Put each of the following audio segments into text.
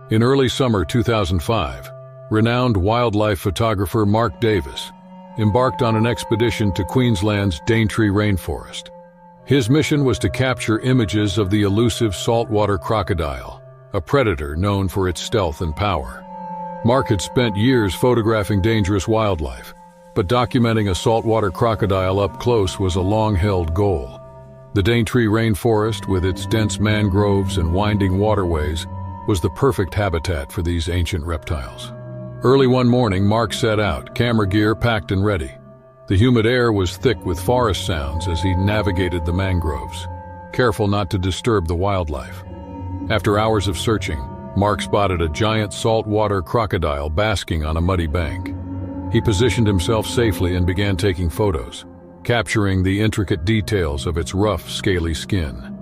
In early summer 2005, renowned wildlife photographer Mark Davis embarked on an expedition to Queensland's Daintree rainforest. His mission was to capture images of the elusive saltwater crocodile, a predator known for its stealth and power. Mark had spent years photographing dangerous wildlife, but documenting a saltwater crocodile up close was a long-held goal. The Daintree rainforest, with its dense mangroves and winding waterways, was the perfect habitat for these ancient reptiles. Early one morning, Mark set out, camera gear packed and ready. The humid air was thick with forest sounds as he navigated the mangroves, careful not to disturb the wildlife. After hours of searching, Mark spotted a giant saltwater crocodile basking on a muddy bank. He positioned himself safely and began taking photos, capturing the intricate details of its rough, scaly skin.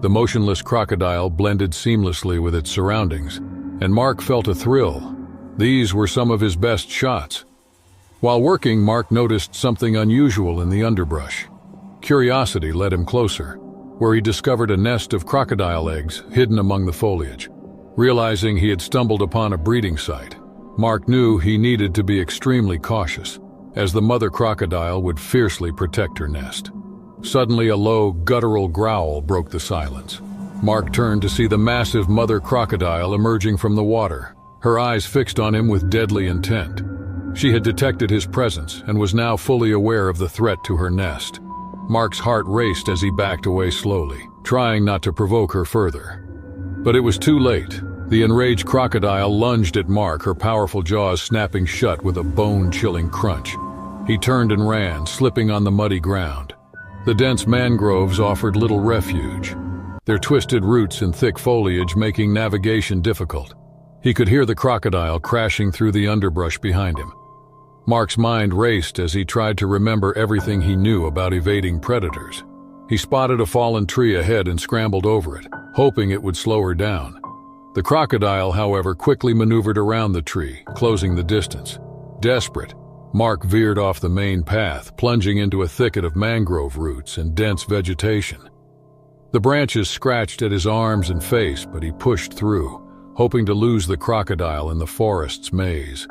The motionless crocodile blended seamlessly with its surroundings, and Mark felt a thrill. These were some of his best shots. While working, Mark noticed something unusual in the underbrush. Curiosity led him closer, where he discovered a nest of crocodile eggs hidden among the foliage. Realizing he had stumbled upon a breeding site, Mark knew he needed to be extremely cautious, as the mother crocodile would fiercely protect her nest. Suddenly, a low, guttural growl broke the silence. Mark turned to see the massive mother crocodile emerging from the water, her eyes fixed on him with deadly intent. She had detected his presence and was now fully aware of the threat to her nest. Mark's heart raced as he backed away slowly, trying not to provoke her further. But it was too late. The enraged crocodile lunged at Mark, her powerful jaws snapping shut with a bone-chilling crunch. He turned and ran, slipping on the muddy ground. The dense mangroves offered little refuge, their twisted roots and thick foliage making navigation difficult. He could hear the crocodile crashing through the underbrush behind him. Mark's mind raced as he tried to remember everything he knew about evading predators. He spotted a fallen tree ahead and scrambled over it, hoping it would slow her down. The crocodile, however, quickly maneuvered around the tree, closing the distance. Desperate, Mark veered off the main path, plunging into a thicket of mangrove roots and dense vegetation. The branches scratched at his arms and face, but he pushed through, hoping to lose the crocodile in the forest's maze.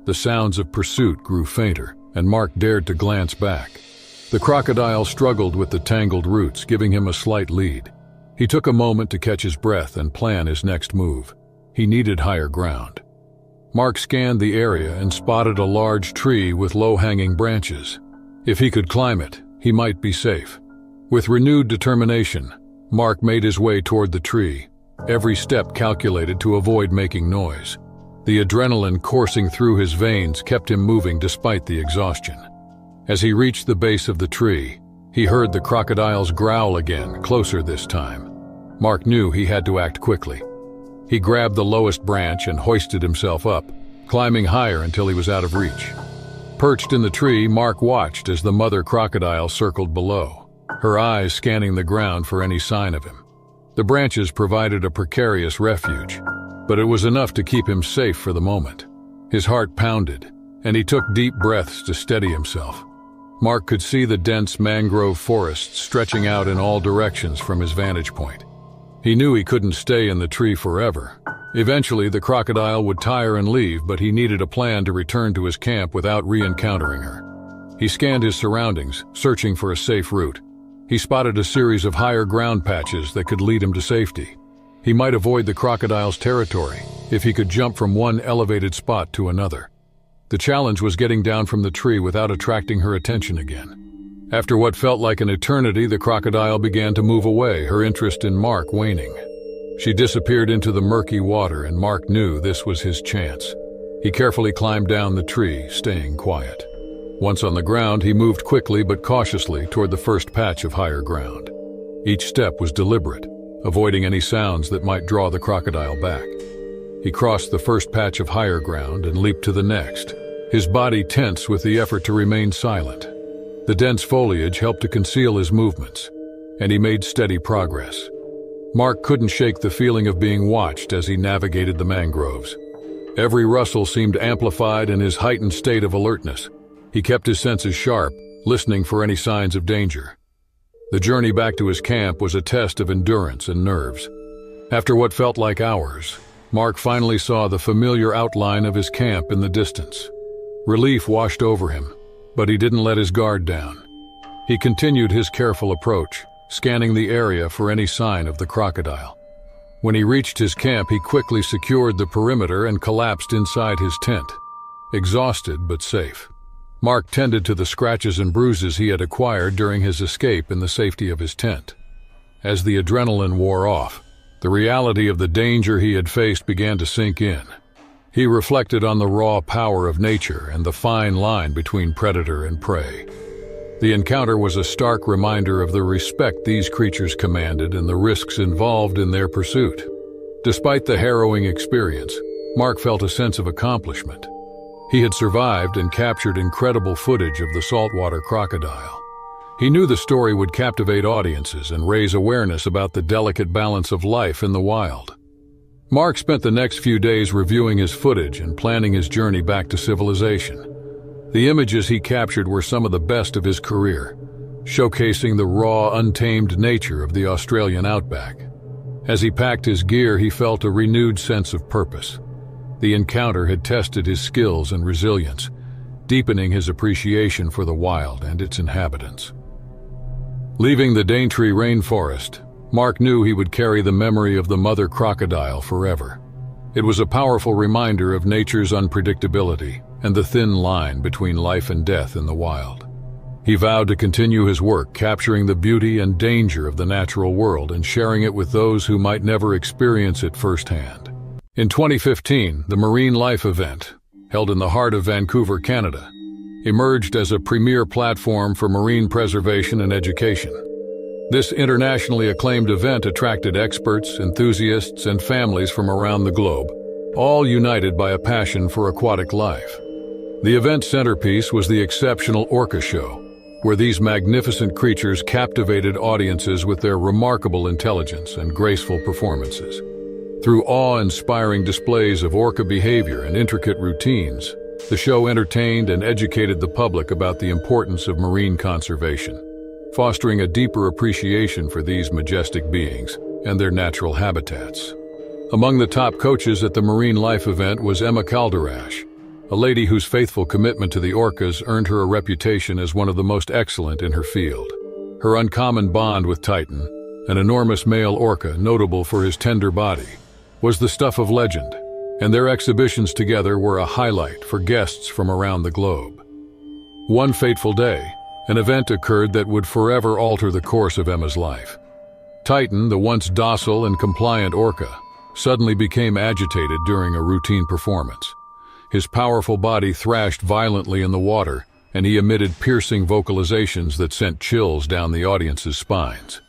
The sounds of pursuit grew fainter, and Mark dared to glance back. The crocodile struggled with the tangled roots, giving him a slight lead. He took a moment to catch his breath and plan his next move. He needed higher ground. Mark scanned the area and spotted a large tree with low-hanging branches. If he could climb it, he might be safe. With renewed determination, Mark made his way toward the tree, every step calculated to avoid making noise. The adrenaline coursing through his veins kept him moving despite the exhaustion. As he reached the base of the tree, he heard the crocodile's growl again, closer this time. Mark knew he had to act quickly. He grabbed the lowest branch and hoisted himself up, climbing higher until he was out of reach. Perched in the tree, Mark watched as the mother crocodile circled below, her eyes scanning the ground for any sign of him. The branches provided a precarious refuge, but it was enough to keep him safe for the moment. His heart pounded, and he took deep breaths to steady himself. Mark could see the dense mangrove forest stretching out in all directions from his vantage point. He knew he couldn't stay in the tree forever. Eventually, the crocodile would tire and leave, but he needed a plan to return to his camp without re-encountering her. He scanned his surroundings, searching for a safe route. He spotted a series of higher ground patches that could lead him to safety. He might avoid the crocodile's territory if he could jump from one elevated spot to another. The challenge was getting down from the tree without attracting her attention again. After what felt like an eternity, the crocodile began to move away, her interest in Mark waning. She disappeared into the murky water, and Mark knew this was his chance. He carefully climbed down the tree, staying quiet. Once on the ground, he moved quickly but cautiously toward the first patch of higher ground. Each step was deliberate, avoiding any sounds that might draw the crocodile back. He crossed the first patch of higher ground and leaped to the next, his body tense with the effort to remain silent. The dense foliage helped to conceal his movements, and he made steady progress. Mark couldn't shake the feeling of being watched as he navigated the mangroves. Every rustle seemed amplified in his heightened state of alertness. He kept his senses sharp, listening for any signs of danger. The journey back to his camp was a test of endurance and nerves. After what felt like hours, Mark finally saw the familiar outline of his camp in the distance. Relief washed over him, but he didn't let his guard down. He continued his careful approach, scanning the area for any sign of the crocodile. When he reached his camp, he quickly secured the perimeter and collapsed inside his tent, exhausted but safe. Mark tended to the scratches and bruises he had acquired during his escape in the safety of his tent. As the adrenaline wore off, the reality of the danger he had faced began to sink in. He reflected on the raw power of nature and the fine line between predator and prey. The encounter was a stark reminder of the respect these creatures commanded and the risks involved in their pursuit. Despite the harrowing experience, Mark felt a sense of accomplishment. He had survived and captured incredible footage of the saltwater crocodile. He knew the story would captivate audiences and raise awareness about the delicate balance of life in the wild. Mark spent the next few days reviewing his footage and planning his journey back to civilization. The images he captured were some of the best of his career, showcasing the raw, untamed nature of the Australian outback. As he packed his gear, he felt a renewed sense of purpose. The encounter had tested his skills and resilience, deepening his appreciation for the wild and its inhabitants. Leaving the Daintree rainforest, Mark knew he would carry the memory of the mother crocodile forever. It was a powerful reminder of nature's unpredictability and the thin line between life and death in the wild. He vowed to continue his work, capturing the beauty and danger of the natural world and sharing it with those who might never experience it firsthand. In 2015, the Marine Life event, held in the heart of Vancouver, Canada, emerged as a premier platform for marine preservation and education. This internationally acclaimed event attracted experts, enthusiasts, and families from around the globe, all united by a passion for aquatic life. The event's centerpiece was the exceptional orca show, where these magnificent creatures captivated audiences with their remarkable intelligence and graceful performances. Through awe-inspiring displays of orca behavior and intricate routines, the show entertained and educated the public about the importance of marine conservation, fostering a deeper appreciation for these majestic beings and their natural habitats. Among the top coaches at the Marine Life event was Emma Calderash, a lady whose faithful commitment to the orcas earned her a reputation as one of the most excellent in her field. Her uncommon bond with Titan, an enormous male orca notable for his tender body, was the stuff of legend, and their exhibitions together were a highlight for guests from around the globe. One fateful day, an event occurred that would forever alter the course of Emma's life. Titan, the once docile and compliant orca, suddenly became agitated during a routine performance. His powerful body thrashed violently in the water, and he emitted piercing vocalizations that sent chills down the audience's spines.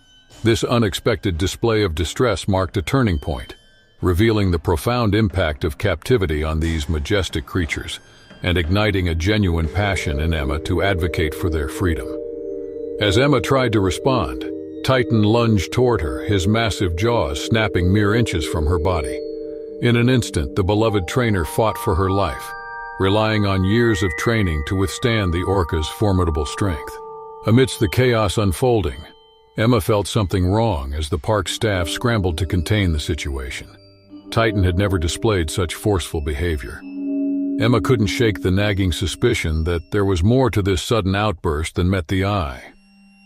This unexpected display of distress marked a turning point, revealing the profound impact of captivity on these majestic creatures, and igniting a genuine passion in Emma to advocate for their freedom. As Emma tried to respond, Titan lunged toward her, his massive jaws snapping mere inches from her body. In an instant, the beloved trainer fought for her life, relying on years of training to withstand the orca's formidable strength. Amidst the chaos unfolding, Emma felt something wrong as the park staff scrambled to contain the situation. Titan had never displayed such forceful behavior. Emma couldn't shake the nagging suspicion that there was more to this sudden outburst than met the eye.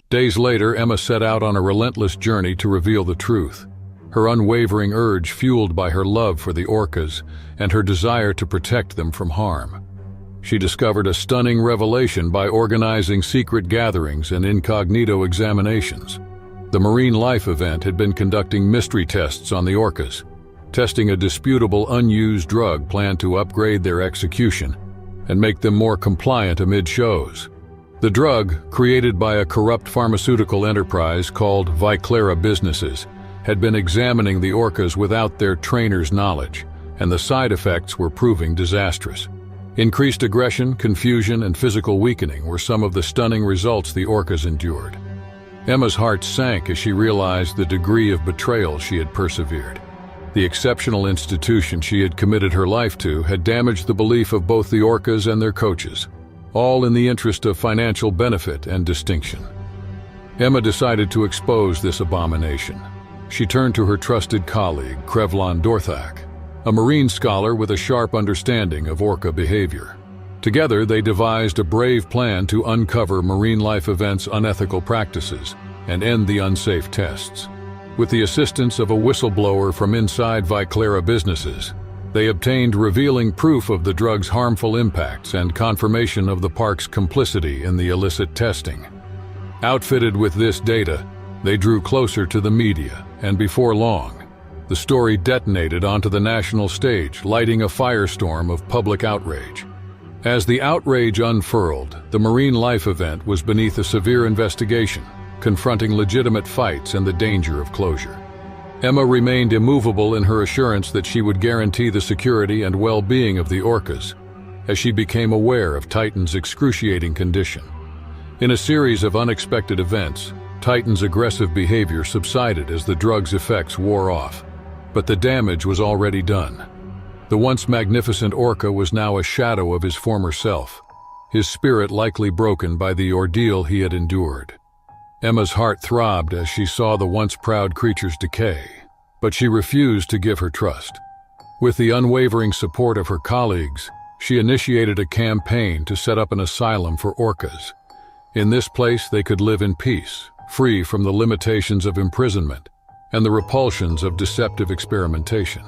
Days later, Emma set out on a relentless journey to reveal the truth, her unwavering urge fueled by her love for the orcas and her desire to protect them from harm. She discovered a stunning revelation by organizing secret gatherings and incognito examinations. The Marine Life event had been conducting mystery tests on the orcas, testing a disputable unused drug planned to upgrade their execution and make them more compliant amid shows. The drug, created by a corrupt pharmaceutical enterprise called Viclara Businesses, had been examining the orcas without their trainer's knowledge, and the side effects were proving disastrous. Increased aggression, confusion, and physical weakening were some of the stunning results the orcas endured. Emma's heart sank as she realized the degree of betrayal she had persevered. The exceptional institution she had committed her life to had damaged the belief of both the orcas and their coaches, all in the interest of financial benefit and distinction. Emma decided to expose this abomination. She turned to her trusted colleague, Krevlon Dorthak, a marine scholar with a sharp understanding of orca behavior. Together, they devised a brave plan to uncover marine life events' unethical practices and end the unsafe tests. With the assistance of a whistleblower from inside Viclara businesses, they obtained revealing proof of the drug's harmful impacts and confirmation of the park's complicity in the illicit testing. Outfitted with this data, they drew closer to the media, and before long, the story detonated onto the national stage, lighting a firestorm of public outrage. As the outrage unfurled, the marine life event was beneath a severe investigation, confronting legitimate fights and the danger of closure. Emma remained immovable in her assurance that she would guarantee the security and well-being of the orcas, as she became aware of Titan's excruciating condition. In a series of unexpected events, Titan's aggressive behavior subsided as the drug's effects wore off, but the damage was already done. The once magnificent orca was now a shadow of his former self, his spirit likely broken by the ordeal he had endured. Emma's heart throbbed as she saw the once proud creature's decay, but she refused to give her trust. With the unwavering support of her colleagues, she initiated a campaign to set up an asylum for orcas. In this place, they could live in peace, free from the limitations of imprisonment and the repulsions of deceptive experimentation.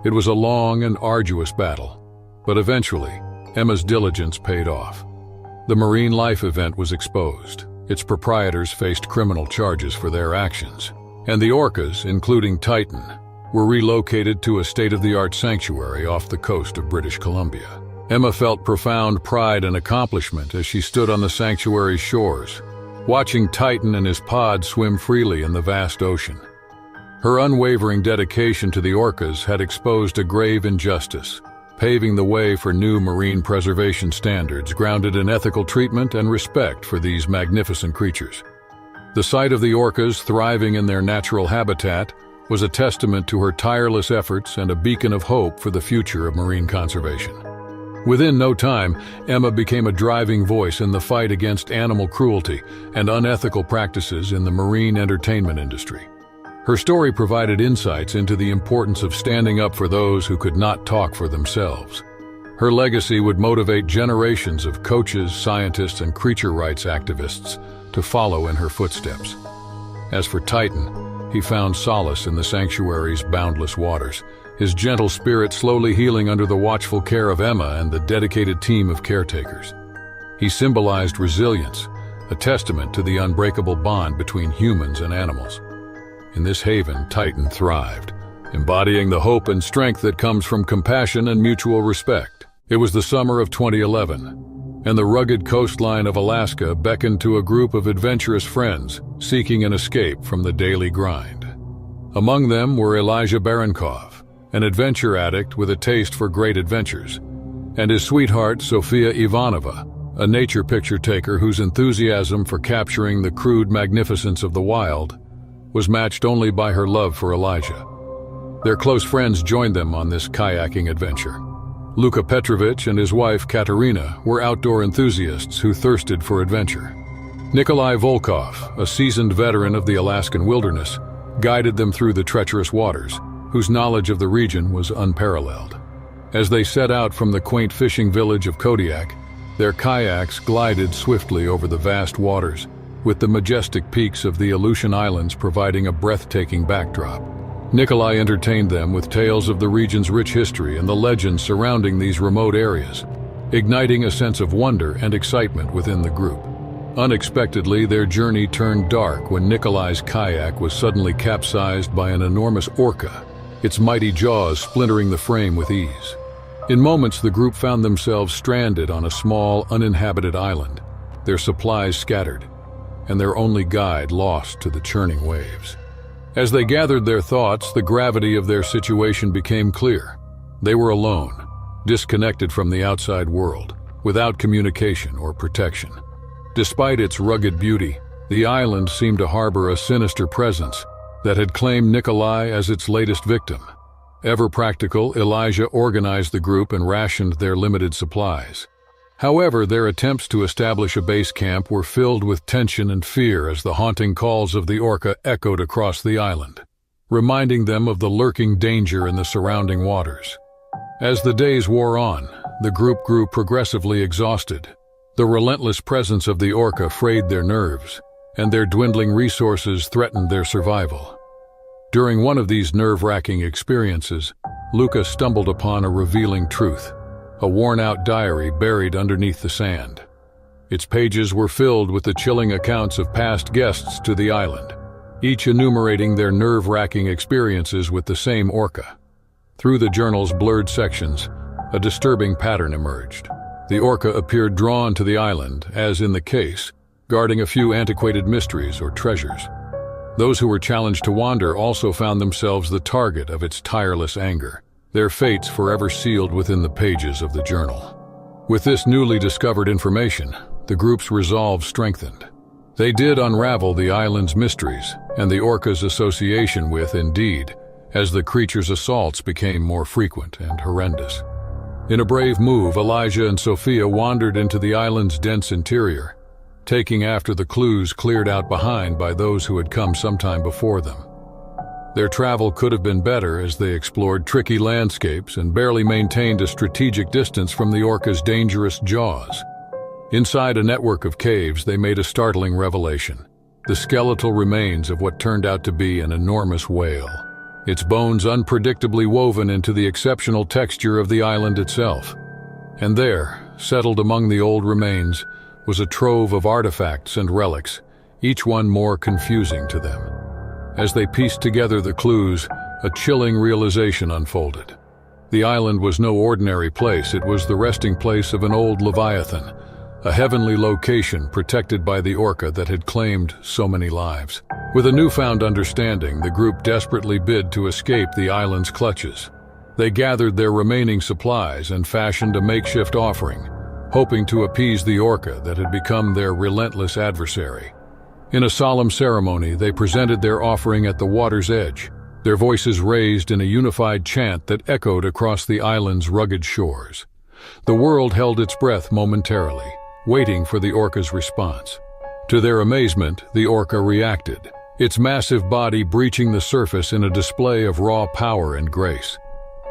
It was a long and arduous battle, but eventually, Emma's diligence paid off. The marine life event was exposed. Its proprietors faced criminal charges for their actions, and the orcas, including Titan, were relocated to a state-of-the-art sanctuary off the coast of British Columbia. Emma felt profound pride and accomplishment as she stood on the sanctuary's shores, watching Titan and his pod swim freely in the vast ocean. Her unwavering dedication to the orcas had exposed a grave injustice, paving the way for new marine preservation standards grounded in ethical treatment and respect for these magnificent creatures. The sight of the orcas thriving in their natural habitat was a testament to her tireless efforts and a beacon of hope for the future of marine conservation. Within no time, Emma became a driving voice in the fight against animal cruelty and unethical practices in the marine entertainment industry. Her story provided insights into the importance of standing up for those who could not talk for themselves. Her legacy would motivate generations of coaches, scientists, and creature rights activists to follow in her footsteps. As for Titan, he found solace in the sanctuary's boundless waters, his gentle spirit slowly healing under the watchful care of Emma and the dedicated team of caretakers. He symbolized resilience, a testament to the unbreakable bond between humans and animals. In this haven, Titan thrived, embodying the hope and strength that comes from compassion and mutual respect. It was the summer of 2011, and the rugged coastline of Alaska beckoned to a group of adventurous friends seeking an escape from the daily grind. Among them were Elijah Barankov, an adventure addict with a taste for great adventures, and his sweetheart Sofia Ivanova, a nature picture taker whose enthusiasm for capturing the crude magnificence of the wild was matched only by her love for Elijah. Their close friends joined them on this kayaking adventure. Luka Petrovich and his wife Katerina were outdoor enthusiasts who thirsted for adventure. Nikolai Volkov, a seasoned veteran of the Alaskan wilderness, guided them through the treacherous waters, whose knowledge of the region was unparalleled. As they set out from the quaint fishing village of Kodiak, their kayaks glided swiftly over the vast waters, with the majestic peaks of the Aleutian Islands providing a breathtaking backdrop. Nikolai entertained them with tales of the region's rich history and the legends surrounding these remote areas, igniting a sense of wonder and excitement within the group. Unexpectedly, their journey turned dark when Nikolai's kayak was suddenly capsized by an enormous orca, its mighty jaws splintering the frame with ease. In moments, the group found themselves stranded on a small, uninhabited island, their supplies scattered, and their only guide lost to the churning waves. As they gathered their thoughts, the gravity of their situation became clear. They were alone, disconnected from the outside world, without communication or protection. Despite its rugged beauty, the island seemed to harbor a sinister presence that had claimed Nikolai as its latest victim. Ever practical, Elijah organized the group and rationed their limited supplies. However, their attempts to establish a base camp were filled with tension and fear as the haunting calls of the orca echoed across the island. reminding them of the lurking danger in the surrounding waters. As the days wore on, the group grew progressively exhausted. The relentless presence of the orca frayed their nerves, and their dwindling resources threatened their survival. During one of these nerve-wracking experiences, Luca stumbled upon a revealing truth, a worn-out diary buried underneath the sand. Its pages were filled with the chilling accounts of past guests to the island, each enumerating their nerve-wracking experiences with the same orca. Through the journal's blurred sections, a disturbing pattern emerged. The orca appeared drawn to the island, as in the case, guarding a few antiquated mysteries or treasures. Those who were challenged to wander also found themselves the target of its tireless anger, their fates forever sealed within the pages of the journal. With this newly discovered information, the group's resolve strengthened. They did unravel the island's mysteries and the orca's association with, indeed, as the creature's assaults became more frequent and horrendous. In a brave move, Elijah and Sophia wandered into the island's dense interior, taking after the clues cleared out behind by those who had come sometime before them. Their travel could have been better as they explored tricky landscapes and barely maintained a strategic distance from the orca's dangerous jaws. Inside a network of caves, they made a startling revelation: the skeletal remains of what turned out to be an enormous whale, its bones unpredictably woven into the exceptional texture of the island itself. And there, settled among the old remains, was a trove of artifacts and relics, each one more confusing to them. As they pieced together the clues, a chilling realization unfolded. The island was no ordinary place. It was the resting place of an old leviathan, a heavenly location protected by the orca that had claimed so many lives. With a newfound understanding, the group desperately bid to escape the island's clutches. They gathered their remaining supplies and fashioned a makeshift offering, hoping to appease the orca that had become their relentless adversary. In a solemn ceremony, they presented their offering at the water's edge, their voices raised in a unified chant that echoed across the island's rugged shores. The world held its breath momentarily, waiting for the orca's response. To their amazement, the orca reacted, its massive body breaching the surface in a display of raw power and grace.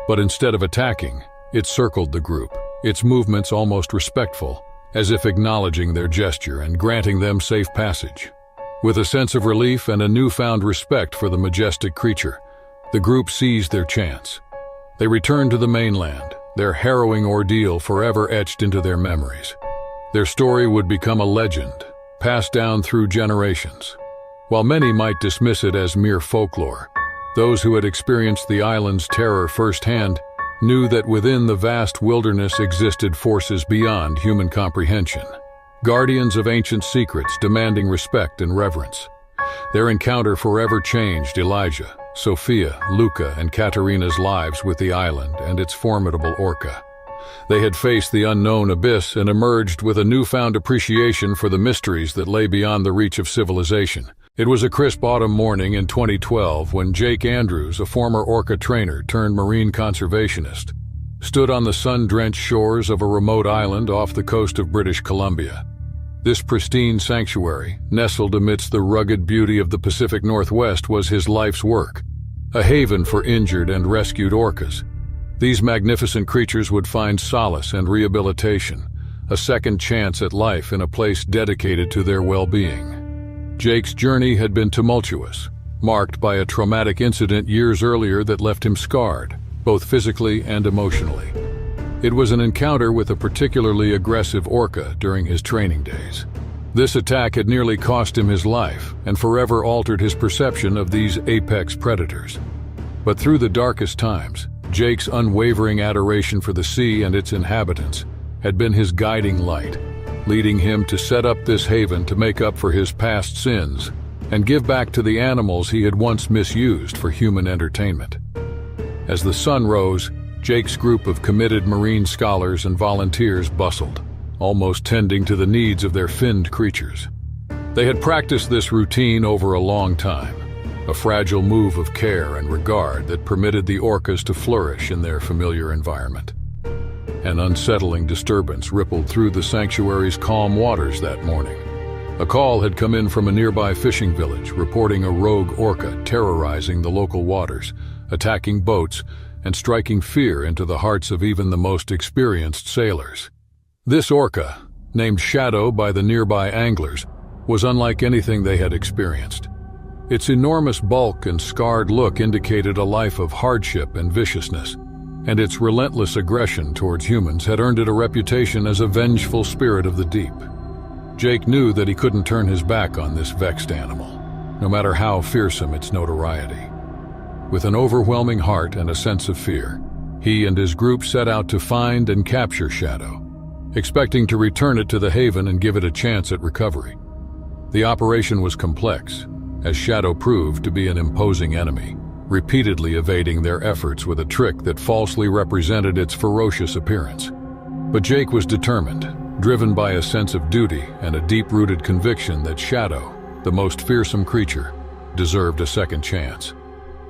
But instead of attacking, it circled the group, its movements almost respectful, as if acknowledging their gesture and granting them safe passage. With a sense of relief and a newfound respect for the majestic creature, the group seized their chance. They returned to the mainland, their harrowing ordeal forever etched into their memories. Their story would become a legend, passed down through generations. While many might dismiss it as mere folklore, those who had experienced the island's terror firsthand knew that within the vast wilderness existed forces beyond human comprehension, guardians of ancient secrets demanding respect and reverence. Their encounter forever changed Elijah, Sophia, Luca, and Katerina's lives with the island and its formidable orca. They had faced the unknown abyss and emerged with a newfound appreciation for the mysteries that lay beyond the reach of civilization. It was a crisp autumn morning in 2012 when Jake Andrews, a former orca trainer turned marine conservationist, stood on the sun-drenched shores of a remote island off the coast of British Columbia. This pristine sanctuary, nestled amidst the rugged beauty of the Pacific Northwest, was his life's work, a haven for injured and rescued orcas. These magnificent creatures would find solace and rehabilitation, a second chance at life in a place dedicated to their well-being. Jake's journey had been tumultuous, marked by a traumatic incident years earlier that left him scarred, both physically and emotionally. It was an encounter with a particularly aggressive orca during his training days. This attack had nearly cost him his life and forever altered his perception of these apex predators. But through the darkest times, Jake's unwavering adoration for the sea and its inhabitants had been his guiding light, leading him to set up this haven to make up for his past sins and give back to the animals he had once misused for human entertainment. As the sun rose, Jake's group of committed marine scholars and volunteers bustled, almost tending to the needs of their finned creatures. They had practiced this routine over a long time, a fragile move of care and regard that permitted the orcas to flourish in their familiar environment. An unsettling disturbance rippled through the sanctuary's calm waters that morning. A call had come in from a nearby fishing village reporting a rogue orca terrorizing the local waters, attacking boats, and striking fear into the hearts of even the most experienced sailors. This orca, named Shadow by the nearby anglers, was unlike anything they had experienced. Its enormous bulk and scarred look indicated a life of hardship and viciousness, and its relentless aggression towards humans had earned it a reputation as a vengeful spirit of the deep. Jake knew that he couldn't turn his back on this vexed animal, no matter how fearsome its notoriety. With an overwhelming heart and a sense of fear, he and his group set out to find and capture Shadow, expecting to return it to the haven and give it a chance at recovery. The operation was complex, as Shadow proved to be an imposing enemy, repeatedly evading their efforts with a trick that falsely represented its ferocious appearance. But Jake was determined, driven by a sense of duty and a deep-rooted conviction that Shadow, the most fearsome creature, deserved a second chance.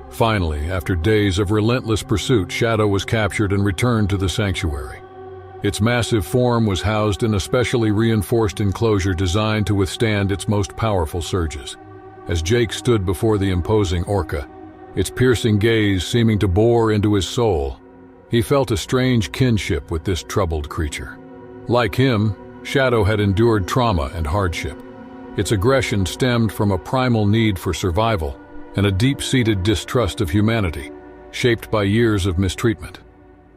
Finally, after days of relentless pursuit, Shadow was captured and returned to the sanctuary. Its massive form was housed in a specially reinforced enclosure designed to withstand its most powerful surges. As Jake stood before the imposing orca, its piercing gaze seeming to bore into his soul, he felt a strange kinship with this troubled creature. Like him, Shadow had endured trauma and hardship. Its aggression stemmed from a primal need for survival and a deep-seated distrust of humanity, shaped by years of mistreatment.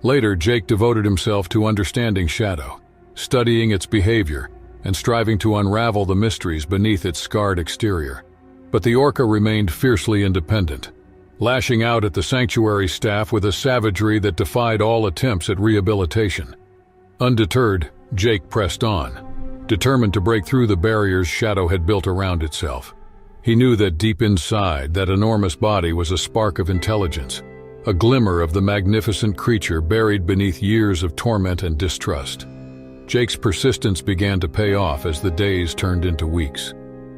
Later, Jake devoted himself to understanding Shadow, studying its behavior, and striving to unravel the mysteries beneath its scarred exterior. But the orca remained fiercely independent, lashing out at the sanctuary staff with a savagery that defied all attempts at rehabilitation. Undeterred, Jake pressed on, determined to break through the barriers Shadow had built around itself. He knew that deep inside that enormous body was a spark of intelligence, a glimmer of the magnificent creature buried beneath years of torment and distrust. Jake's persistence began to pay off as the days turned into weeks.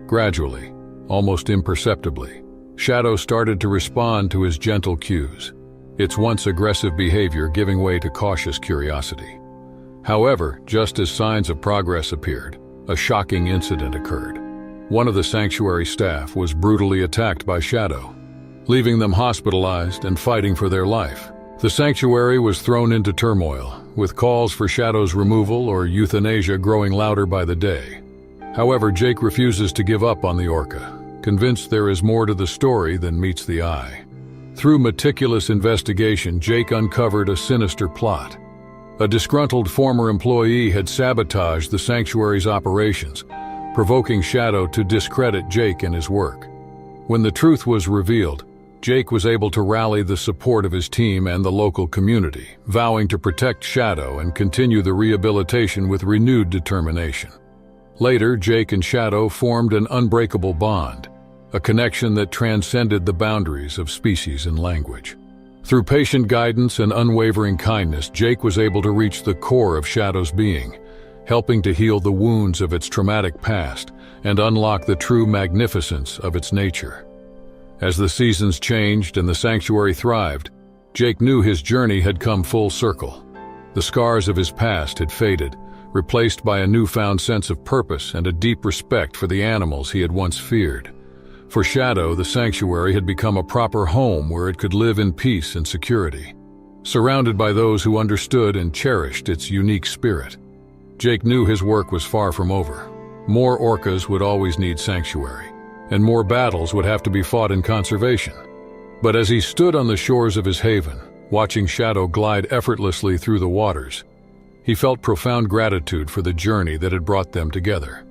Gradually, almost imperceptibly, Shadow started to respond to his gentle cues, its once aggressive behavior giving way to cautious curiosity. However, just as signs of progress appeared, a shocking incident occurred. One of the sanctuary staff was brutally attacked by Shadow, leaving them hospitalized and fighting for their life. The sanctuary was thrown into turmoil, with calls for Shadow's removal or euthanasia growing louder by the day. However, Jake refuses to give up on the orca, convinced there is more to the story than meets the eye. Through meticulous investigation, Jake uncovered a sinister plot. A disgruntled former employee had sabotaged the sanctuary's operations, provoking Shadow to discredit Jake and his work. When the truth was revealed, Jake was able to rally the support of his team and the local community, vowing to protect Shadow and continue the rehabilitation with renewed determination. Later, Jake and Shadow formed an unbreakable bond, a connection that transcended the boundaries of species and language. Through patient guidance and unwavering kindness, Jake was able to reach the core of Shadow's being, helping to heal the wounds of its traumatic past and unlock the true magnificence of its nature. As the seasons changed and the sanctuary thrived, Jake knew his journey had come full circle. The scars of his past had faded, replaced by a newfound sense of purpose and a deep respect for the animals he had once feared. For Shadow, the sanctuary had become a proper home where it could live in peace and security, surrounded by those who understood and cherished its unique spirit. Jake knew his work was far from over. More orcas would always need sanctuary, and more battles would have to be fought in conservation. But as he stood on the shores of his haven, watching Shadow glide effortlessly through the waters, he felt profound gratitude for the journey that had brought them together.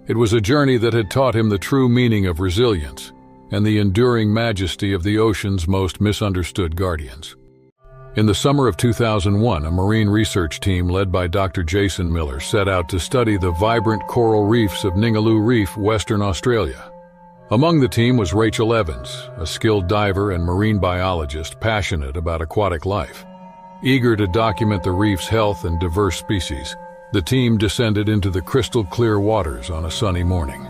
It was a journey that had taught him the true meaning of resilience and the enduring majesty of the ocean's most misunderstood guardians. In the summer of 2001, a marine research team led by Dr. Jason Miller set out to study the vibrant coral reefs of Ningaloo Reef, Western Australia. Among the team was Rachel Evans, a skilled diver and marine biologist passionate about aquatic life. Eager to document the reef's health and diverse species, the team descended into the crystal-clear waters on a sunny morning.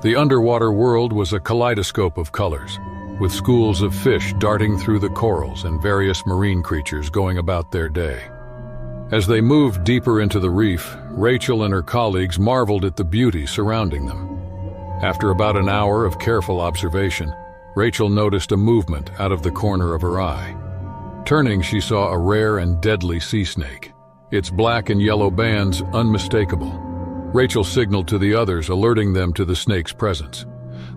The underwater world was a kaleidoscope of colors, with schools of fish darting through the corals and various marine creatures going about their day. As they moved deeper into the reef, Rachel and her colleagues marveled at the beauty surrounding them. After about an hour of careful observation, Rachel noticed a movement out of the corner of her eye. Turning, she saw a rare and deadly sea snake, its black and yellow bands unmistakable. Rachel signaled to the others, alerting them to the snake's presence.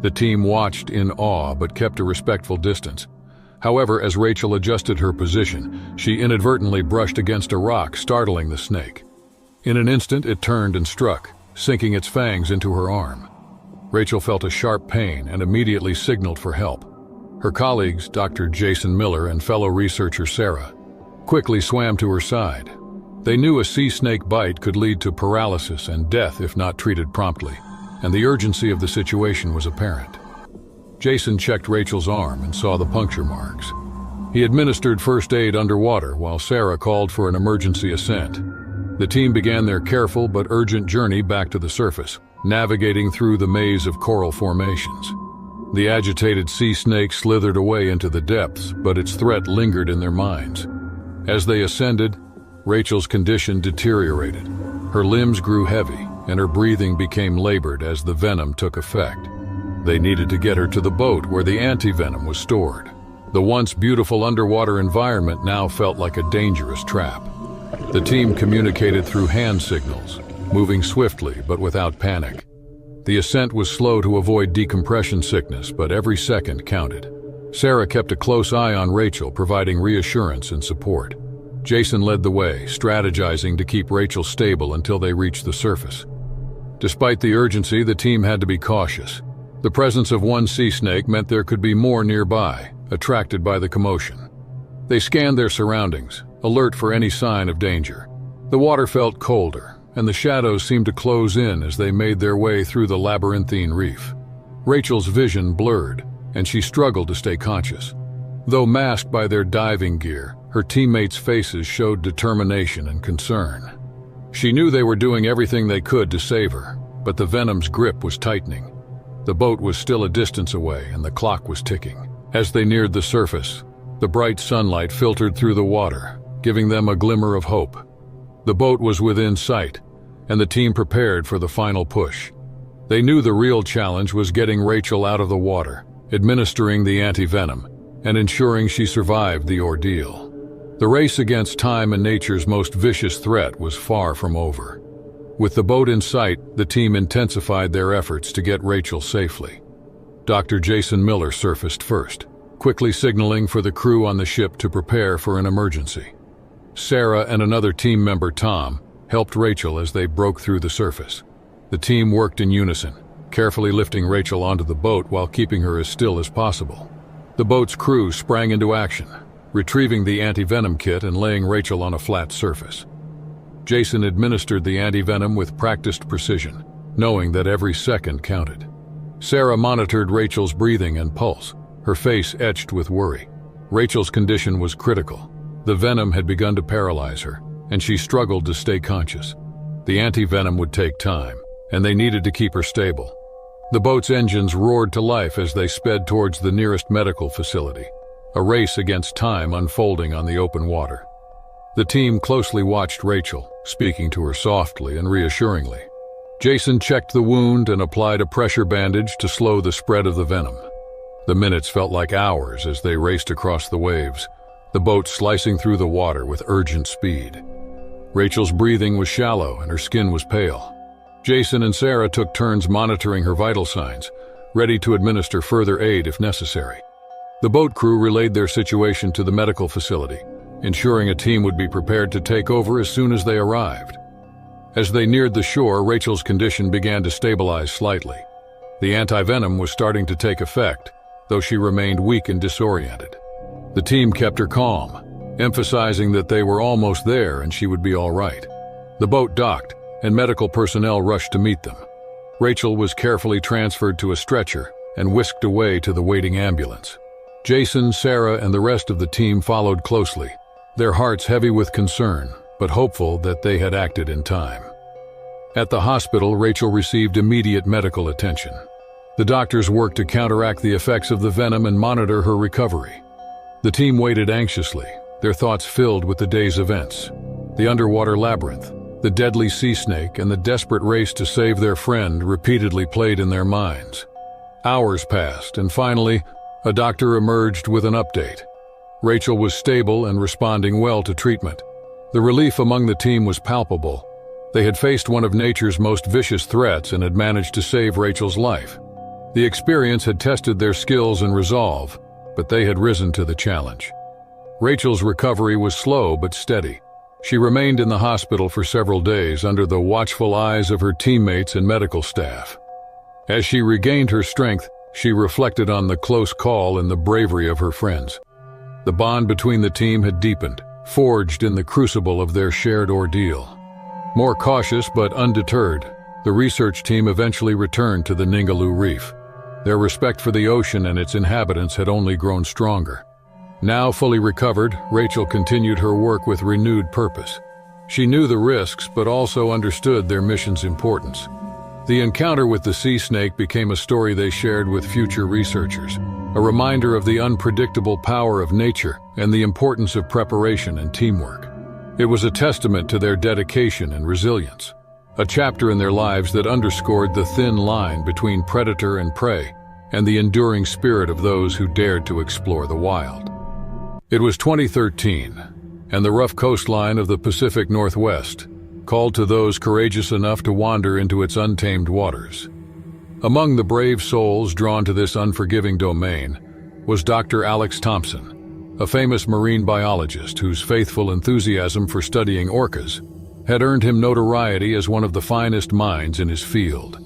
The team watched in awe but kept a respectful distance. However, as Rachel adjusted her position, she inadvertently brushed against a rock, startling the snake. In an instant, it turned and struck, sinking its fangs into her arm. Rachel felt a sharp pain and immediately signaled for help. Her colleagues, Dr. Jason Miller and fellow researcher Sarah, quickly swam to her side. They knew a sea snake bite could lead to paralysis and death if not treated promptly, and the urgency of the situation was apparent. Jason checked Rachel's arm and saw the puncture marks. He administered first aid underwater while Sarah called for an emergency ascent. The team began their careful but urgent journey back to the surface, navigating through the maze of coral formations. The agitated sea snake slithered away into the depths, but its threat lingered in their minds. As they ascended, Rachel's condition deteriorated. Her limbs grew heavy, and her breathing became labored as the venom took effect. They needed to get her to the boat where the anti-venom was stored. The once beautiful underwater environment now felt like a dangerous trap. The team communicated through hand signals, moving swiftly but without panic. The ascent was slow to avoid decompression sickness, but every second counted. Sarah kept a close eye on Rachel, providing reassurance and support. Jason led the way, strategizing to keep Rachel stable until they reached the surface. Despite the urgency, the team had to be cautious. The presence of one sea snake meant there could be more nearby, attracted by the commotion. They scanned their surroundings, alert for any sign of danger. The water felt colder, and the shadows seemed to close in as they made their way through the labyrinthine reef. Rachel's vision blurred, and she struggled to stay conscious. Though masked by their diving gear, her teammates' faces showed determination and concern. She knew they were doing everything they could to save her, but the venom's grip was tightening. The boat was still a distance away, and the clock was ticking. As they neared the surface, the bright sunlight filtered through the water, giving them a glimmer of hope. The boat was within sight, and the team prepared for the final push. They knew the real challenge was getting Rachel out of the water, administering the anti-venom, and ensuring she survived the ordeal. The race against time and nature's most vicious threat was far from over. With the boat in sight, the team intensified their efforts to get Rachel safely. Dr. Jason Miller surfaced first, quickly signaling for the crew on the ship to prepare for an emergency. Sarah and another team member, Tom, helped Rachel as they broke through the surface. The team worked in unison, carefully lifting Rachel onto the boat while keeping her as still as possible. The boat's crew sprang into action, retrieving the anti-venom kit and laying Rachel on a flat surface. Jason administered the anti-venom with practiced precision, knowing that every second counted. Sarah monitored Rachel's breathing and pulse, her face etched with worry. Rachel's condition was critical. The venom had begun to paralyze her, and she struggled to stay conscious. The anti-venom would take time, and they needed to keep her stable. The boat's engines roared to life as they sped towards the nearest medical facility, a race against time unfolding on the open water. The team closely watched Rachel, speaking to her softly and reassuringly. Jason checked the wound and applied a pressure bandage to slow the spread of the venom. The minutes felt like hours as they raced across the waves, the boat slicing through the water with urgent speed. Rachel's breathing was shallow and her skin was pale. Jason and Sarah took turns monitoring her vital signs, ready to administer further aid if necessary. The boat crew relayed their situation to the medical facility, ensuring a team would be prepared to take over as soon as they arrived. As they neared the shore, Rachel's condition began to stabilize slightly. The anti-venom was starting to take effect, though she remained weak and disoriented. The team kept her calm, emphasizing that they were almost there and she would be all right. The boat docked, and medical personnel rushed to meet them. Rachel was carefully transferred to a stretcher and whisked away to the waiting ambulance. Jason, Sarah, and the rest of the team followed closely, their hearts heavy with concern, but hopeful that they had acted in time. At the hospital, Rachel received immediate medical attention. The doctors worked to counteract the effects of the venom and monitor her recovery. The team waited anxiously, their thoughts filled with the day's events. The underwater labyrinth, The deadly sea snake and the desperate race to save their friend repeatedly played in their minds. Hours passed, and finally, a doctor emerged with an update. Rachel was stable and responding well to treatment. The relief among the team was palpable. They had faced one of nature's most vicious threats and had managed to save Rachel's life. The experience had tested their skills and resolve, but they had risen to the challenge. Rachel's recovery was slow but steady. She remained in the hospital for several days under the watchful eyes of her teammates and medical staff. As she regained her strength, she reflected on the close call and the bravery of her friends. The bond between the team had deepened, forged in the crucible of their shared ordeal. More cautious but undeterred, the research team eventually returned to the Ningaloo Reef. Their respect for the ocean and its inhabitants had only grown stronger. Now fully recovered, Rachel continued her work with renewed purpose. She knew the risks but also understood their mission's importance. The encounter with the sea snake became a story they shared with future researchers, a reminder of the unpredictable power of nature and the importance of preparation and teamwork. It was a testament to their dedication and resilience, a chapter in their lives that underscored the thin line between predator and prey and the enduring spirit of those who dared to explore the wild. It was 2013, and the rough coastline of the Pacific Northwest called to those courageous enough to wander into its untamed waters. Among the brave souls drawn to this unforgiving domain was Dr. Alex Thompson, a famous marine biologist whose faithful enthusiasm for studying orcas had earned him notoriety as one of the finest minds in his field.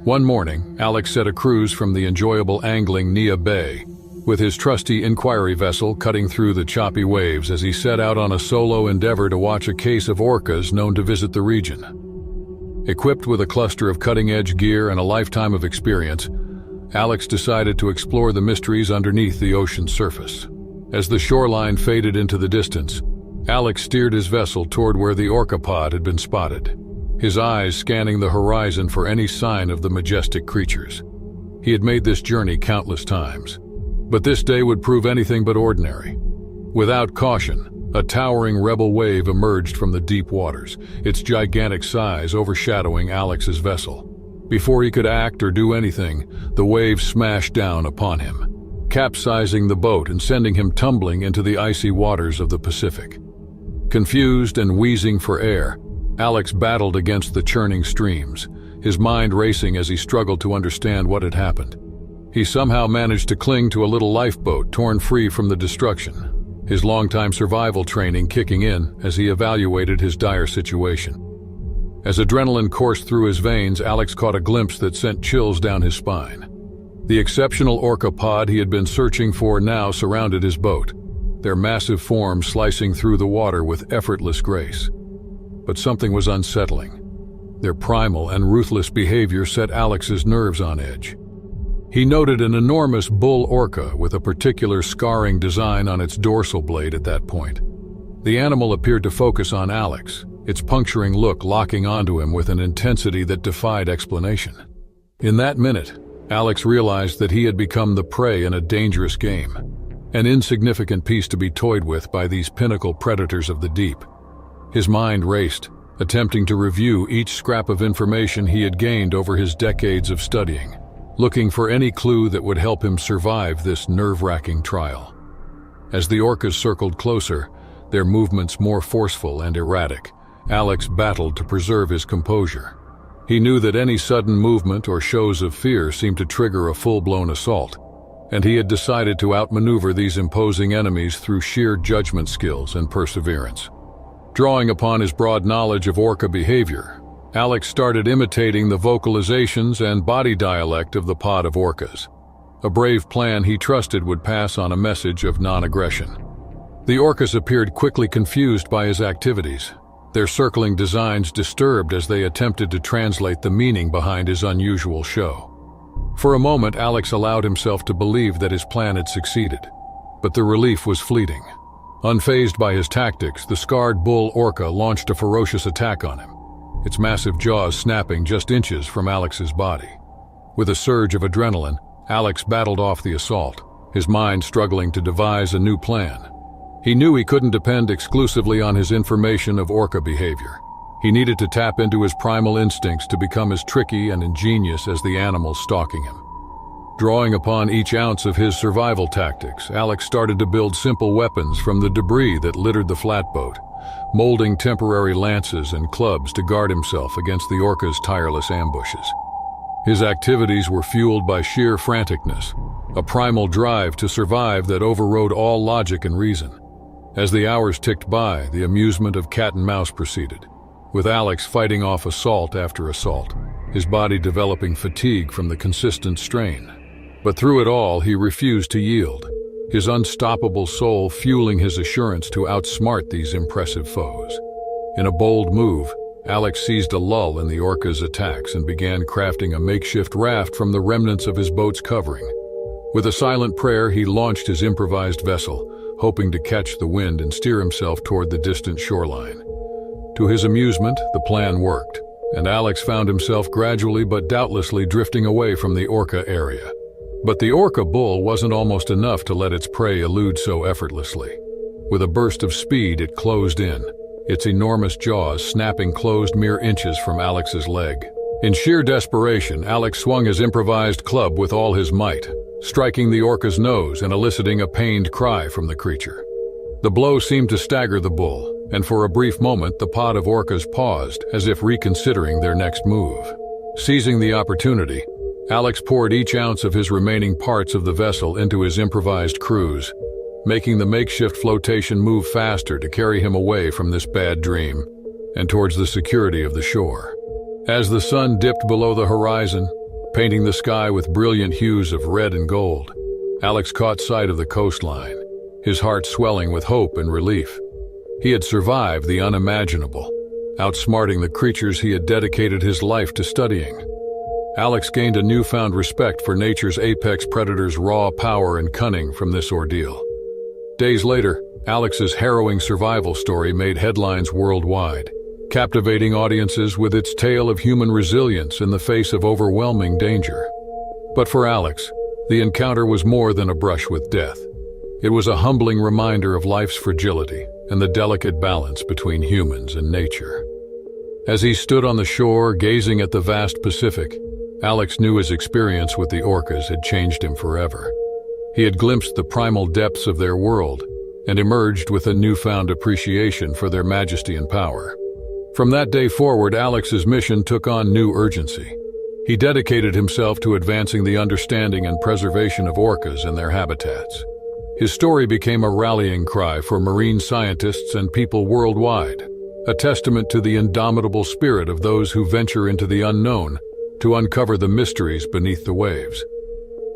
One morning, Alex set a cruise from the enjoyable angling Nia Bay, with his trusty inquiry vessel cutting through the choppy waves as he set out on a solo endeavor to watch a case of orcas known to visit the region. Equipped with a cluster of cutting-edge gear and a lifetime of experience, Alex decided to explore the mysteries underneath the ocean's surface. As the shoreline faded into the distance, Alex steered his vessel toward where the orca pod had been spotted, his eyes scanning the horizon for any sign of the majestic creatures. He had made this journey countless times, but this day would prove anything but ordinary. Without caution, a towering rebel wave emerged from the deep waters, its gigantic size overshadowing Alex's vessel. Before he could act or do anything, the wave smashed down upon him, capsizing the boat and sending him tumbling into the icy waters of the Pacific. Confused and wheezing for air, Alex battled against the churning streams, his mind racing as he struggled to understand what had happened. He somehow managed to cling to a little lifeboat torn free from the destruction, his longtime survival training kicking in as he evaluated his dire situation. As adrenaline coursed through his veins, Alex caught a glimpse that sent chills down his spine. The exceptional orca pod he had been searching for now surrounded his boat, their massive forms slicing through the water with effortless grace. But something was unsettling. Their primal and ruthless behavior set Alex's nerves on edge. He noted an enormous bull orca with a particular scarring design on its dorsal blade at that point. The animal appeared to focus on Alex, its puncturing look locking onto him with an intensity that defied explanation. In that minute, Alex realized that he had become the prey in a dangerous game, an insignificant piece to be toyed with by these pinnacle predators of the deep. His mind raced, attempting to review each scrap of information he had gained over his decades of studying, looking for any clue that would help him survive this nerve-wracking trial. As the orcas circled closer, their movements more forceful and erratic, Alex battled to preserve his composure. He knew that any sudden movement or shows of fear seemed to trigger a full-blown assault, and he had decided to outmaneuver these imposing enemies through sheer judgment skills and perseverance. Drawing upon his broad knowledge of orca behavior, Alex started imitating the vocalizations and body dialect of the pod of orcas, a brave plan he trusted would pass on a message of non-aggression. The orcas appeared quickly confused by his activities, their circling designs disturbed as they attempted to translate the meaning behind his unusual show. For a moment, Alex allowed himself to believe that his plan had succeeded, but the relief was fleeting. Unfazed by his tactics, the scarred bull orca launched a ferocious attack on him, its massive jaws snapping just inches from Alex's body. With a surge of adrenaline, Alex battled off the assault, his mind struggling to devise a new plan. He knew he couldn't depend exclusively on his information of orca behavior. He needed to tap into his primal instincts to become as tricky and ingenious as the animals stalking him. Drawing upon each ounce of his survival tactics, Alex started to build simple weapons from the debris that littered the flatboat, molding temporary lances and clubs to guard himself against the orca's tireless ambushes. His activities were fueled by sheer franticness, a primal drive to survive that overrode all logic and reason. As the hours ticked by, the amusement of cat and mouse proceeded, with Alex fighting off assault after assault, his body developing fatigue from the consistent strain. But through it all, he refused to yield, his unstoppable soul fueling his assurance to outsmart these impressive foes. In a bold move, Alex seized a lull in the orca's attacks and began crafting a makeshift raft from the remnants of his boat's covering. With a silent prayer, he launched his improvised vessel, hoping to catch the wind and steer himself toward the distant shoreline. To his amusement, the plan worked, and Alex found himself gradually but doubtlessly drifting away from the orca area. But the orca bull wasn't almost enough to let its prey elude so effortlessly. With a burst of speed, it closed in, its enormous jaws snapping closed mere inches from Alex's leg. In sheer desperation, Alex swung his improvised club with all his might, striking the orca's nose and eliciting a pained cry from the creature. The blow seemed to stagger the bull, and for a brief moment the pod of orcas paused, as if reconsidering their next move. Seizing the opportunity, Alex poured each ounce of his remaining parts of the vessel into his improvised cruise, making the makeshift flotation move faster to carry him away from this bad dream and towards the security of the shore. As the sun dipped below the horizon, painting the sky with brilliant hues of red and gold, Alex caught sight of the coastline, his heart swelling with hope and relief. He had survived the unimaginable, outsmarting the creatures he had dedicated his life to studying. Alex gained a newfound respect for nature's apex predator's raw power and cunning from this ordeal. Days later, Alex's harrowing survival story made headlines worldwide, captivating audiences with its tale of human resilience in the face of overwhelming danger. But for Alex, the encounter was more than a brush with death. It was a humbling reminder of life's fragility and the delicate balance between humans and nature. As he stood on the shore, gazing at the vast Pacific, Alex knew his experience with the orcas had changed him forever. He had glimpsed the primal depths of their world and emerged with a newfound appreciation for their majesty and power. From that day forward, Alex's mission took on new urgency. He dedicated himself to advancing the understanding and preservation of orcas and their habitats. His story became a rallying cry for marine scientists and people worldwide, a testament to the indomitable spirit of those who venture into the unknown to uncover the mysteries beneath the waves.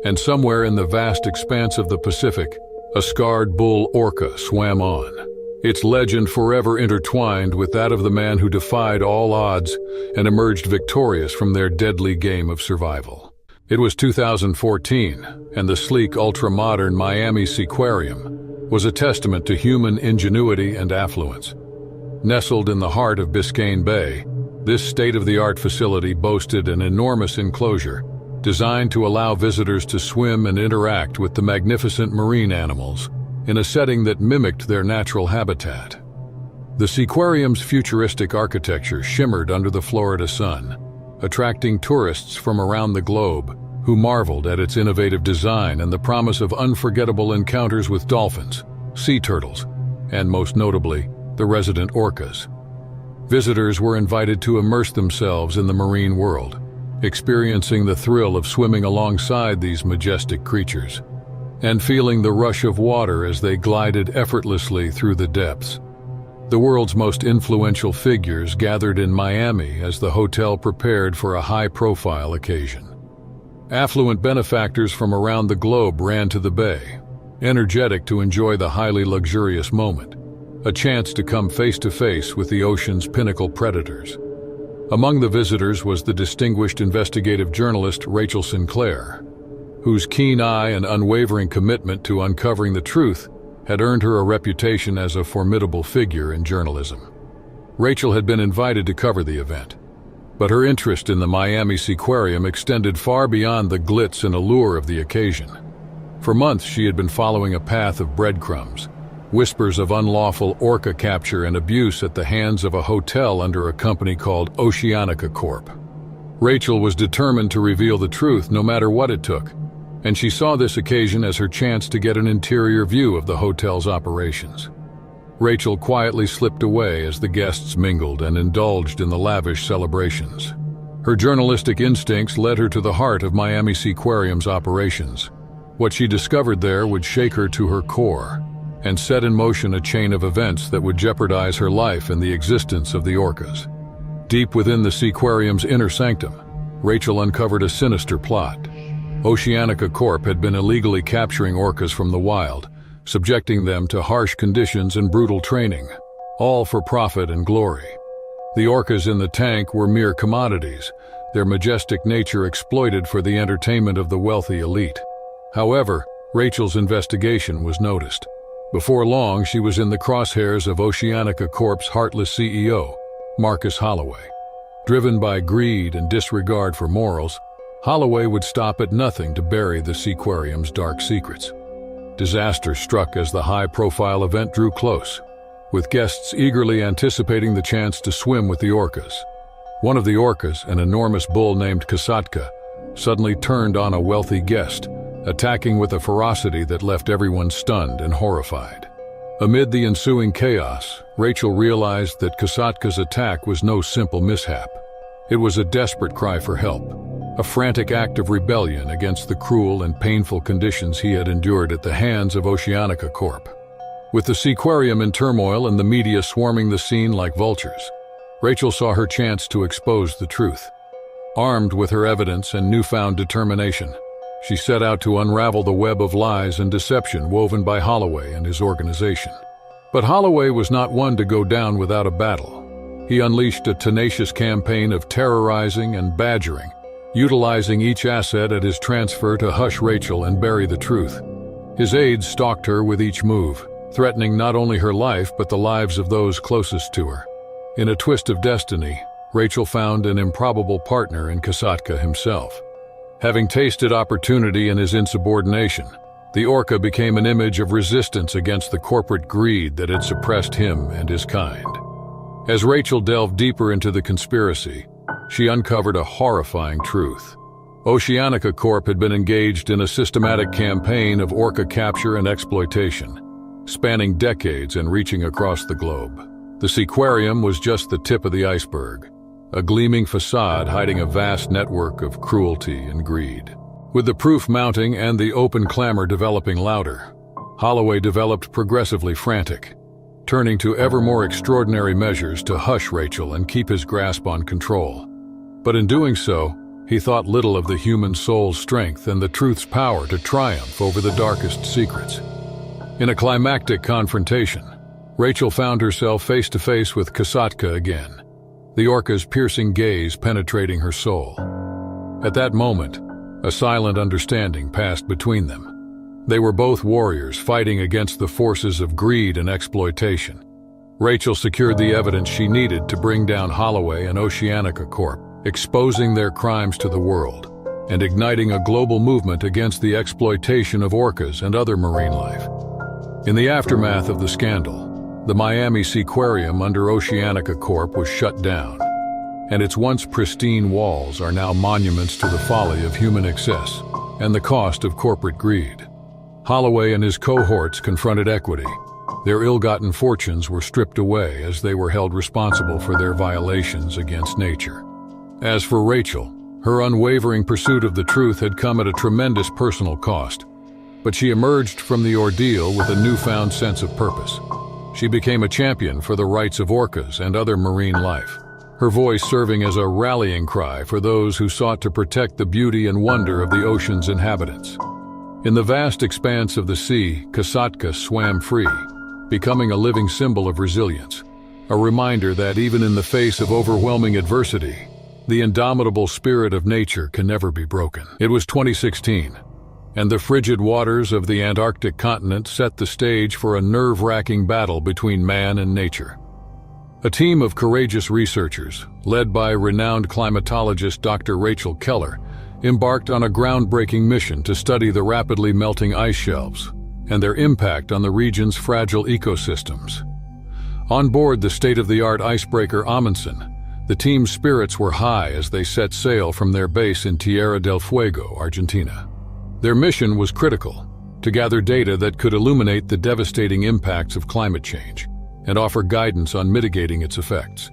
And somewhere in the vast expanse of the Pacific, a scarred bull orca swam on, its legend forever intertwined with that of the man who defied all odds and emerged victorious from their deadly game of survival. It was 2014, and the sleek, ultra-modern Miami Seaquarium was a testament to human ingenuity and affluence. Nestled in the heart of Biscayne Bay, this state-of-the-art facility boasted an enormous enclosure designed to allow visitors to swim and interact with the magnificent marine animals in a setting that mimicked their natural habitat. The Seaquarium's futuristic architecture shimmered under the Florida sun, attracting tourists from around the globe who marveled at its innovative design and the promise of unforgettable encounters with dolphins, sea turtles, and most notably, the resident orcas. Visitors were invited to immerse themselves in the marine world, experiencing the thrill of swimming alongside these majestic creatures, and feeling the rush of water as they glided effortlessly through the depths. The world's most influential figures gathered in Miami as the hotel prepared for a high-profile occasion. Affluent benefactors from around the globe ran to the bay, energetic to enjoy the highly luxurious moment, a chance to come face-to-face with the ocean's pinnacle predators. Among the visitors was the distinguished investigative journalist Rachel Sinclair, whose keen eye and unwavering commitment to uncovering the truth had earned her a reputation as a formidable figure in journalism. Rachel had been invited to cover the event, but her interest in the Miami Seaquarium extended far beyond the glitz and allure of the occasion. For months she had been following a path of breadcrumbs, whispers of unlawful orca capture and abuse at the hands of a hotel under a company called Oceanica Corp. Rachel was determined to reveal the truth no matter what it took, and she saw this occasion as her chance to get an interior view of the hotel's operations. Rachel quietly slipped away as the guests mingled and indulged in the lavish celebrations. Her journalistic instincts led her to the heart of Miami Seaquarium's operations. What she discovered there would shake her to her core and set in motion a chain of events that would jeopardize her life and the existence of the orcas. Deep within the Seaquarium's inner sanctum, Rachel uncovered a sinister plot. Oceanica Corp had been illegally capturing orcas from the wild, subjecting them to harsh conditions and brutal training, all for profit and glory. The orcas in the tank were mere commodities, their majestic nature exploited for the entertainment of the wealthy elite. However, Rachel's investigation was noticed. Before long, she was in the crosshairs of Oceanica Corp's heartless CEO, Marcus Holloway. Driven by greed and disregard for morals, Holloway would stop at nothing to bury the Seaquarium's dark secrets. Disaster struck as the high-profile event drew close, with guests eagerly anticipating the chance to swim with the orcas. One of the orcas, an enormous bull named Kasatka, suddenly turned on a wealthy guest, attacking with a ferocity that left everyone stunned and horrified. Amid the ensuing chaos, Rachel realized that Kasatka's attack was no simple mishap. It was a desperate cry for help, a frantic act of rebellion against the cruel and painful conditions he had endured at the hands of Oceanica Corp. With the Seaquarium in turmoil and the media swarming the scene like vultures, Rachel saw her chance to expose the truth. Armed with her evidence and newfound determination, she set out to unravel the web of lies and deception woven by Holloway and his organization. But Holloway was not one to go down without a battle. He unleashed a tenacious campaign of terrorizing and badgering, utilizing each asset at his transfer to hush Rachel and bury the truth. His aides stalked her with each move, threatening not only her life but the lives of those closest to her. In a twist of destiny, Rachel found an improbable partner in Kasatka himself. Having tasted opportunity in his insubordination, the orca became an image of resistance against the corporate greed that had suppressed him and his kind. As Rachel delved deeper into the conspiracy, she uncovered a horrifying truth. Oceanica Corp had been engaged in a systematic campaign of orca capture and exploitation, spanning decades and reaching across the globe. The Seaquarium was just the tip of the iceberg, a gleaming facade hiding a vast network of cruelty and greed. With the proof mounting and the open clamor developing louder, Holloway developed progressively frantic, turning to ever more extraordinary measures to hush Rachel and keep his grasp on control. But in doing so, he thought little of the human soul's strength and the truth's power to triumph over the darkest secrets. In a climactic confrontation, Rachel found herself face to face with Kasatka again, the orca's piercing gaze penetrating her soul. At that moment, a silent understanding passed between them. They were both warriors fighting against the forces of greed and exploitation. Rachel secured the evidence she needed to bring down Holloway and Oceanica Corp, exposing their crimes to the world and igniting a global movement against the exploitation of orcas and other marine life. In the aftermath of the scandal, the Miami Seaquarium under Oceanica Corp was shut down, and its once pristine walls are now monuments to the folly of human excess and the cost of corporate greed. Holloway and his cohorts confronted equity. Their ill-gotten fortunes were stripped away as they were held responsible for their violations against nature. As for Rachel, her unwavering pursuit of the truth had come at a tremendous personal cost, but she emerged from the ordeal with a newfound sense of purpose. She became a champion for the rights of orcas and other marine life, her voice serving as a rallying cry for those who sought to protect the beauty and wonder of the ocean's inhabitants. In the vast expanse of the sea, Kasatka swam free, becoming a living symbol of resilience, a reminder that even in the face of overwhelming adversity, the indomitable spirit of nature can never be broken. It was 2016, and the frigid waters of the Antarctic continent set the stage for a nerve-wracking battle between man and nature. A team of courageous researchers, led by renowned climatologist Dr. Rachel Keller, embarked on a groundbreaking mission to study the rapidly melting ice shelves and their impact on the region's fragile ecosystems. On board the state-of-the-art icebreaker Amundsen, the team's spirits were high as they set sail from their base in Tierra del Fuego, Argentina. Their mission was critical: to gather data that could illuminate the devastating impacts of climate change and offer guidance on mitigating its effects.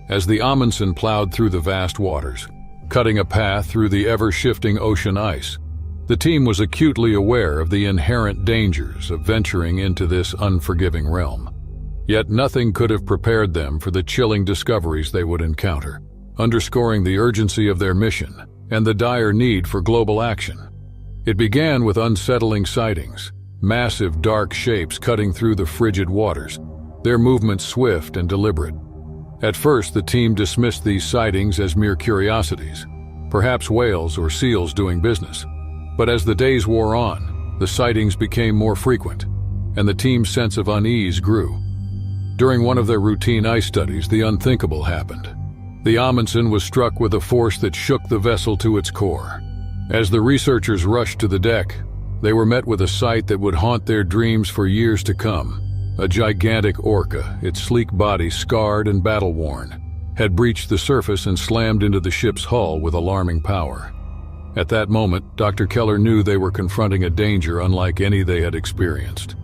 As the Amundsen plowed through the vast waters, cutting a path through the ever-shifting ocean ice, the team was acutely aware of the inherent dangers of venturing into this unforgiving realm. Yet nothing could have prepared them for the chilling discoveries they would encounter, underscoring the urgency of their mission and the dire need for global action. It began with unsettling sightings, massive dark shapes cutting through the frigid waters, their movements swift and deliberate. At first, the team dismissed these sightings as mere curiosities, perhaps whales or seals doing business. But as the days wore on, the sightings became more frequent, and the team's sense of unease grew. During one of their routine ice studies, the unthinkable happened. The Amundsen was struck with a force that shook the vessel to its core. As the researchers rushed to the deck, they were met with a sight that would haunt their dreams for years to come. A gigantic orca, its sleek body scarred and battle-worn, had breached the surface and slammed into the ship's hull with alarming power. At that moment, Dr. Keller knew they were confronting a danger unlike any they had experienced.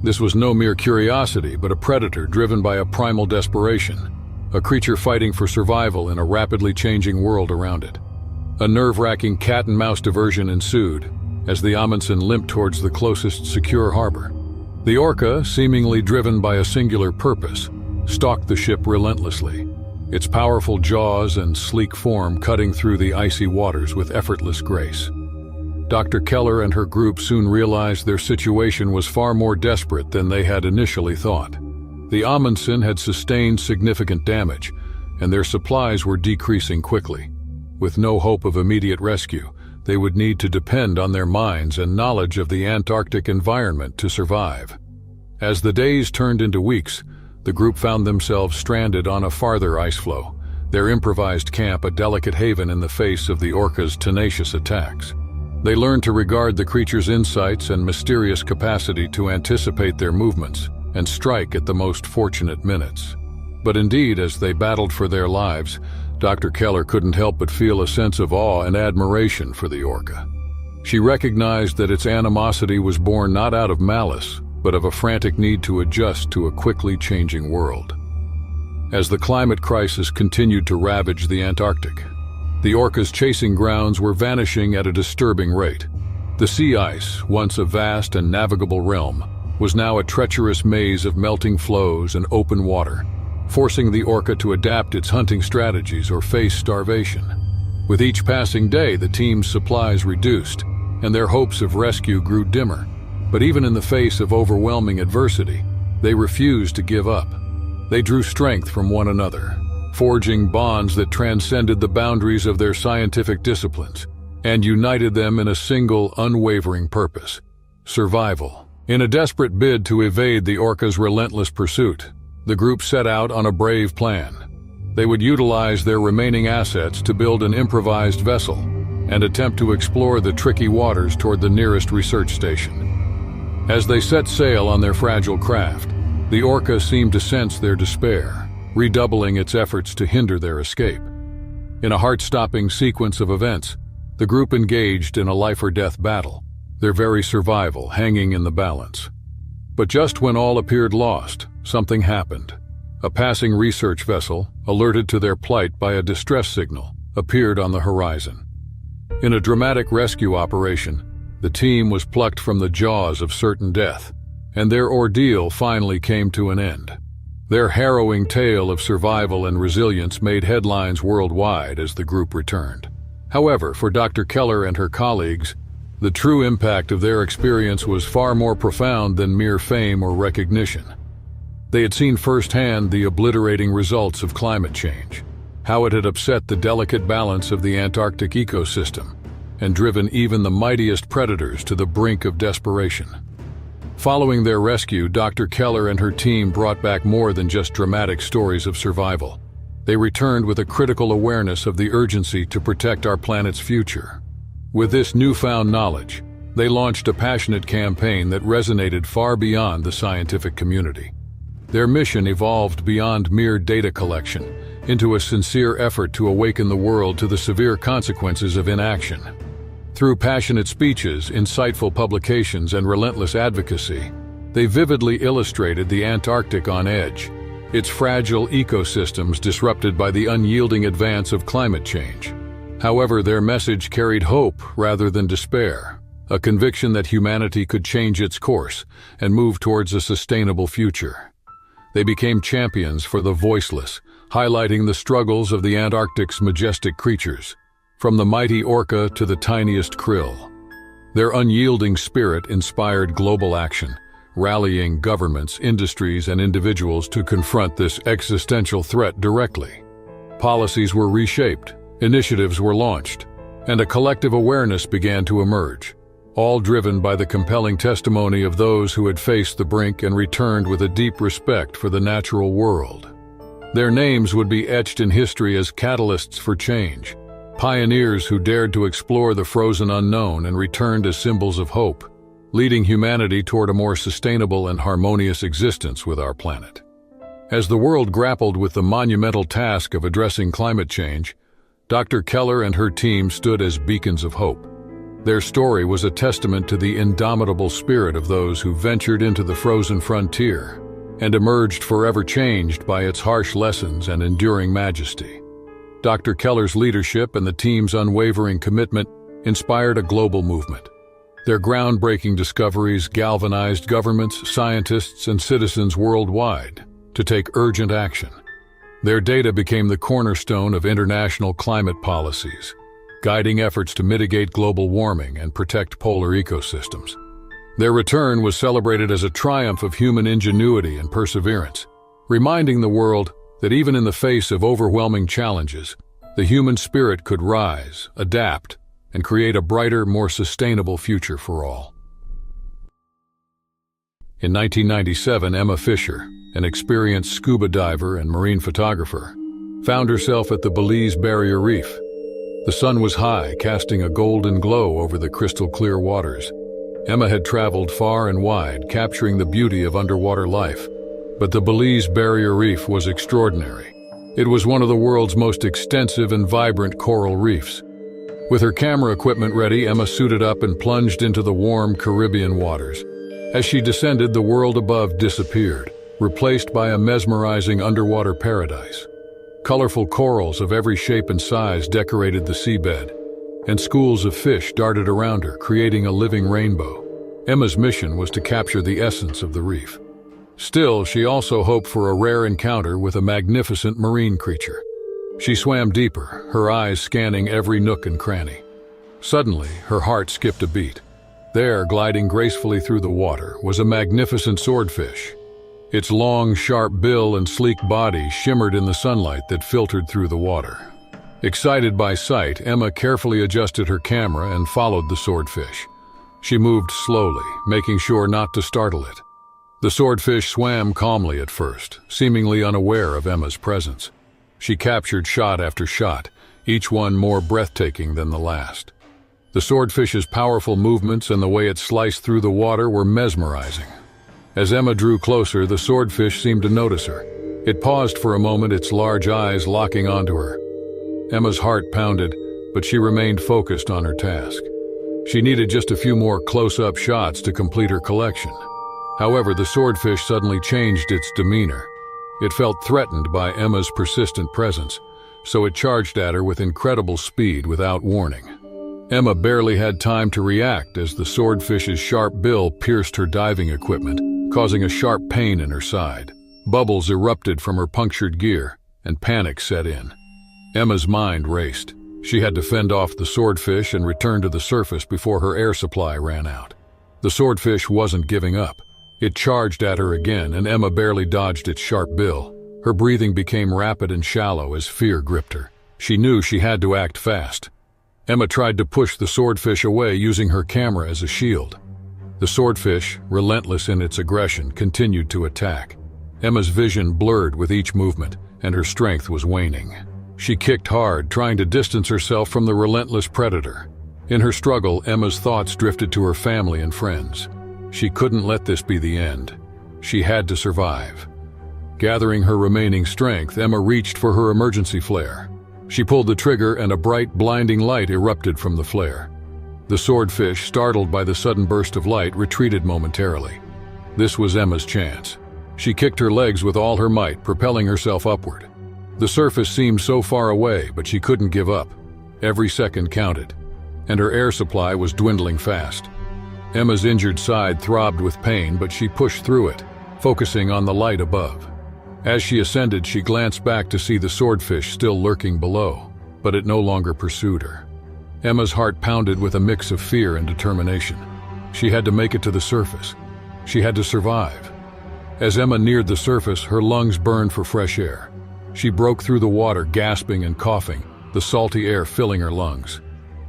This was no mere curiosity, but a predator driven by a primal desperation, a creature fighting for survival in a rapidly changing world around it. A nerve-wracking cat-and-mouse diversion ensued as the Amundsen limped towards the closest secure harbor. The orca, seemingly driven by a singular purpose, stalked the ship relentlessly, its powerful jaws and sleek form cutting through the icy waters with effortless grace. Dr. Keller and her group soon realized their situation was far more desperate than they had initially thought. The Amundsen had sustained significant damage, and their supplies were decreasing quickly. With no hope of immediate rescue, they would need to depend on their minds and knowledge of the Antarctic environment to survive. As the days turned into weeks, the group found themselves stranded on a farther ice floe, their improvised camp a delicate haven in the face of the orca's tenacious attacks. They learned to regard the creature's insights and mysterious capacity to anticipate their movements and strike at the most fortunate minutes. But indeed, as they battled for their lives, Dr. Keller couldn't help but feel a sense of awe and admiration for the orca. She recognized that its animosity was born not out of malice, but of a frantic need to adjust to a quickly changing world. As the climate crisis continued to ravage the Antarctic, the orca's chasing grounds were vanishing at a disturbing rate. The sea ice, once a vast and navigable realm, was now a treacherous maze of melting floes and open water, forcing the orca to adapt its hunting strategies or face starvation. With each passing day, the team's supplies reduced, and their hopes of rescue grew dimmer. But even in the face of overwhelming adversity, they refused to give up. They drew strength from one another, forging bonds that transcended the boundaries of their scientific disciplines and united them in a single, unwavering purpose: survival. In a desperate bid to evade the orca's relentless pursuit, the group set out on a brave plan. They would utilize their remaining assets to build an improvised vessel and attempt to explore the tricky waters toward the nearest research station. As they set sail on their fragile craft, the orca seemed to sense their despair, redoubling its efforts to hinder their escape. In a heart-stopping sequence of events, the group engaged in a life-or-death battle, their very survival hanging in the balance. But just when all appeared lost, something happened. A passing research vessel, alerted to their plight by a distress signal, appeared on the horizon. In a dramatic rescue operation, the team was plucked from the jaws of certain death, and their ordeal finally came to an end. Their harrowing tale of survival and resilience made headlines worldwide as the group returned. However, for Dr. Keller and her colleagues, the true impact of their experience was far more profound than mere fame or recognition. They had seen firsthand the obliterating results of climate change, how it had upset the delicate balance of the Antarctic ecosystem and driven even the mightiest predators to the brink of desperation. Following their rescue, Dr. Keller and her team brought back more than just dramatic stories of survival. They returned with a critical awareness of the urgency to protect our planet's future. With this newfound knowledge, They launched a passionate campaign that resonated far beyond the scientific community. Their mission evolved beyond mere data collection into a sincere effort to awaken the world to the severe consequences of inaction. Through passionate speeches, insightful publications, and relentless advocacy, they vividly illustrated the Antarctic on edge, its fragile ecosystems disrupted by the unyielding advance of climate change. However, their message carried hope rather than despair, a conviction that humanity could change its course and move towards a sustainable future. They became champions for the voiceless, highlighting the struggles of the Antarctic's majestic creatures, from the mighty orca to the tiniest krill. Their unyielding spirit inspired global action, rallying governments, industries, and individuals to confront this existential threat directly. Policies were reshaped, initiatives were launched, and a collective awareness began to emerge, all driven by the compelling testimony of those who had faced the brink and returned with a deep respect for the natural world. Their names would be etched in history as catalysts for change, pioneers who dared to explore the frozen unknown and returned as symbols of hope, leading humanity toward a more sustainable and harmonious existence with our planet. As the world grappled with the monumental task of addressing climate change, Dr. Keller and her team stood as beacons of hope. Their story was a testament to the indomitable spirit of those who ventured into the frozen frontier and emerged forever changed by its harsh lessons and enduring majesty. Dr. Keller's leadership and the team's unwavering commitment inspired a global movement. Their groundbreaking discoveries galvanized governments, scientists, and citizens worldwide to take urgent action. Their data became the cornerstone of international climate policies, guiding efforts to mitigate global warming and protect polar ecosystems. Their return was celebrated as a triumph of human ingenuity and perseverance, reminding the world that even in the face of overwhelming challenges, the human spirit could rise, adapt, and create a brighter, more sustainable future for all. In 1997, Emma Fisher, an experienced scuba diver and marine photographer, found herself at the Belize Barrier Reef. The sun was high, casting a golden glow over the crystal-clear waters. Emma had traveled far and wide, capturing the beauty of underwater life. But the Belize Barrier Reef was extraordinary. It was one of the world's most extensive and vibrant coral reefs. With her camera equipment ready, Emma suited up and plunged into the warm Caribbean waters. As she descended, the world above disappeared, replaced by a mesmerizing underwater paradise. Colorful corals of every shape and size decorated the seabed, and schools of fish darted around her, creating a living rainbow. Emma's mission was to capture the essence of the reef. Still, she also hoped for a rare encounter with a magnificent marine creature. She swam deeper, her eyes scanning every nook and cranny. Suddenly, her heart skipped a beat. There, gliding gracefully through the water, was a magnificent swordfish. Its long, sharp bill and sleek body shimmered in the sunlight that filtered through the water. Excited by sight, Emma carefully adjusted her camera and followed the swordfish. She moved slowly, making sure not to startle it. The swordfish swam calmly at first, seemingly unaware of Emma's presence. She captured shot after shot, each one more breathtaking than the last. The swordfish's powerful movements and the way it sliced through the water were mesmerizing. As Emma drew closer, the swordfish seemed to notice her. It paused for a moment, its large eyes locking onto her. Emma's heart pounded, but she remained focused on her task. She needed just a few more close-up shots to complete her collection. However, the swordfish suddenly changed its demeanor. It felt threatened by Emma's persistent presence, so it charged at her with incredible speed without warning. Emma barely had time to react as the swordfish's sharp bill pierced her diving equipment, causing a sharp pain in her side. Bubbles erupted from her punctured gear, and panic set in. Emma's mind raced. She had to fend off the swordfish and return to the surface before her air supply ran out. The swordfish wasn't giving up. It charged at her again, and Emma barely dodged its sharp bill. Her breathing became rapid and shallow as fear gripped her. She knew she had to act fast. Emma tried to push the swordfish away using her camera as a shield. The swordfish, relentless in its aggression, continued to attack. Emma's vision blurred with each movement, and her strength was waning. She kicked hard, trying to distance herself from the relentless predator. In her struggle, Emma's thoughts drifted to her family and friends. She couldn't let this be the end. She had to survive. Gathering her remaining strength, Emma reached for her emergency flare. She pulled the trigger and a bright, blinding light erupted from the flare. The swordfish, startled by the sudden burst of light, retreated momentarily. This was Emma's chance. She kicked her legs with all her might, propelling herself upward. The surface seemed so far away, but she couldn't give up. Every second counted, and her air supply was dwindling fast. Emma's injured side throbbed with pain, but she pushed through it, focusing on the light above. As she ascended, she glanced back to see the swordfish still lurking below, but it no longer pursued her. Emma's heart pounded with a mix of fear and determination. She had to make it to the surface. She had to survive. As Emma neared the surface, her lungs burned for fresh air. She broke through the water, gasping and coughing, the salty air filling her lungs.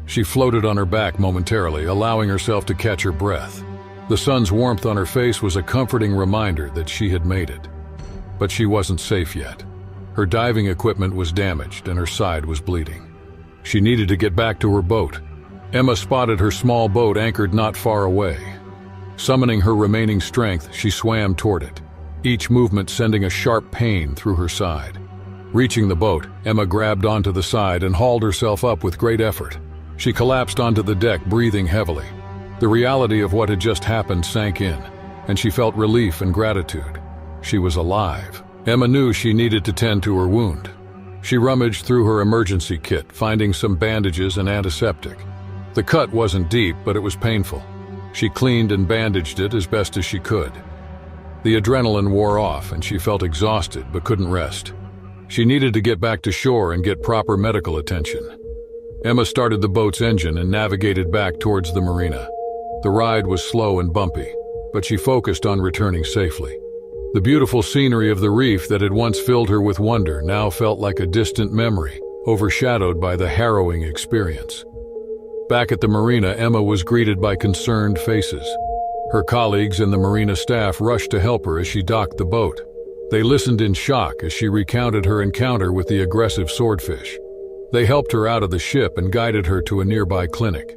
She floated on her back momentarily, allowing herself to catch her breath. The sun's warmth on her face was a comforting reminder that she had made it. But she wasn't safe yet. Her diving equipment was damaged and her side was bleeding. She needed to get back to her boat. Emma spotted her small boat anchored not far away. Summoning her remaining strength, she swam toward it, each movement sending a sharp pain through her side. Reaching the boat, Emma grabbed onto the side and hauled herself up with great effort. She collapsed onto the deck, breathing heavily. The reality of what had just happened sank in, and she felt relief and gratitude. She was alive. Emma knew she needed to tend to her wound. She rummaged through her emergency kit, finding some bandages and antiseptic. The cut wasn't deep, but it was painful. She cleaned and bandaged it as best as she could. The adrenaline wore off, and she felt exhausted but couldn't rest. She needed to get back to shore and get proper medical attention. Emma started the boat's engine and navigated back towards the marina. The ride was slow and bumpy, but she focused on returning safely. The beautiful scenery of the reef that had once filled her with wonder now felt like a distant memory, overshadowed by the harrowing experience. Back at the marina, Emma was greeted by concerned faces. Her colleagues and the marina staff rushed to help her as she docked the boat. They listened in shock as she recounted her encounter with the aggressive swordfish. They helped her out of the ship and guided her to a nearby clinic.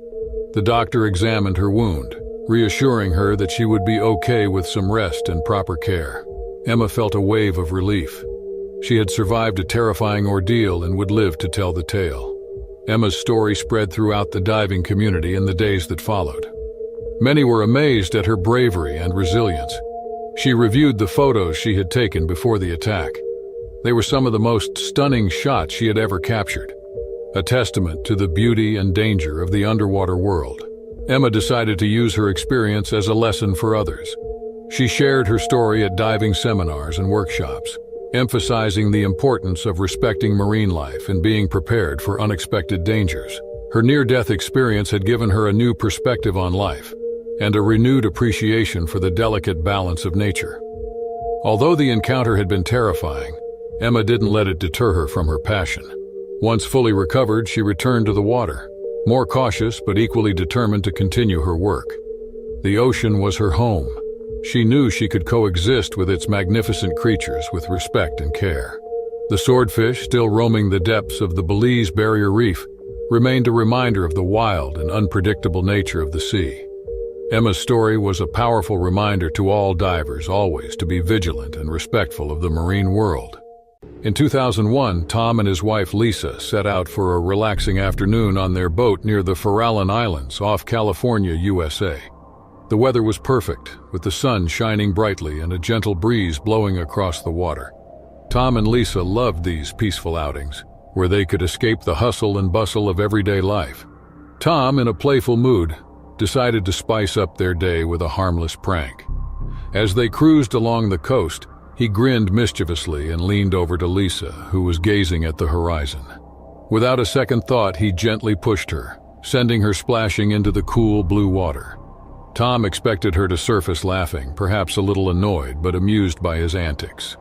The doctor examined her wound, reassuring her that she would be okay with some rest and proper care. Emma felt a wave of relief. She had survived a terrifying ordeal and would live to tell the tale. Emma's story spread throughout the diving community in the days that followed. Many were amazed at her bravery and resilience. She reviewed the photos she had taken before the attack. They were some of the most stunning shots she had ever captured, a testament to the beauty and danger of the underwater world. Emma decided to use her experience as a lesson for others. She shared her story at diving seminars and workshops, emphasizing the importance of respecting marine life and being prepared for unexpected dangers. Her near-death experience had given her a new perspective on life and a renewed appreciation for the delicate balance of nature. Although the encounter had been terrifying, Emma didn't let it deter her from her passion. Once fully recovered, she returned to the water, more cautious but equally determined to continue her work. The ocean was her home. She knew she could coexist with its magnificent creatures with respect and care. The swordfish, still roaming the depths of the Belize Barrier Reef, remained a reminder of the wild and unpredictable nature of the sea. Emma's story was a powerful reminder to all divers always to be vigilant and respectful of the marine world. In 2001, Tom and his wife Lisa set out for a relaxing afternoon on their boat near the Farallon Islands off California, USA. The weather was perfect, with the sun shining brightly and a gentle breeze blowing across the water. Tom and Lisa loved these peaceful outings, where they could escape the hustle and bustle of everyday life. Tom, in a playful mood, decided to spice up their day with a harmless prank. As they cruised along the coast, he grinned mischievously and leaned over to Lisa, who was gazing at the horizon. Without a second thought, he gently pushed her, sending her splashing into the cool blue water. Tom expected her to surface laughing, perhaps a little annoyed but amused by his antics.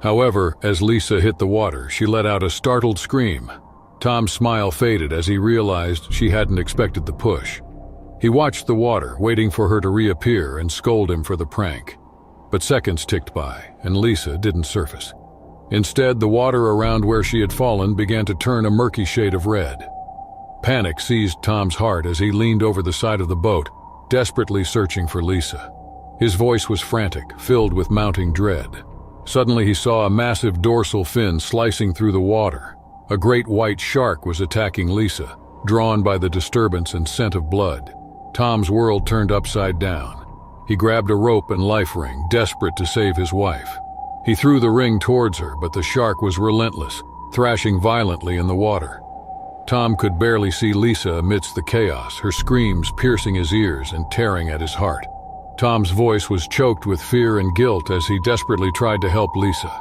However, as Lisa hit the water, she let out a startled scream. Tom's smile faded as he realized she hadn't expected the push. He watched the water, waiting for her to reappear and scold him for the prank. But seconds ticked by, and Lisa didn't surface. Instead, the water around where she had fallen began to turn a murky shade of red. Panic seized Tom's heart as he leaned over the side of the boat, desperately searching for Lisa. His voice was frantic, filled with mounting dread. Suddenly he saw a massive dorsal fin slicing through the water. A great white shark was attacking Lisa, drawn by the disturbance and scent of blood. Tom's world turned upside down. He grabbed a rope and life ring, desperate to save his wife. He threw the ring towards her, but the shark was relentless, thrashing violently in the water. Tom could barely see Lisa amidst the chaos, her screams piercing his ears and tearing at his heart. Tom's voice was choked with fear and guilt as he desperately tried to help Lisa.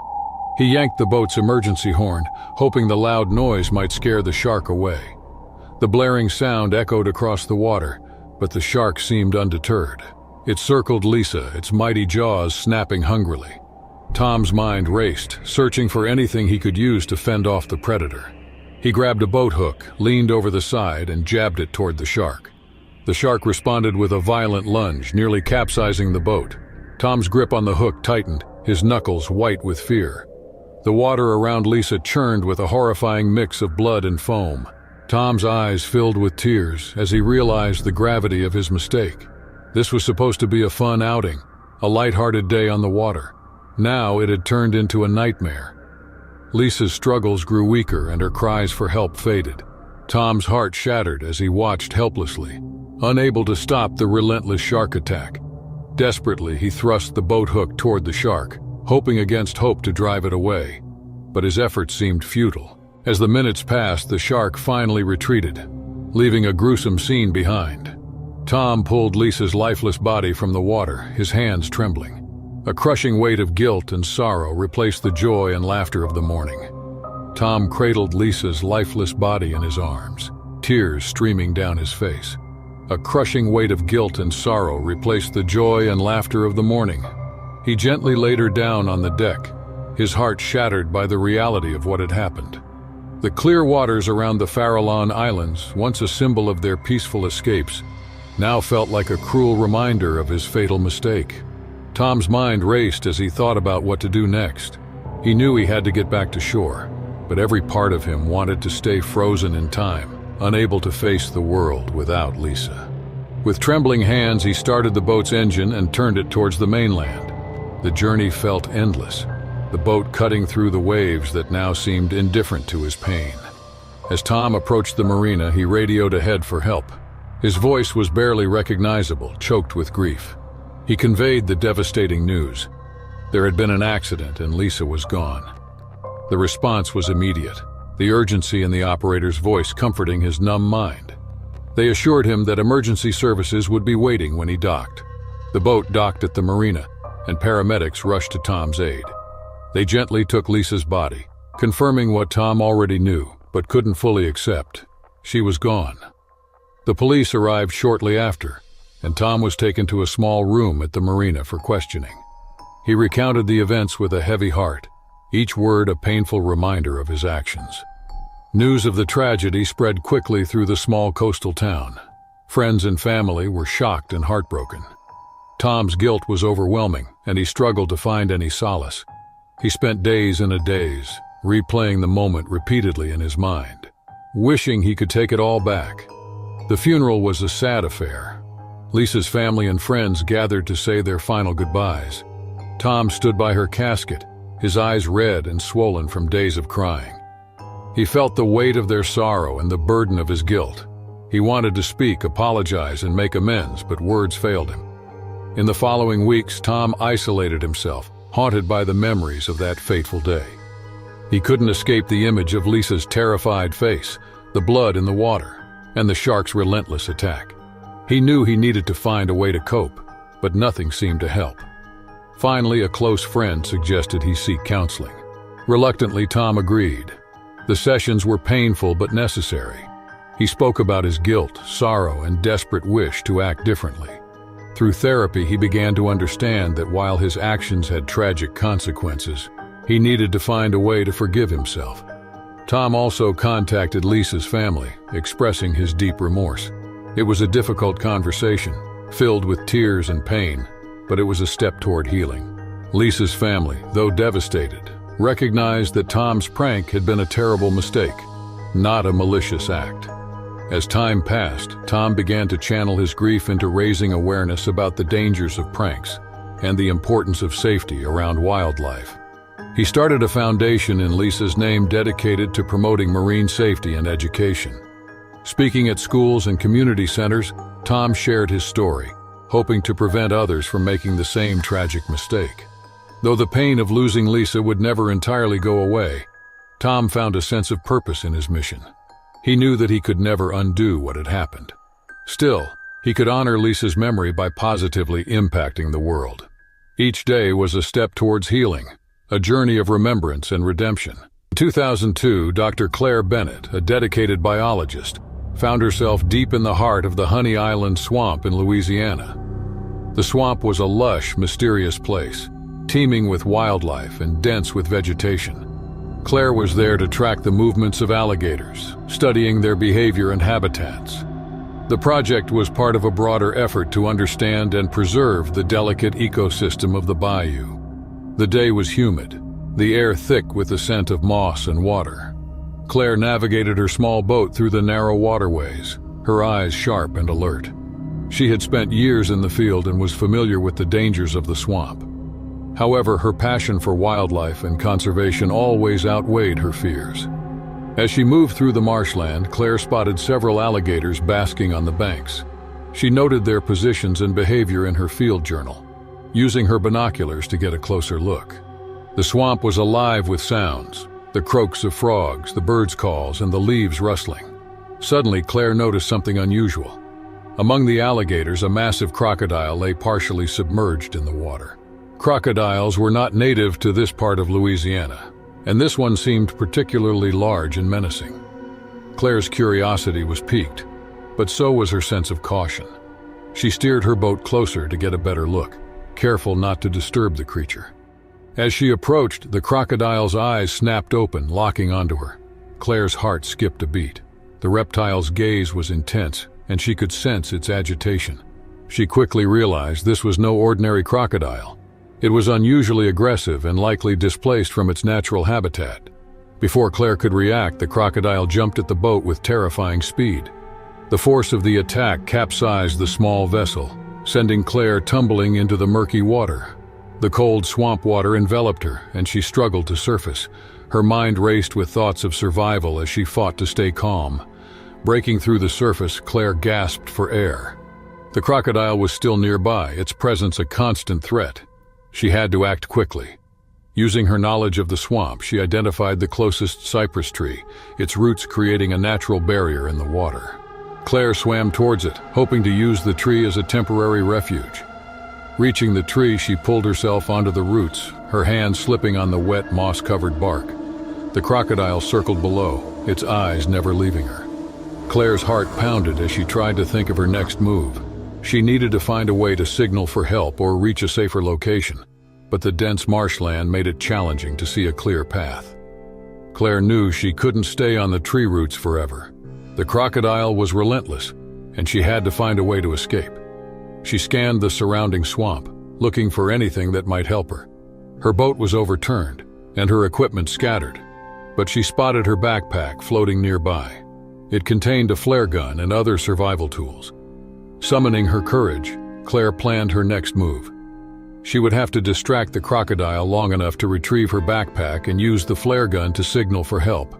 He yanked the boat's emergency horn, hoping the loud noise might scare the shark away. The blaring sound echoed across the water, but the shark seemed undeterred. It circled Lisa, its mighty jaws snapping hungrily. Tom's mind raced, searching for anything he could use to fend off the predator. He grabbed a boat hook, leaned over the side, and jabbed it toward the shark. The shark responded with a violent lunge, nearly capsizing the boat. Tom's grip on the hook tightened, his knuckles white with fear. The water around Lisa churned with a horrifying mix of blood and foam. Tom's eyes filled with tears as he realized the gravity of his mistake. This was supposed to be a fun outing, a light-hearted day on the water. Now it had turned into a nightmare. Lisa's struggles grew weaker and her cries for help faded. Tom's heart shattered as he watched helplessly, unable to stop the relentless shark attack. Desperately, he thrust the boat hook toward the shark, hoping against hope to drive it away. But his efforts seemed futile. As the minutes passed, the shark finally retreated, leaving a gruesome scene behind. Tom pulled Lisa's lifeless body from the water, his hands trembling. A crushing weight of guilt and sorrow replaced the joy and laughter of the morning. Tom cradled Lisa's lifeless body in his arms, tears streaming down his face. A crushing weight of guilt and sorrow replaced the joy and laughter of the morning. He gently laid her down on the deck, his heart shattered by the reality of what had happened. The clear waters around the Farallon Islands, once a symbol of their peaceful escapes, now felt like a cruel reminder of his fatal mistake. Tom's mind raced as he thought about what to do next. He knew he had to get back to shore, but every part of him wanted to stay frozen in time, unable to face the world without Lisa. With trembling hands, he started the boat's engine and turned it towards the mainland. The journey felt endless, the boat cutting through the waves that now seemed indifferent to his pain. As Tom approached the marina, he radioed ahead for help. His voice was barely recognizable, choked with grief. He conveyed the devastating news. There had been an accident and Lisa was gone. The response was immediate, the urgency in the operator's voice comforting his numb mind. They assured him that emergency services would be waiting when he docked. The boat docked at the marina, and paramedics rushed to Tom's aid. They gently took Lisa's body, confirming what Tom already knew, but couldn't fully accept. She was gone. The police arrived shortly after, and Tom was taken to a small room at the marina for questioning. He recounted the events with a heavy heart, each word a painful reminder of his actions. News of the tragedy spread quickly through the small coastal town. Friends and family were shocked and heartbroken. Tom's guilt was overwhelming, and he struggled to find any solace. He spent days and a daze, replaying the moment repeatedly in his mind, wishing he could take it all back. The funeral was a sad affair. Lisa's family and friends gathered to say their final goodbyes. Tom stood by her casket, his eyes red and swollen from days of crying. He felt the weight of their sorrow and the burden of his guilt. He wanted to speak, apologize, and make amends, but words failed him. In the following weeks, Tom isolated himself, haunted by the memories of that fateful day. He couldn't escape the image of Lisa's terrified face, the blood in the water, and the shark's relentless attack. He knew he needed to find a way to cope, but nothing seemed to help. Finally, a close friend suggested he seek counseling. Reluctantly, Tom agreed. The sessions were painful but necessary. He spoke about his guilt, sorrow, and desperate wish to act differently. Through therapy, he began to understand that while his actions had tragic consequences, he needed to find a way to forgive himself. Tom also contacted Lisa's family, expressing his deep remorse. It was a difficult conversation, filled with tears and pain, but it was a step toward healing. Lisa's family, though devastated, recognized that Tom's prank had been a terrible mistake, not a malicious act. As time passed, Tom began to channel his grief into raising awareness about the dangers of pranks and the importance of safety around wildlife. He started a foundation in Lisa's name dedicated to promoting marine safety and education. Speaking at schools and community centers, Tom shared his story, hoping to prevent others from making the same tragic mistake. Though the pain of losing Lisa would never entirely go away, Tom found a sense of purpose in his mission. He knew that he could never undo what had happened. Still, he could honor Lisa's memory by positively impacting the world. Each day was a step towards healing, a journey of remembrance and redemption. In 2002, Dr. Claire Bennett, a dedicated biologist, found herself deep in the heart of the Honey Island swamp in Louisiana. The swamp was a lush, mysterious place, teeming with wildlife and dense with vegetation. Claire was there to track the movements of alligators, studying their behavior and habitats. The project was part of a broader effort to understand and preserve the delicate ecosystem of the bayou. The day was humid, the air thick with the scent of moss and water. Claire navigated her small boat through the narrow waterways, her eyes sharp and alert. She had spent years in the field and was familiar with the dangers of the swamp. However, her passion for wildlife and conservation always outweighed her fears. As she moved through the marshland, Claire spotted several alligators basking on the banks. She noted their positions and behavior in her field journal, using her binoculars to get a closer look. The swamp was alive with sounds, the croaks of frogs, the birds' calls, and the leaves rustling. Suddenly, Claire noticed something unusual. Among the alligators, a massive crocodile lay partially submerged in the water. Crocodiles were not native to this part of Louisiana, and this one seemed particularly large and menacing. Claire's curiosity was piqued, but so was her sense of caution. She steered her boat closer to get a better look, careful not to disturb the creature. As she approached, the crocodile's eyes snapped open, locking onto her. Claire's heart skipped a beat. The reptile's gaze was intense, and she could sense its agitation. She quickly realized this was no ordinary crocodile. It was unusually aggressive and likely displaced from its natural habitat. Before Claire could react, the crocodile jumped at the boat with terrifying speed. The force of the attack capsized the small vessel, sending Claire tumbling into the murky water. The cold swamp water enveloped her, and she struggled to surface. Her mind raced with thoughts of survival as she fought to stay calm. Breaking through the surface, Claire gasped for air. The crocodile was still nearby, its presence a constant threat. She had to act quickly. Using her knowledge of the swamp, she identified the closest cypress tree, its roots creating a natural barrier in the water. Claire swam towards it, hoping to use the tree as a temporary refuge. Reaching the tree, she pulled herself onto the roots, her hands slipping on the wet, moss-covered bark. The crocodile circled below, its eyes never leaving her. Claire's heart pounded as she tried to think of her next move. She needed to find a way to signal for help or reach a safer location, but the dense marshland made it challenging to see a clear path. Claire knew she couldn't stay on the tree roots forever. The crocodile was relentless, and she had to find a way to escape. She scanned the surrounding swamp, looking for anything that might help her. Her boat was overturned, and her equipment scattered, but she spotted her backpack floating nearby. It contained a flare gun and other survival tools. Summoning her courage, Claire planned her next move. She would have to distract the crocodile long enough to retrieve her backpack and use the flare gun to signal for help.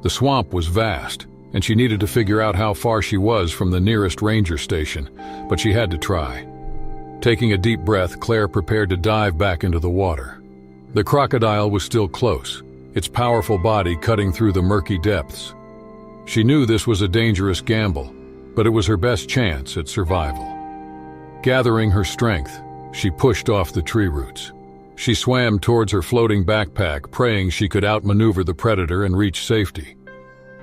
The swamp was vast, and she needed to figure out how far she was from the nearest ranger station, but she had to try. Taking a deep breath, Claire prepared to dive back into the water. The crocodile was still close, its powerful body cutting through the murky depths. She knew this was a dangerous gamble, but it was her best chance at survival. Gathering her strength, she pushed off the tree roots. She swam towards her floating backpack, praying she could outmaneuver the predator and reach safety.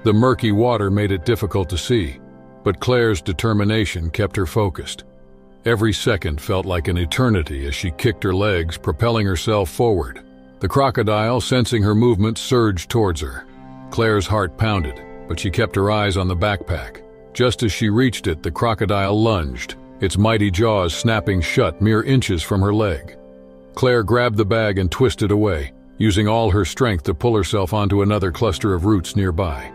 The murky water made it difficult to see, but Claire's determination kept her focused. Every second felt like an eternity as she kicked her legs, propelling herself forward. The crocodile, sensing her movement, surged towards her. Claire's heart pounded, but she kept her eyes on the backpack. Just as she reached it, the crocodile lunged, its mighty jaws snapping shut mere inches from her leg. Claire grabbed the bag and twisted away, using all her strength to pull herself onto another cluster of roots nearby.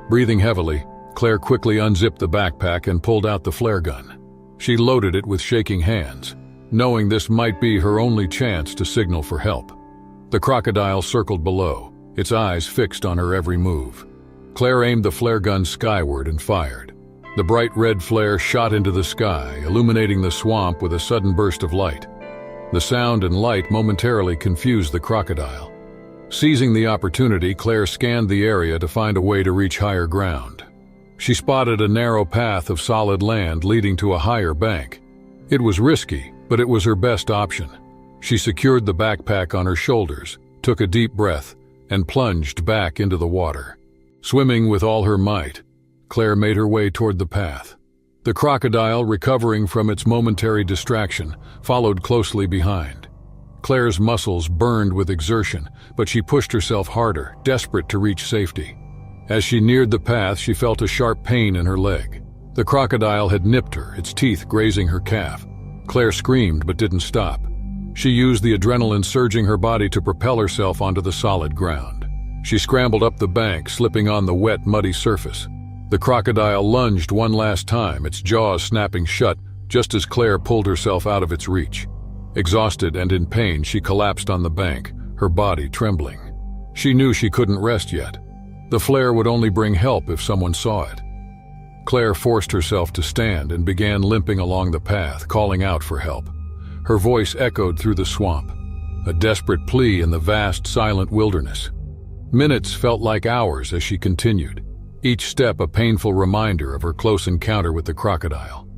Breathing heavily, Claire quickly unzipped the backpack and pulled out the flare gun. She loaded it with shaking hands, knowing this might be her only chance to signal for help. The crocodile circled below, its eyes fixed on her every move. Claire aimed the flare gun skyward and fired. The bright red flare shot into the sky, illuminating the swamp with a sudden burst of light. The sound and light momentarily confused the crocodile. Seizing the opportunity, Claire scanned the area to find a way to reach higher ground. She spotted a narrow path of solid land leading to a higher bank. It was risky, but it was her best option. She secured the backpack on her shoulders, took a deep breath, and plunged back into the water. Swimming with all her might, Claire made her way toward the path. The crocodile, recovering from its momentary distraction, followed closely behind. Claire's muscles burned with exertion, but she pushed herself harder, desperate to reach safety. As she neared the path, she felt a sharp pain in her leg. The crocodile had nipped her, its teeth grazing her calf. Claire screamed but didn't stop. She used the adrenaline surging her body to propel herself onto the solid ground. She scrambled up the bank, slipping on the wet, muddy surface. The crocodile lunged one last time, its jaws snapping shut, just as Claire pulled herself out of its reach. Exhausted and in pain, she collapsed on the bank, her body trembling. She knew she couldn't rest yet. The flare would only bring help if someone saw it. Claire forced herself to stand and began limping along the path, calling out for help. Her voice echoed through the swamp, a desperate plea in the vast, silent wilderness. Minutes felt like hours as she continued, each step a painful reminder of her close encounter with the crocodile.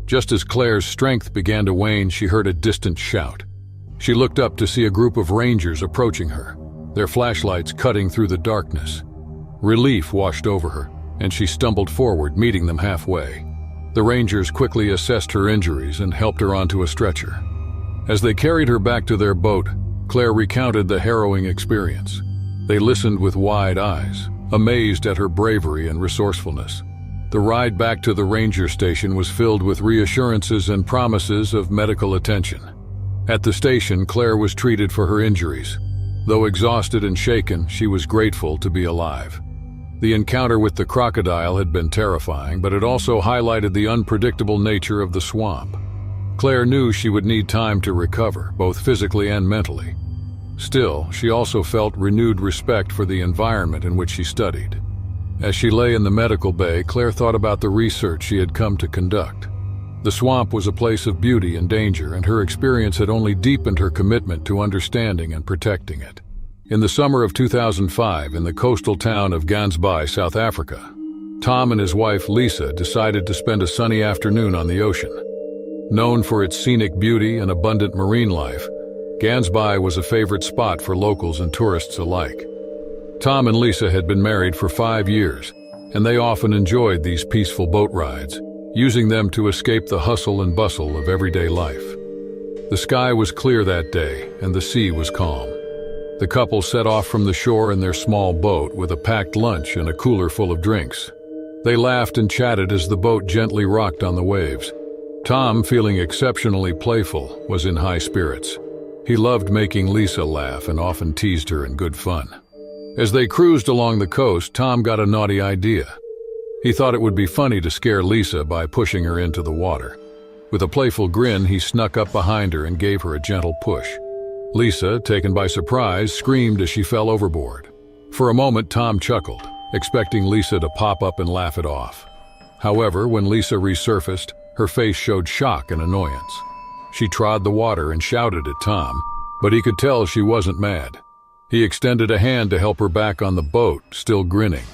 Just as Claire's strength began to wane, she heard a distant shout. She looked up to see a group of rangers approaching her, their flashlights cutting through the darkness. Relief washed over her, and she stumbled forward, meeting them halfway. The rangers quickly assessed her injuries and helped her onto a stretcher. As they carried her back to their boat, Claire recounted the harrowing experience. They listened with wide eyes, amazed at her bravery and resourcefulness. The ride back to the ranger station was filled with reassurances and promises of medical attention. At the station, Claire was treated for her injuries. Though exhausted and shaken, she was grateful to be alive. The encounter with the crocodile had been terrifying, but it also highlighted the unpredictable nature of the swamp. Claire knew she would need time to recover, both physically and mentally. Still, she also felt renewed respect for the environment in which she studied. As she lay in the medical bay, Claire thought about the research she had come to conduct. The swamp was a place of beauty and danger, and her experience had only deepened her commitment to understanding and protecting it. In the summer of 2005, in the coastal town of Gansbaai, South Africa, Tom and his wife Lisa decided to spend a sunny afternoon on the ocean. Known for its scenic beauty and abundant marine life, Gansbaai was a favorite spot for locals and tourists alike. Tom and Lisa had been married for 5 years, and they often enjoyed these peaceful boat rides, using them to escape the hustle and bustle of everyday life. The sky was clear that day, and the sea was calm. The couple set off from the shore in their small boat with a packed lunch and a cooler full of drinks. They laughed and chatted as the boat gently rocked on the waves. Tom, feeling exceptionally playful, was in high spirits. He loved making Lisa laugh and often teased her in good fun. As they cruised along the coast, Tom got a naughty idea. He thought it would be funny to scare Lisa by pushing her into the water. With a playful grin, he snuck up behind her and gave her a gentle push. Lisa, taken by surprise, screamed as she fell overboard. For a moment, Tom chuckled, expecting Lisa to pop up and laugh it off. However, when Lisa resurfaced, her face showed shock and annoyance. She trod the water and shouted at Tom, but he could tell she wasn't mad. He extended a hand to help her back on the boat, still grinning.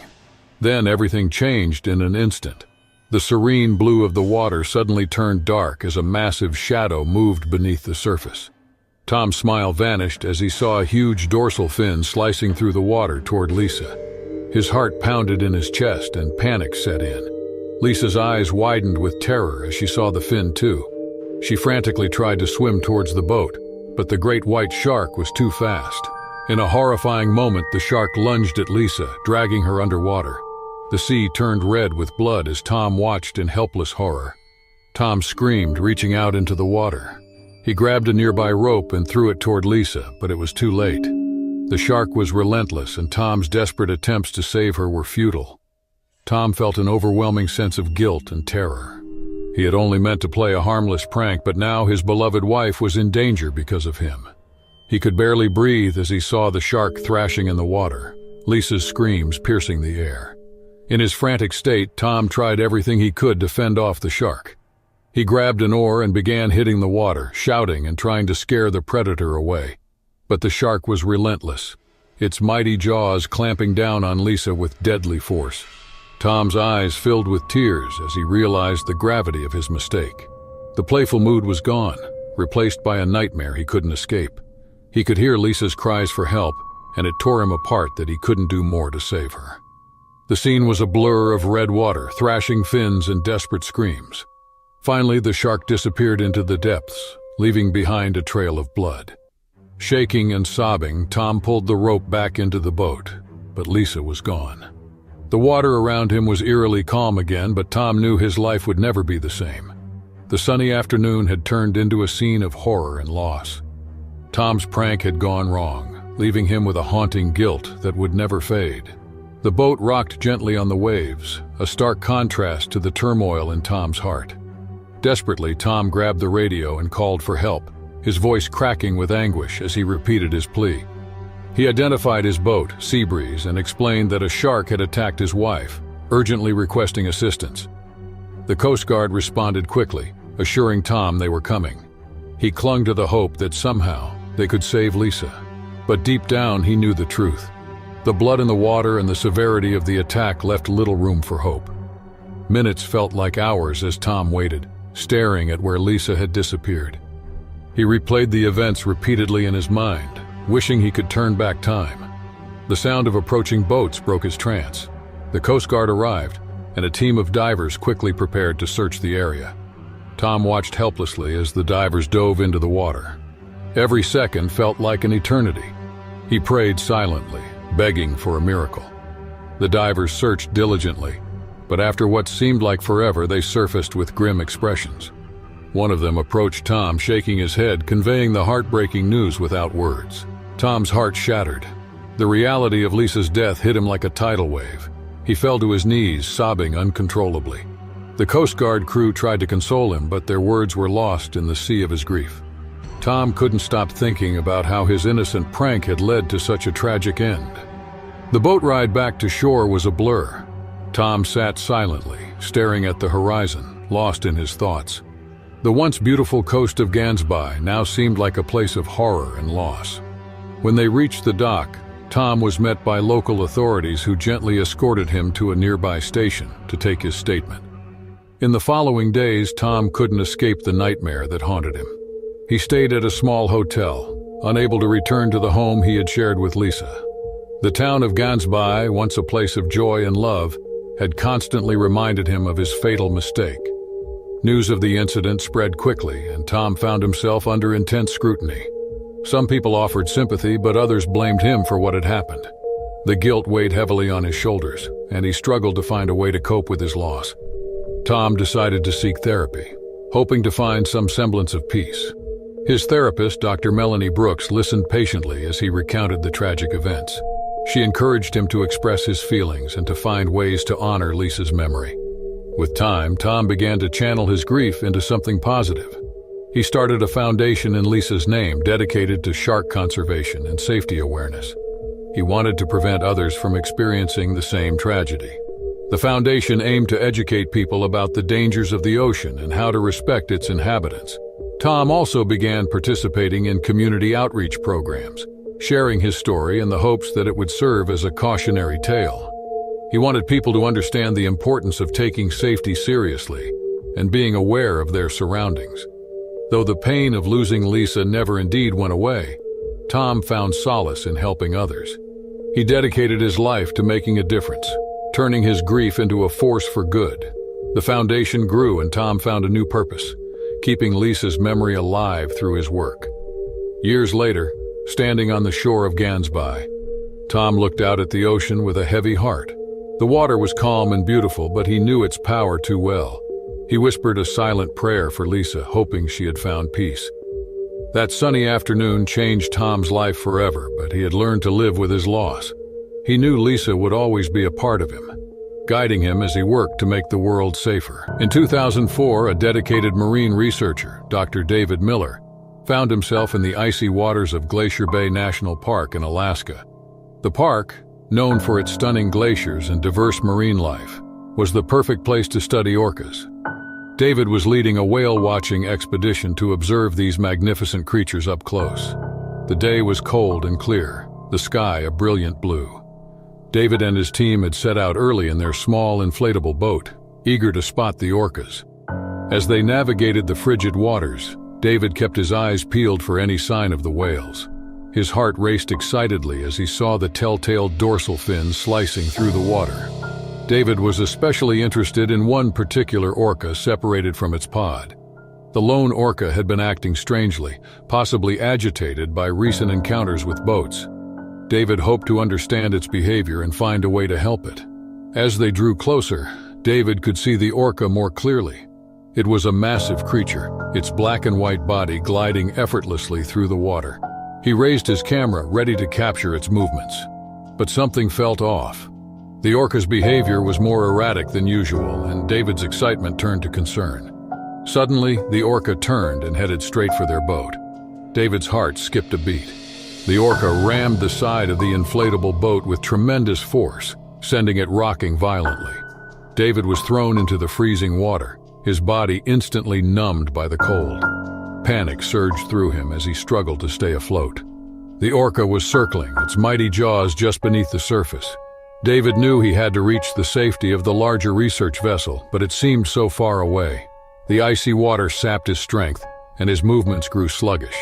Then everything changed in an instant. The serene blue of the water suddenly turned dark as a massive shadow moved beneath the surface. Tom's smile vanished as he saw a huge dorsal fin slicing through the water toward Lisa. His heart pounded in his chest and panic set in. Lisa's eyes widened with terror as she saw the fin too. She frantically tried to swim towards the boat, but the great white shark was too fast. In a horrifying moment, the shark lunged at Lisa, dragging her underwater. The sea turned red with blood as Tom watched in helpless horror. Tom screamed, reaching out into the water. He grabbed a nearby rope and threw it toward Lisa, but it was too late. The shark was relentless, and Tom's desperate attempts to save her were futile. Tom felt an overwhelming sense of guilt and terror. He had only meant to play a harmless prank, but now his beloved wife was in danger because of him. He could barely breathe as he saw the shark thrashing in the water, Lisa's screams piercing the air. In his frantic state, Tom tried everything he could to fend off the shark. He grabbed an oar and began hitting the water, shouting and trying to scare the predator away. But the shark was relentless, its mighty jaws clamping down on Lisa with deadly force. Tom's eyes filled with tears as he realized the gravity of his mistake. The playful mood was gone, replaced by a nightmare he couldn't escape. He could hear Lisa's cries for help, and it tore him apart that he couldn't do more to save her. The scene was a blur of red water, thrashing fins, and desperate screams. Finally, the shark disappeared into the depths, leaving behind a trail of blood. Shaking and sobbing, Tom pulled the rope back into the boat, but Lisa was gone. The water around him was eerily calm again, but Tom knew his life would never be the same. The sunny afternoon had turned into a scene of horror and loss. Tom's prank had gone wrong, leaving him with a haunting guilt that would never fade. The boat rocked gently on the waves, a stark contrast to the turmoil in Tom's heart. Desperately, Tom grabbed the radio and called for help, his voice cracking with anguish as he repeated his plea. He identified his boat, Seabreeze, and explained that a shark had attacked his wife, urgently requesting assistance. The Coast Guard responded quickly, assuring Tom they were coming. He clung to the hope that somehow they could save Lisa. But deep down, he knew the truth. The blood in the water and the severity of the attack left little room for hope. Minutes felt like hours as Tom waited, staring at where Lisa had disappeared. He replayed the events repeatedly in his mind, wishing he could turn back time. The sound of approaching boats broke his trance. The Coast Guard arrived, and a team of divers quickly prepared to search the area. Tom watched helplessly as the divers dove into the water. Every second felt like an eternity. He prayed silently, begging for a miracle. The divers searched diligently, but after what seemed like forever, they surfaced with grim expressions. One of them approached Tom, shaking his head, conveying the heartbreaking news without words. Tom's heart shattered. The reality of Lisa's death hit him like a tidal wave. He fell to his knees, sobbing uncontrollably. The Coast Guard crew tried to console him, but their words were lost in the sea of his grief. Tom couldn't stop thinking about how his innocent prank had led to such a tragic end. The boat ride back to shore was a blur. Tom sat silently, staring at the horizon, lost in his thoughts. The once beautiful coast of Gansby now seemed like a place of horror and loss. When they reached the dock, Tom was met by local authorities who gently escorted him to a nearby station to take his statement. In the following days, Tom couldn't escape the nightmare that haunted him. He stayed at a small hotel, unable to return to the home he had shared with Lisa. The town of Gansby, once a place of joy and love, had constantly reminded him of his fatal mistake. News of the incident spread quickly, and Tom found himself under intense scrutiny. Some people offered sympathy, but others blamed him for what had happened. The guilt weighed heavily on his shoulders, and he struggled to find a way to cope with his loss. Tom decided to seek therapy, hoping to find some semblance of peace. His therapist, Dr. Melanie Brooks, listened patiently as he recounted the tragic events. She encouraged him to express his feelings and to find ways to honor Lisa's memory. With time, Tom began to channel his grief into something positive. He started a foundation in Lisa's name dedicated to shark conservation and safety awareness. He wanted to prevent others from experiencing the same tragedy. The foundation aimed to educate people about the dangers of the ocean and how to respect its inhabitants. Tom also began participating in community outreach programs, sharing his story in the hopes that it would serve as a cautionary tale. He wanted people to understand the importance of taking safety seriously and being aware of their surroundings. Though the pain of losing Lisa never indeed went away, Tom found solace in helping others. He dedicated his life to making a difference, turning his grief into a force for good. The foundation grew and Tom found a new purpose, keeping Lisa's memory alive through his work. Years later, standing on the shore of Gansby, Tom looked out at the ocean with a heavy heart. The water was calm and beautiful, but he knew its power too well. He whispered a silent prayer for Lisa, hoping she had found peace. That sunny afternoon changed Tom's life forever, but he had learned to live with his loss. He knew Lisa would always be a part of him. guiding him as he worked to make the world safer. In 2004, a dedicated marine researcher, Dr. David Miller, found himself in the icy waters of Glacier Bay National Park in Alaska. The park, known for its stunning glaciers and diverse marine life, was the perfect place to study orcas. David was leading a whale-watching expedition to observe these magnificent creatures up close. The day was cold and clear, the sky a brilliant blue. David and his team had set out early in their small inflatable boat, eager to spot the orcas. As they navigated the frigid waters, David kept his eyes peeled for any sign of the whales. His heart raced excitedly as he saw the telltale dorsal fins slicing through the water. David was especially interested in one particular orca separated from its pod. The lone orca had been acting strangely, possibly agitated by recent encounters with boats. David hoped to understand its behavior and find a way to help it. As they drew closer, David could see the orca more clearly. It was a massive creature, its black and white body gliding effortlessly through the water. He raised his camera, ready to capture its movements. But something felt off. The orca's behavior was more erratic than usual, and David's excitement turned to concern. Suddenly, the orca turned and headed straight for their boat. David's heart skipped a beat. The orca rammed the side of the inflatable boat with tremendous force, sending it rocking violently. David was thrown into the freezing water, his body instantly numbed by the cold. Panic surged through him as he struggled to stay afloat. The orca was circling, its mighty jaws just beneath the surface. David knew he had to reach the safety of the larger research vessel, but it seemed so far away. The icy water sapped his strength, and his movements grew sluggish.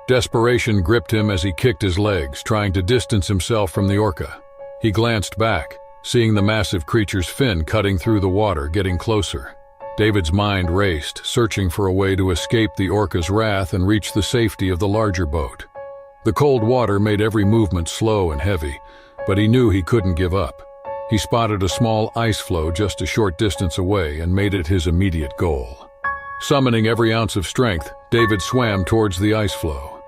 Desperation gripped him as he kicked his legs, trying to distance himself from the orca. He glanced back, seeing the massive creature's fin cutting through the water, getting closer. David's mind raced, searching for a way to escape the orca's wrath and reach the safety of the larger boat. The cold water made every movement slow and heavy, but he knew he couldn't give up. He spotted a small ice floe just a short distance away and made it his immediate goal. Summoning every ounce of strength, David swam towards the ice floe.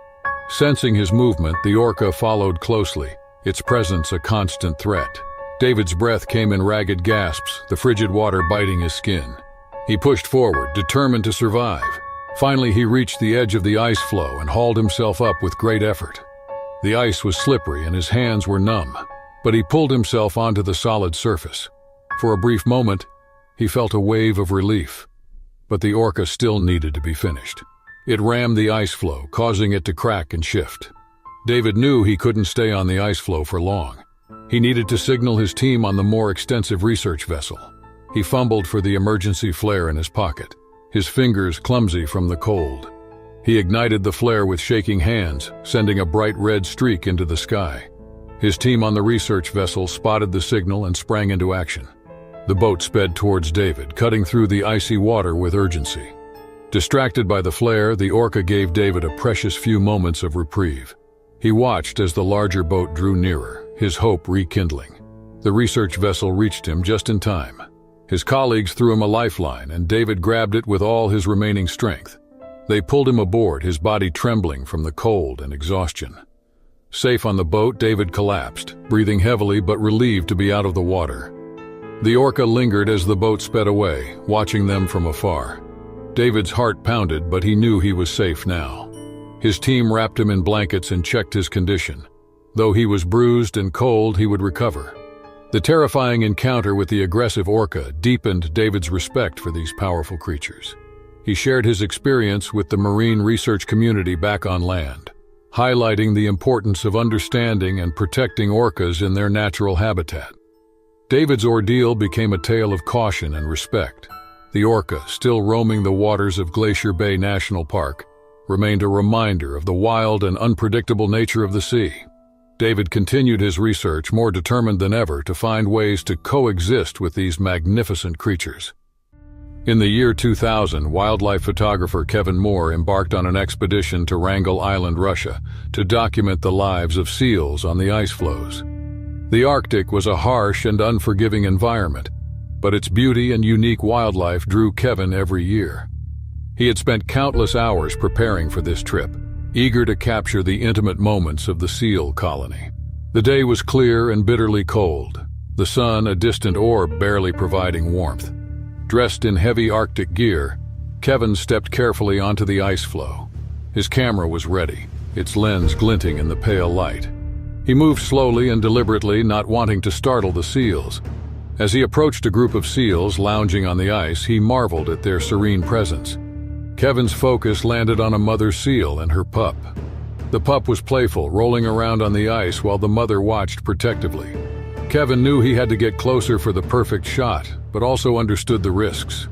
Sensing his movement, the orca followed closely, its presence a constant threat. David's breath came in ragged gasps, the frigid water biting his skin. He pushed forward, determined to survive. Finally, he reached the edge of the ice floe and hauled himself up with great effort. The ice was slippery and his hands were numb, but he pulled himself onto the solid surface. For a brief moment, he felt a wave of relief. But the orca still needed to be finished. It rammed the ice floe, causing it to crack and shift. David knew he couldn't stay on the ice floe for long. He needed to signal his team on the more extensive research vessel. He fumbled for the emergency flare in his pocket, his fingers clumsy from the cold. He ignited the flare with shaking hands, sending a bright red streak into the sky. His team on the research vessel spotted the signal and sprang into action. The boat sped towards David, cutting through the icy water with urgency. Distracted by the flare, the orca gave David a precious few moments of reprieve. He watched as the larger boat drew nearer, his hope rekindling. The research vessel reached him just in time. His colleagues threw him a lifeline, and David grabbed it with all his remaining strength. They pulled him aboard, his body trembling from the cold and exhaustion. Safe on the boat, David collapsed, breathing heavily but relieved to be out of the water. The orca lingered as the boat sped away, watching them from afar. David's heart pounded, but he knew he was safe now. His team wrapped him in blankets and checked his condition. Though he was bruised and cold, he would recover. The terrifying encounter with the aggressive orca deepened David's respect for these powerful creatures. He shared his experience with the marine research community back on land, highlighting the importance of understanding and protecting orcas in their natural habitat. David's ordeal became a tale of caution and respect. The orca, still roaming the waters of Glacier Bay National Park, remained a reminder of the wild and unpredictable nature of the sea. David continued his research, more determined than ever to find ways to coexist with these magnificent creatures. In the year 2000, wildlife photographer Kevin Moore embarked on an expedition to Wrangel Island, Russia, to document the lives of seals on the ice floes. The Arctic was a harsh and unforgiving environment, but its beauty and unique wildlife drew Kevin every year. He had spent countless hours preparing for this trip, eager to capture the intimate moments of the seal colony. The day was clear and bitterly cold. the sun a distant orb barely providing warmth. Dressed in heavy Arctic gear, Kevin stepped carefully onto the ice floe. His camera was ready, its lens glinting in the pale light. He moved slowly and deliberately, not wanting to startle the seals. As he approached a group of seals lounging on the ice, he marveled at their serene presence. Kevin's focus landed on a mother seal and her pup. The pup was playful, rolling around on the ice while the mother watched protectively. Kevin knew he had to get closer for the perfect shot, but also understood the risks.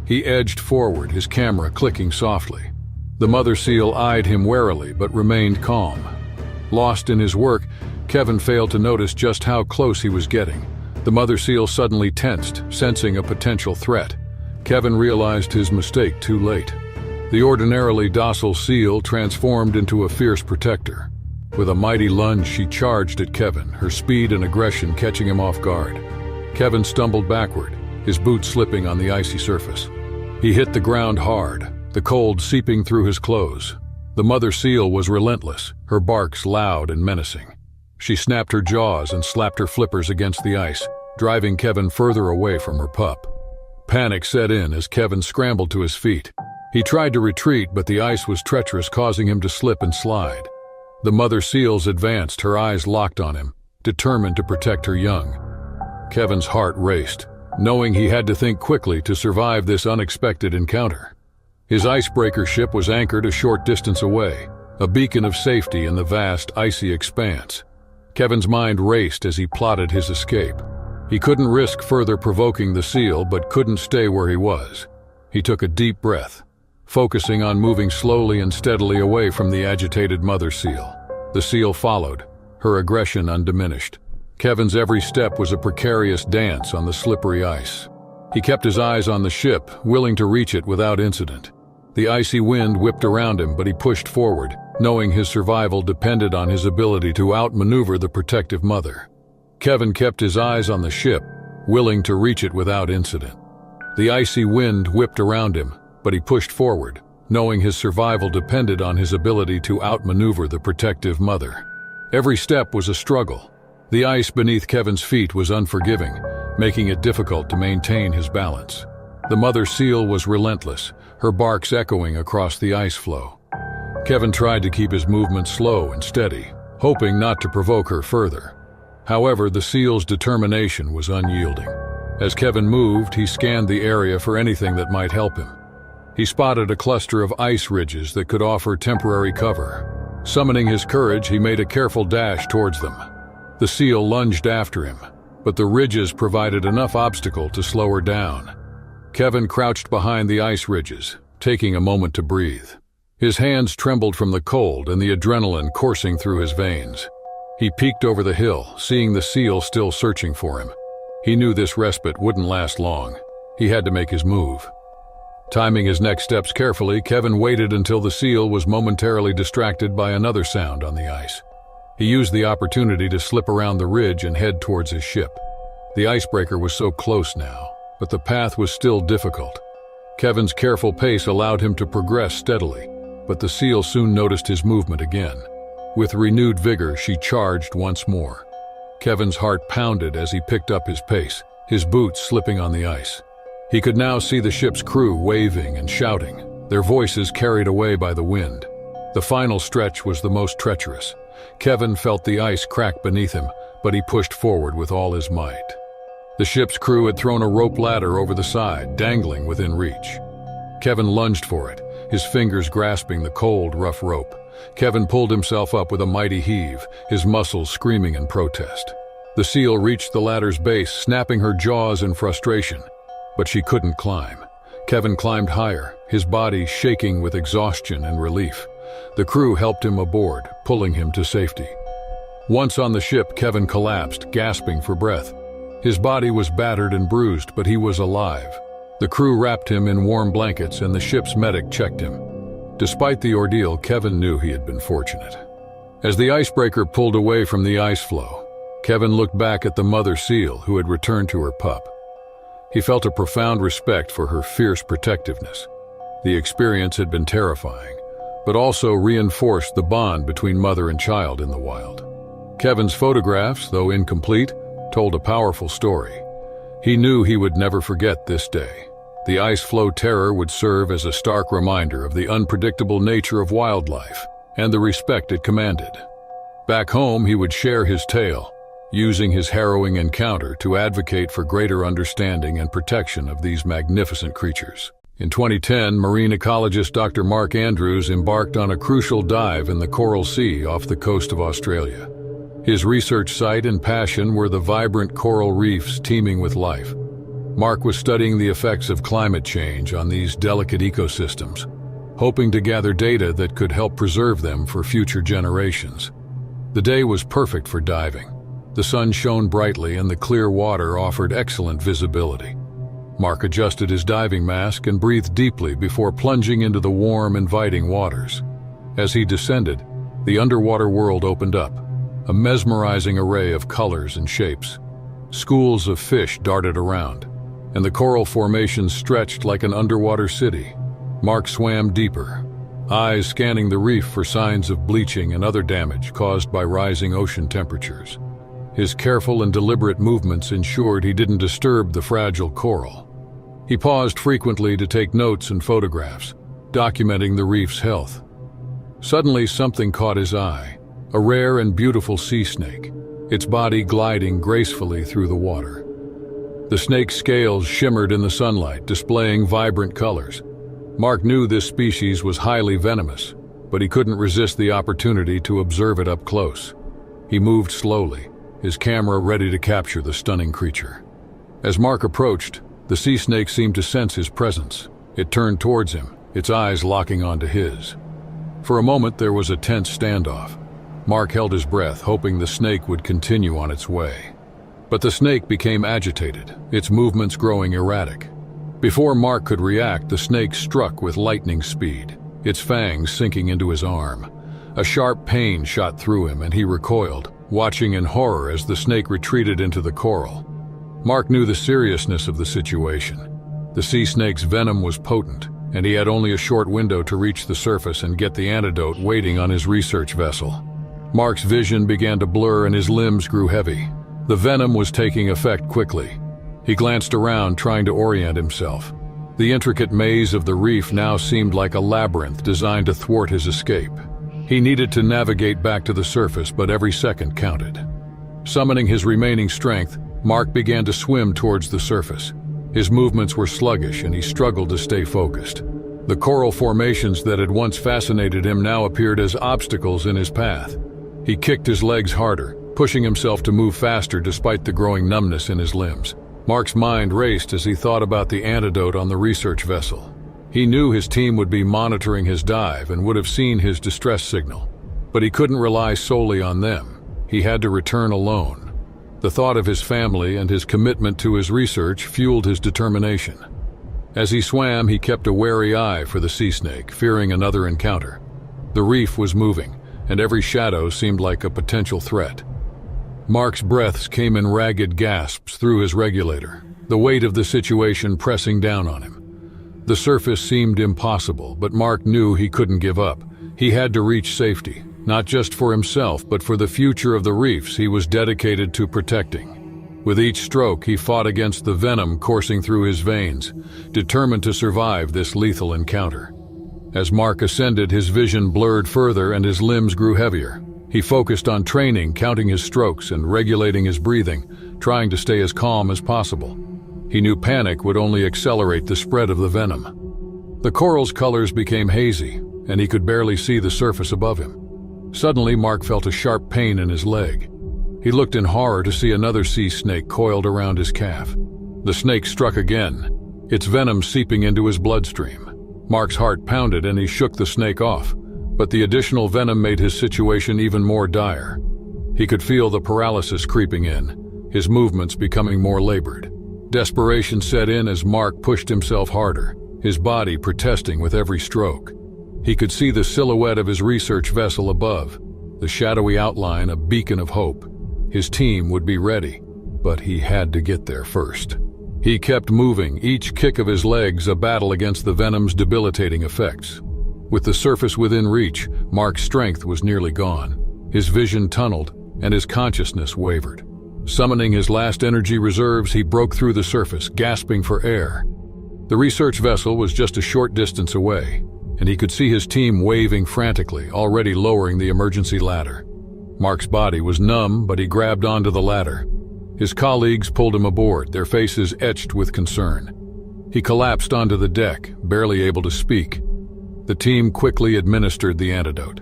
He edged forward, his camera clicking softly. The mother seal eyed him warily but remained calm. Lost in his work, Kevin failed to notice just how close he was getting. The mother seal suddenly tensed, sensing a potential threat. Kevin realized his mistake too late. The ordinarily docile seal transformed into a fierce protector. With a mighty lunge, she charged at Kevin, her speed and aggression catching him off guard. Kevin stumbled backward, his boots slipping on the icy surface. He hit the ground hard, the cold seeping through his clothes. The mother seal was relentless, her barks loud and menacing. She snapped her jaws and slapped her flippers against the ice, driving Kevin further away from her pup. Panic set in as Kevin scrambled to his feet. He tried to retreat, but the ice was treacherous, causing him to slip and slide. The mother seals advanced, her eyes locked on him, determined to protect her young. Kevin's heart raced, knowing he had to think quickly to survive this unexpected encounter. His icebreaker ship was anchored a short distance away, a beacon of safety in the vast, icy expanse. Kevin's mind raced as he plotted his escape. He couldn't risk further provoking the seal, but couldn't stay where he was. He took a deep breath, focusing on moving slowly and steadily away from the agitated mother seal. The seal followed, her aggression undiminished. Kevin's every step was a precarious dance on the slippery ice. He kept his eyes on the ship, willing to reach it without incident. The icy wind whipped around him, but he pushed forward, knowing his survival depended on his ability to outmaneuver the protective mother. Kevin kept his eyes on the ship, willing to reach it without incident. The icy wind whipped around him, but he pushed forward, knowing his survival depended on his ability to outmaneuver the protective mother. Every step was a struggle. The ice beneath Kevin's feet was unforgiving, making it difficult to maintain his balance. The mother seal was relentless, her barks echoing across the ice floe. Kevin tried to keep his movement slow and steady, hoping not to provoke her further. However, the seal's determination was unyielding. As Kevin moved, he scanned the area for anything that might help him. He spotted a cluster of ice ridges that could offer temporary cover. Summoning his courage, he made a careful dash towards them. The seal lunged after him, but the ridges provided enough obstacle to slow her down. Kevin crouched behind the ice ridges, taking a moment to breathe. His hands trembled from the cold and the adrenaline coursing through his veins. He peeked over the hill, seeing the seal still searching for him. He knew this respite wouldn't last long. He had to make his move. Timing his next steps carefully, Kevin waited until the seal was momentarily distracted by another sound on the ice. He used the opportunity to slip around the ridge and head towards his ship. The icebreaker was so close now, but the path was still difficult. Kevin's careful pace allowed him to progress steadily, but the seal soon noticed his movement again. With renewed vigor, she charged once more. Kevin's heart pounded as he picked up his pace, his boots slipping on the ice. He could now see the ship's crew waving and shouting, their voices carried away by the wind. The final stretch was the most treacherous. Kevin felt the ice crack beneath him, but he pushed forward with all his might. The ship's crew had thrown a rope ladder over the side, dangling within reach. Kevin lunged for it, his fingers grasping the cold, rough rope. Kevin pulled himself up with a mighty heave, his muscles screaming in protest. The seal reached the ladder's base, snapping her jaws in frustration. But she couldn't climb. Kevin climbed higher, his body shaking with exhaustion and relief. The crew helped him aboard, pulling him to safety. Once on the ship, Kevin collapsed, gasping for breath. His body was battered and bruised, but he was alive. The crew wrapped him in warm blankets and the ship's medic checked him. Despite the ordeal, Kevin knew he had been fortunate. As the icebreaker pulled away from the ice floe, Kevin looked back at the mother seal who had returned to her pup. He felt a profound respect for her fierce protectiveness. The experience had been terrifying, but also reinforced the bond between mother and child in the wild. Kevin's photographs, though incomplete, told a powerful story. He knew he would never forget this day. The ice floe terror would serve as a stark reminder of the unpredictable nature of wildlife and the respect it commanded. Back home, he would share his tale, using his harrowing encounter to advocate for greater understanding and protection of these magnificent creatures. In 2010, marine ecologist Dr. Mark Andrews embarked on a crucial dive in the Coral Sea off the coast of Australia. His research site and passion were the vibrant coral reefs teeming with life. Mark was studying the effects of climate change on these delicate ecosystems, hoping to gather data that could help preserve them for future generations. The day was perfect for diving. The sun shone brightly and the clear water offered excellent visibility. Mark adjusted his diving mask and breathed deeply before plunging into the warm, inviting waters. As he descended, the underwater world opened up, a mesmerizing array of colors and shapes. Schools of fish darted around, and the coral formations stretched like an underwater city. Mark swam deeper, eyes scanning the reef for signs of bleaching and other damage caused by rising ocean temperatures. His careful and deliberate movements ensured he didn't disturb the fragile coral. He paused frequently to take notes and photographs, documenting the reef's health. Suddenly, something caught his eye, a rare and beautiful sea snake, its body gliding gracefully through the water. The snake's scales shimmered in the sunlight, displaying vibrant colors. Mark knew this species was highly venomous, but he couldn't resist the opportunity to observe it up close. He moved slowly, his camera ready to capture the stunning creature. As Mark approached, the sea snake seemed to sense his presence. It turned towards him, its eyes locking onto his. For a moment, there was a tense standoff. Mark held his breath, hoping the snake would continue on its way. But the snake became agitated, its movements growing erratic. Before Mark could react, the snake struck with lightning speed, its fangs sinking into his arm. A sharp pain shot through him, and he recoiled, watching in horror as the snake retreated into the coral. Mark knew the seriousness of the situation. The sea snake's venom was potent, and he had only a short window to reach the surface and get the antidote waiting on his research vessel. Mark's vision began to blur and his limbs grew heavy. The venom was taking effect quickly. He glanced around, trying to orient himself. The intricate maze of the reef now seemed like a labyrinth designed to thwart his escape. He needed to navigate back to the surface, but every second counted. Summoning his remaining strength, Mark began to swim towards the surface. His movements were sluggish and he struggled to stay focused. The coral formations that had once fascinated him now appeared as obstacles in his path. He kicked his legs harder, pushing himself to move faster despite the growing numbness in his limbs. Mark's mind raced as he thought about the antidote on the research vessel. He knew his team would be monitoring his dive and would have seen his distress signal. But he couldn't rely solely on them. He had to return alone. The thought of his family and his commitment to his research fueled his determination. As he swam, he kept a wary eye for the sea snake, fearing another encounter. The reef was moving, and every shadow seemed like a potential threat. Mark's breaths came in ragged gasps through his regulator, the weight of the situation pressing down on him. The surface seemed impossible, but Mark knew he couldn't give up. He had to reach safety, not just for himself, but for the future of the reefs he was dedicated to protecting. With each stroke, he fought against the venom coursing through his veins, determined to survive this lethal encounter. As Mark ascended, his vision blurred further and his limbs grew heavier. He focused on training, counting his strokes and regulating his breathing, trying to stay as calm as possible. He knew panic would only accelerate the spread of the venom. The coral's colors became hazy, and he could barely see the surface above him. Suddenly, Mark felt a sharp pain in his leg. He looked in horror to see another sea snake coiled around his calf. The snake struck again, its venom seeping into his bloodstream. Mark's heart pounded and he shook the snake off, but the additional venom made his situation even more dire. He could feel the paralysis creeping in, his movements becoming more labored. Desperation set in as Mark pushed himself harder, his body protesting with every stroke. He could see the silhouette of his research vessel above, the shadowy outline a beacon of hope. His team would be ready, but he had to get there first. He kept moving, each kick of his legs a battle against the venom's debilitating effects. With the surface within reach, Mark's strength was nearly gone. His vision tunneled, and his consciousness wavered. Summoning his last energy reserves, he broke through the surface, gasping for air. The research vessel was just a short distance away, and he could see his team waving frantically, already lowering the emergency ladder. Mark's body was numb, but he grabbed onto the ladder. His colleagues pulled him aboard, their faces etched with concern. He collapsed onto the deck, barely able to speak. The team quickly administered the antidote.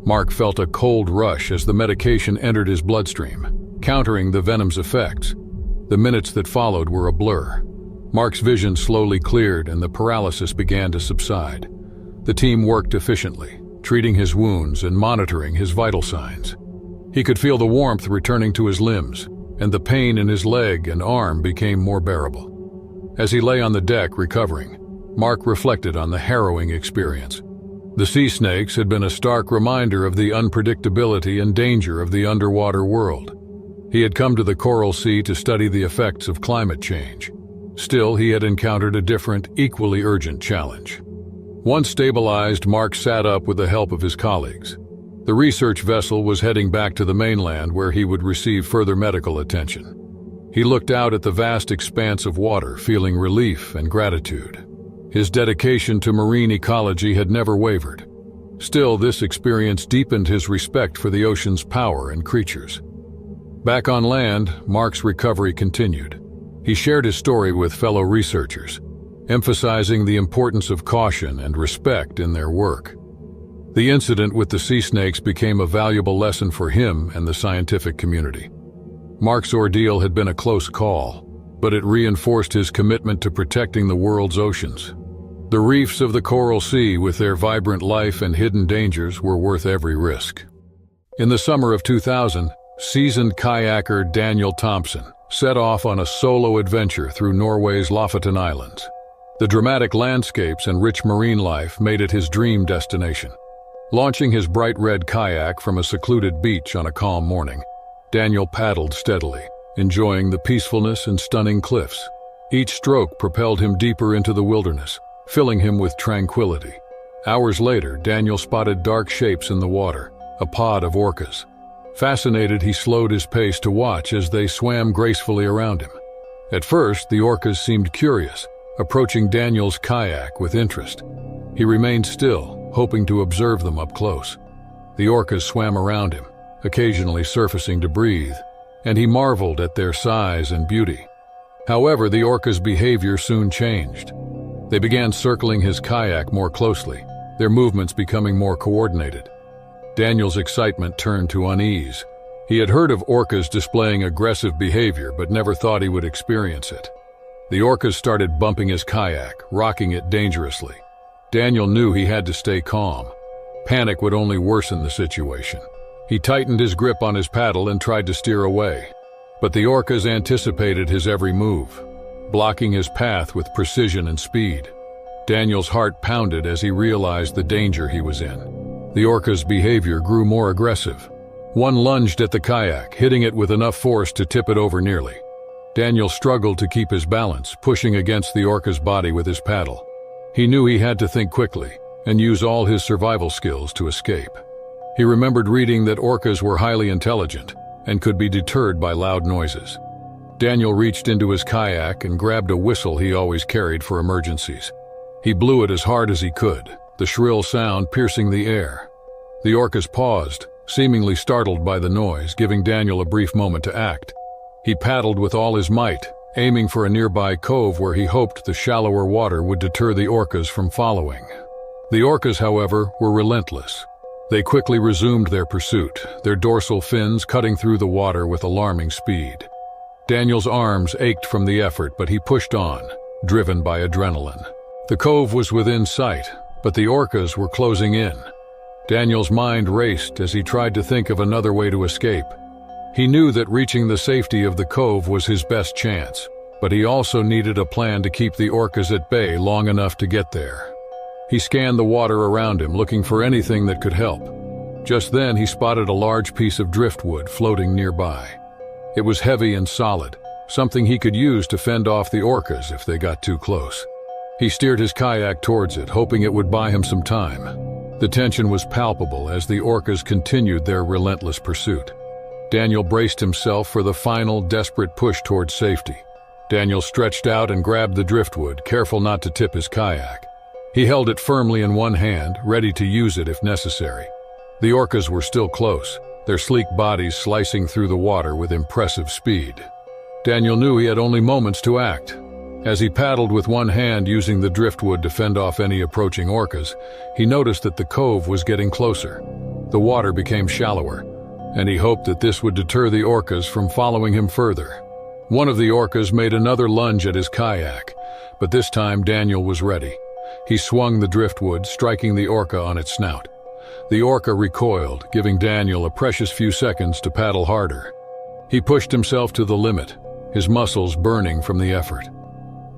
Mark felt a cold rush as the medication entered his bloodstream, countering the venom's effects. The minutes that followed were a blur. Mark's vision slowly cleared and the paralysis began to subside. The team worked efficiently, treating his wounds and monitoring his vital signs. He could feel the warmth returning to his limbs, and the pain in his leg and arm became more bearable. As he lay on the deck recovering, Mark reflected on the harrowing experience. The sea snakes had been a stark reminder of the unpredictability and danger of the underwater world. He had come to the Coral Sea to study the effects of climate change. Still, he had encountered a different, equally urgent challenge. Once stabilized, Mark sat up with the help of his colleagues. The research vessel was heading back to the mainland where he would receive further medical attention. He looked out at the vast expanse of water, feeling relief and gratitude. His dedication to marine ecology had never wavered. Still, this experience deepened his respect for the ocean's power and creatures. Back on land, Mark's recovery continued. He shared his story with fellow researchers, emphasizing the importance of caution and respect in their work. The incident with the sea snakes became a valuable lesson for him and the scientific community. Mark's ordeal had been a close call, but it reinforced his commitment to protecting the world's oceans. The reefs of the Coral Sea, with their vibrant life and hidden dangers, were worth every risk. In the summer of 2000, seasoned kayaker Daniel Thompson set off on a solo adventure through Norway's Lofoten Islands. The dramatic landscapes and rich marine life made it his dream destination. Launching his bright red kayak from a secluded beach on a calm morning, Daniel paddled steadily, enjoying the peacefulness and stunning cliffs. Each stroke propelled him deeper into the wilderness, filling him with tranquility. Hours later, Daniel spotted dark shapes in the water, a pod of orcas. Fascinated, he slowed his pace to watch as they swam gracefully around him. At first, the orcas seemed curious, approaching Daniel's kayak with interest. He remained still, hoping to observe them up close. The orcas swam around him, occasionally surfacing to breathe, and he marveled at their size and beauty. However, the orcas' behavior soon changed. They began circling his kayak more closely, their movements becoming more coordinated. Daniel's excitement turned to unease. He had heard of orcas displaying aggressive behavior, but never thought he would experience it. The orcas started bumping his kayak, rocking it dangerously. Daniel knew he had to stay calm. Panic would only worsen the situation. He tightened his grip on his paddle and tried to steer away. But the orcas anticipated his every move, blocking his path with precision and speed. Daniel's heart pounded as he realized the danger he was in. The orca's behavior grew more aggressive. One lunged at the kayak, hitting it with enough force to tip it over nearly. Daniel struggled to keep his balance, pushing against the orca's body with his paddle. He knew he had to think quickly and use all his survival skills to escape. He remembered reading that orcas were highly intelligent and could be deterred by loud noises. Daniel reached into his kayak and grabbed a whistle he always carried for emergencies. He blew it as hard as he could, the shrill sound piercing the air. The orcas paused, seemingly startled by the noise, giving Daniel a brief moment to act. He paddled with all his might, aiming for a nearby cove where he hoped the shallower water would deter the orcas from following. The orcas, however, were relentless. They quickly resumed their pursuit, their dorsal fins cutting through the water with alarming speed. Daniel's arms ached from the effort, but he pushed on, driven by adrenaline. The cove was within sight, but the orcas were closing in. Daniel's mind raced as he tried to think of another way to escape. He knew that reaching the safety of the cove was his best chance, but he also needed a plan to keep the orcas at bay long enough to get there. He scanned the water around him, looking for anything that could help. Just then, he spotted a large piece of driftwood floating nearby. It was heavy and solid, something he could use to fend off the orcas if they got too close. He steered his kayak towards it, hoping it would buy him some time. The tension was palpable as the orcas continued their relentless pursuit. Daniel braced himself for the final, desperate push towards safety. Daniel stretched out and grabbed the driftwood, careful not to tip his kayak. He held it firmly in one hand, ready to use it if necessary. The orcas were still close, their sleek bodies slicing through the water with impressive speed. Daniel knew he had only moments to act. As he paddled with one hand using the driftwood to fend off any approaching orcas, he noticed that the cove was getting closer. The water became shallower, and he hoped that this would deter the orcas from following him further. One of the orcas made another lunge at his kayak, but this time Daniel was ready. He swung the driftwood, striking the orca on its snout. The orca recoiled, giving Daniel a precious few seconds to paddle harder. He pushed himself to the limit, his muscles burning from the effort.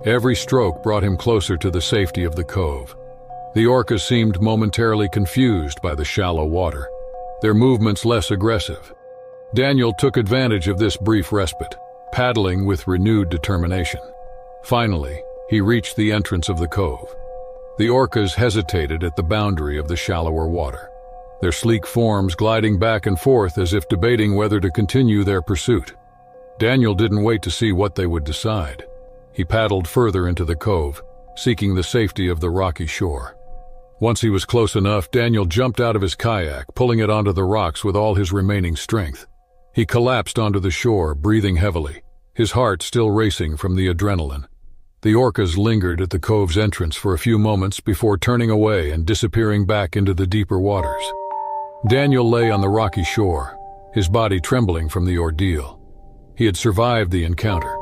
Every stroke brought him closer to the safety of the cove. The orcas seemed momentarily confused by the shallow water, their movements less aggressive. Daniel took advantage of this brief respite, paddling with renewed determination. Finally, he reached the entrance of the cove. The orcas hesitated at the boundary of the shallower water, their sleek forms gliding back and forth as if debating whether to continue their pursuit. Daniel didn't wait to see what they would decide. He paddled further into the cove, seeking the safety of the rocky shore. Once he was close enough, Daniel jumped out of his kayak, pulling it onto the rocks with all his remaining strength. He collapsed onto the shore, breathing heavily, his heart still racing from the adrenaline. The orcas lingered at the cove's entrance for a few moments before turning away and disappearing back into the deeper waters. Daniel lay on the rocky shore, his body trembling from the ordeal. He had survived the encounter,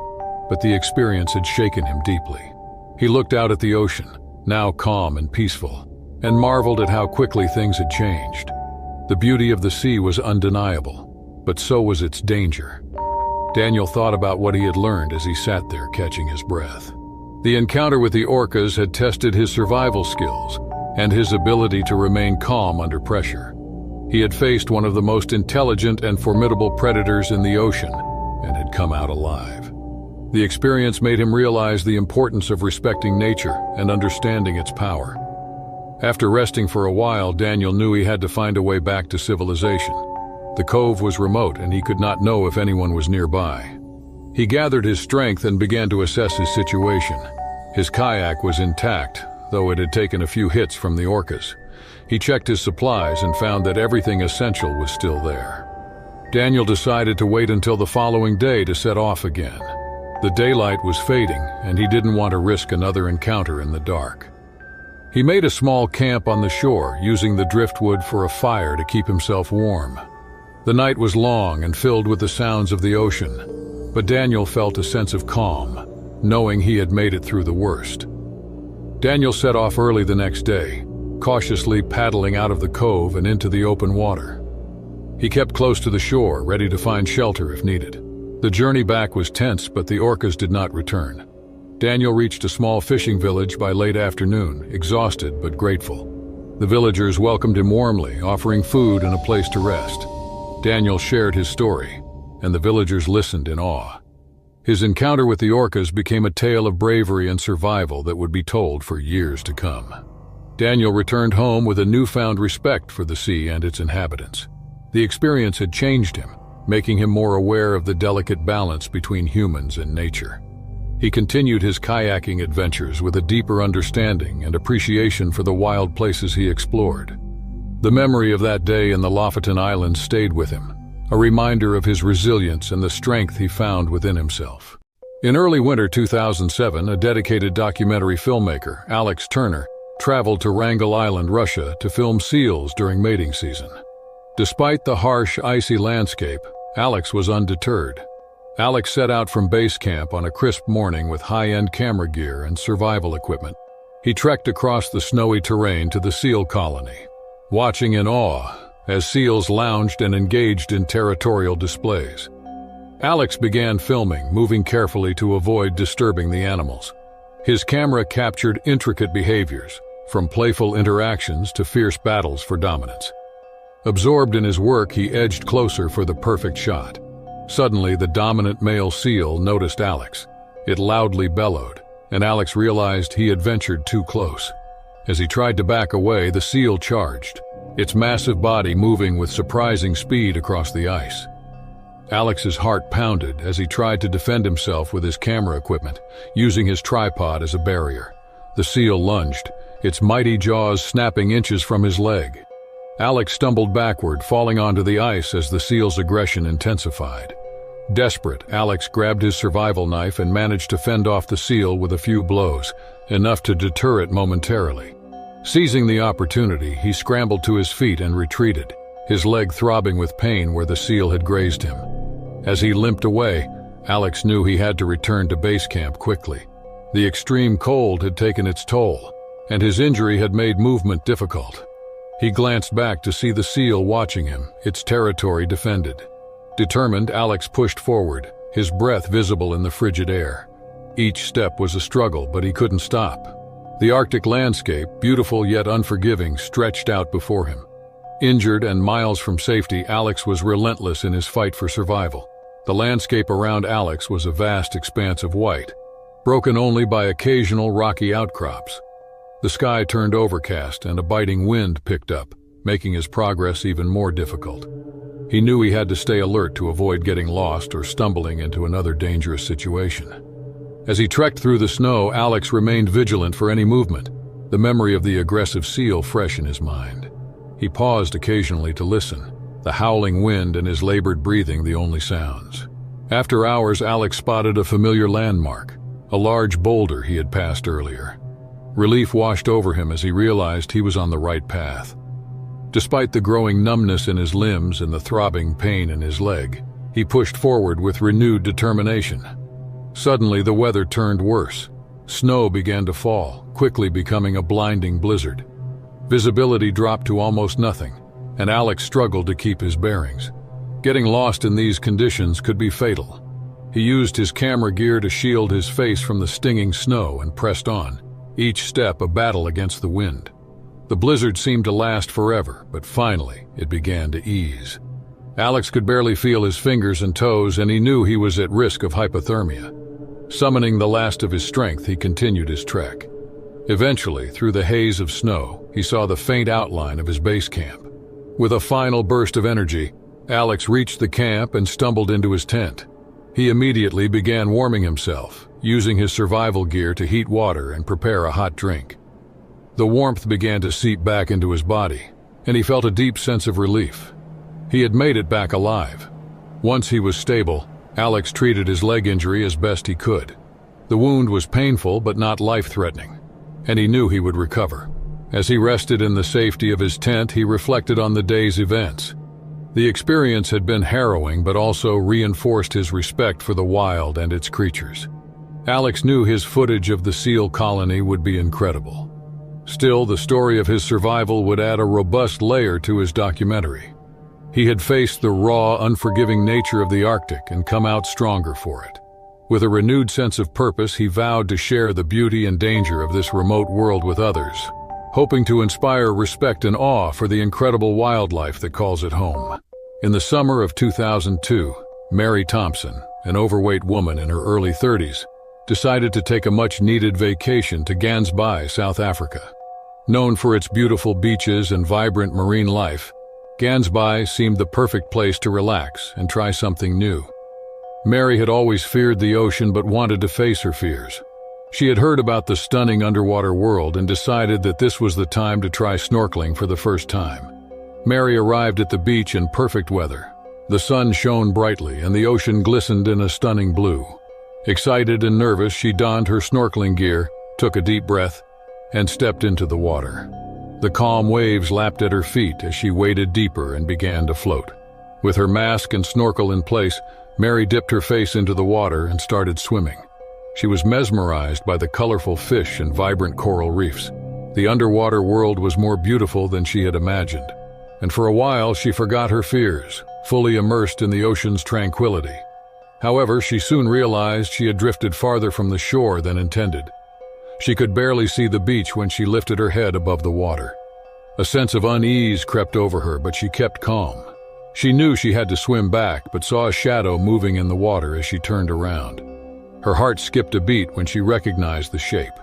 but the experience had shaken him deeply. He looked out at the ocean, now calm and peaceful, and marveled at how quickly things had changed. The beauty of the sea was undeniable, but so was its danger. Daniel thought about what he had learned as he sat there catching his breath. The encounter with the orcas had tested his survival skills and his ability to remain calm under pressure. He had faced one of the most intelligent and formidable predators in the ocean and had come out alive. The experience made him realize the importance of respecting nature and understanding its power. After resting for a while, Daniel knew he had to find a way back to civilization. The cove was remote and he could not know if anyone was nearby. He gathered his strength and began to assess his situation. His kayak was intact, though it had taken a few hits from the orcas. He checked his supplies and found that everything essential was still there. Daniel decided to wait until the following day to set off again. The daylight was fading, and he didn't want to risk another encounter in the dark. He made a small camp on the shore, using the driftwood for a fire to keep himself warm. The night was long and filled with the sounds of the ocean, but Daniel felt a sense of calm, knowing he had made it through the worst. Daniel set off early the next day, cautiously paddling out of the cove and into the open water. He kept close to the shore, ready to find shelter if needed. The journey back was tense, but the orcas did not return. Daniel reached a small fishing village by late afternoon, exhausted but grateful. The villagers welcomed him warmly, offering food and a place to rest. Daniel shared his story, and the villagers listened in awe. His encounter with the orcas became a tale of bravery and survival that would be told for years to come. Daniel returned home with a newfound respect for the sea and its inhabitants. The experience had changed him, making him more aware of the delicate balance between humans and nature. He continued his kayaking adventures with a deeper understanding and appreciation for the wild places he explored. The memory of that day in the Lofoten Islands stayed with him, a reminder of his resilience and the strength he found within himself. In early winter 2007, a dedicated documentary filmmaker, Alex Turner, traveled to Wrangel Island, Russia, to film seals during mating season. Despite the harsh, icy landscape, Alex was undeterred. Alex set out from base camp on a crisp morning with high-end camera gear and survival equipment. He trekked across the snowy terrain to the seal colony, watching in awe as seals lounged and engaged in territorial displays. Alex began filming, moving carefully to avoid disturbing the animals. His camera captured intricate behaviors, from playful interactions to fierce battles for dominance. Absorbed in his work, he edged closer for the perfect shot. Suddenly, the dominant male seal noticed Alex. It loudly bellowed, and Alex realized he had ventured too close. As he tried to back away, the seal charged, its massive body moving with surprising speed across the ice. Alex's heart pounded as he tried to defend himself with his camera equipment, using his tripod as a barrier. The seal lunged, its mighty jaws snapping inches from his leg. Alex stumbled backward, falling onto the ice as the seal's aggression intensified. Desperate, Alex grabbed his survival knife and managed to fend off the seal with a few blows, enough to deter it momentarily. Seizing the opportunity, he scrambled to his feet and retreated, his leg throbbing with pain where the seal had grazed him. As he limped away, Alex knew he had to return to base camp quickly. The extreme cold had taken its toll, and his injury had made movement difficult. He glanced back to see the seal watching him, its territory defended. Determined, Alex pushed forward, his breath visible in the frigid air. Each step was a struggle, but he couldn't stop. The Arctic landscape, beautiful yet unforgiving, stretched out before him. Injured and miles from safety, Alex was relentless in his fight for survival. The landscape around Alex was a vast expanse of white, broken only by occasional rocky outcrops. The sky turned overcast and a biting wind picked up, making his progress even more difficult. He knew he had to stay alert to avoid getting lost or stumbling into another dangerous situation. As he trekked through the snow, Alex remained vigilant for any movement, the memory of the aggressive seal fresh in his mind. He paused occasionally to listen, the howling wind and his labored breathing the only sounds. After hours, Alex spotted a familiar landmark, a large boulder he had passed earlier. Relief washed over him as he realized he was on the right path. Despite the growing numbness in his limbs and the throbbing pain in his leg, he pushed forward with renewed determination. Suddenly, the weather turned worse. Snow began to fall, quickly becoming a blinding blizzard. Visibility dropped to almost nothing, and Alex struggled to keep his bearings. Getting lost in these conditions could be fatal. He used his camera gear to shield his face from the stinging snow and pressed on, each step a battle against the wind. The blizzard seemed to last forever, but finally it began to ease. Alex could barely feel his fingers and toes, and he knew he was at risk of hypothermia. Summoning the last of his strength, he continued his trek. Eventually, through the haze of snow, he saw the faint outline of his base camp. With a final burst of energy, Alex reached the camp and stumbled into his tent. He immediately began warming himself, using his survival gear to heat water and prepare a hot drink. The warmth began to seep back into his body, and he felt a deep sense of relief. He had made it back alive. Once he was stable, Alex treated his leg injury as best he could. The wound was painful but not life-threatening, and he knew he would recover. As he rested in the safety of his tent, he reflected on the day's events. The experience had been harrowing but also reinforced his respect for the wild and its creatures. Alex knew his footage of the seal colony would be incredible. Still, the story of his survival would add a robust layer to his documentary. He had faced the raw, unforgiving nature of the Arctic and come out stronger for it. With a renewed sense of purpose, he vowed to share the beauty and danger of this remote world with others, hoping to inspire respect and awe for the incredible wildlife that calls it home. In the summer of 2002, Mary Thompson, an overweight woman in her early 30s, decided to take a much-needed vacation to Gansbaai, South Africa. Known for its beautiful beaches and vibrant marine life, Gansbaai seemed the perfect place to relax and try something new. Mary had always feared the ocean but wanted to face her fears. She had heard about the stunning underwater world and decided that this was the time to try snorkeling for the first time. Mary arrived at the beach in perfect weather. The sun shone brightly and the ocean glistened in a stunning blue. Excited and nervous, she donned her snorkeling gear, took a deep breath, and stepped into the water. The calm waves lapped at her feet as she waded deeper and began to float. With her mask and snorkel in place, Mary dipped her face into the water and started swimming. She was mesmerized by the colorful fish and vibrant coral reefs. The underwater world was more beautiful than she had imagined, and for a while she forgot her fears, fully immersed in the ocean's tranquility. However, she soon realized she had drifted farther from the shore than intended. She could barely see the beach when she lifted her head above the water. A sense of unease crept over her, but she kept calm. She knew she had to swim back, but saw a shadow moving in the water as she turned around. Her heart skipped a beat when she recognized the shape.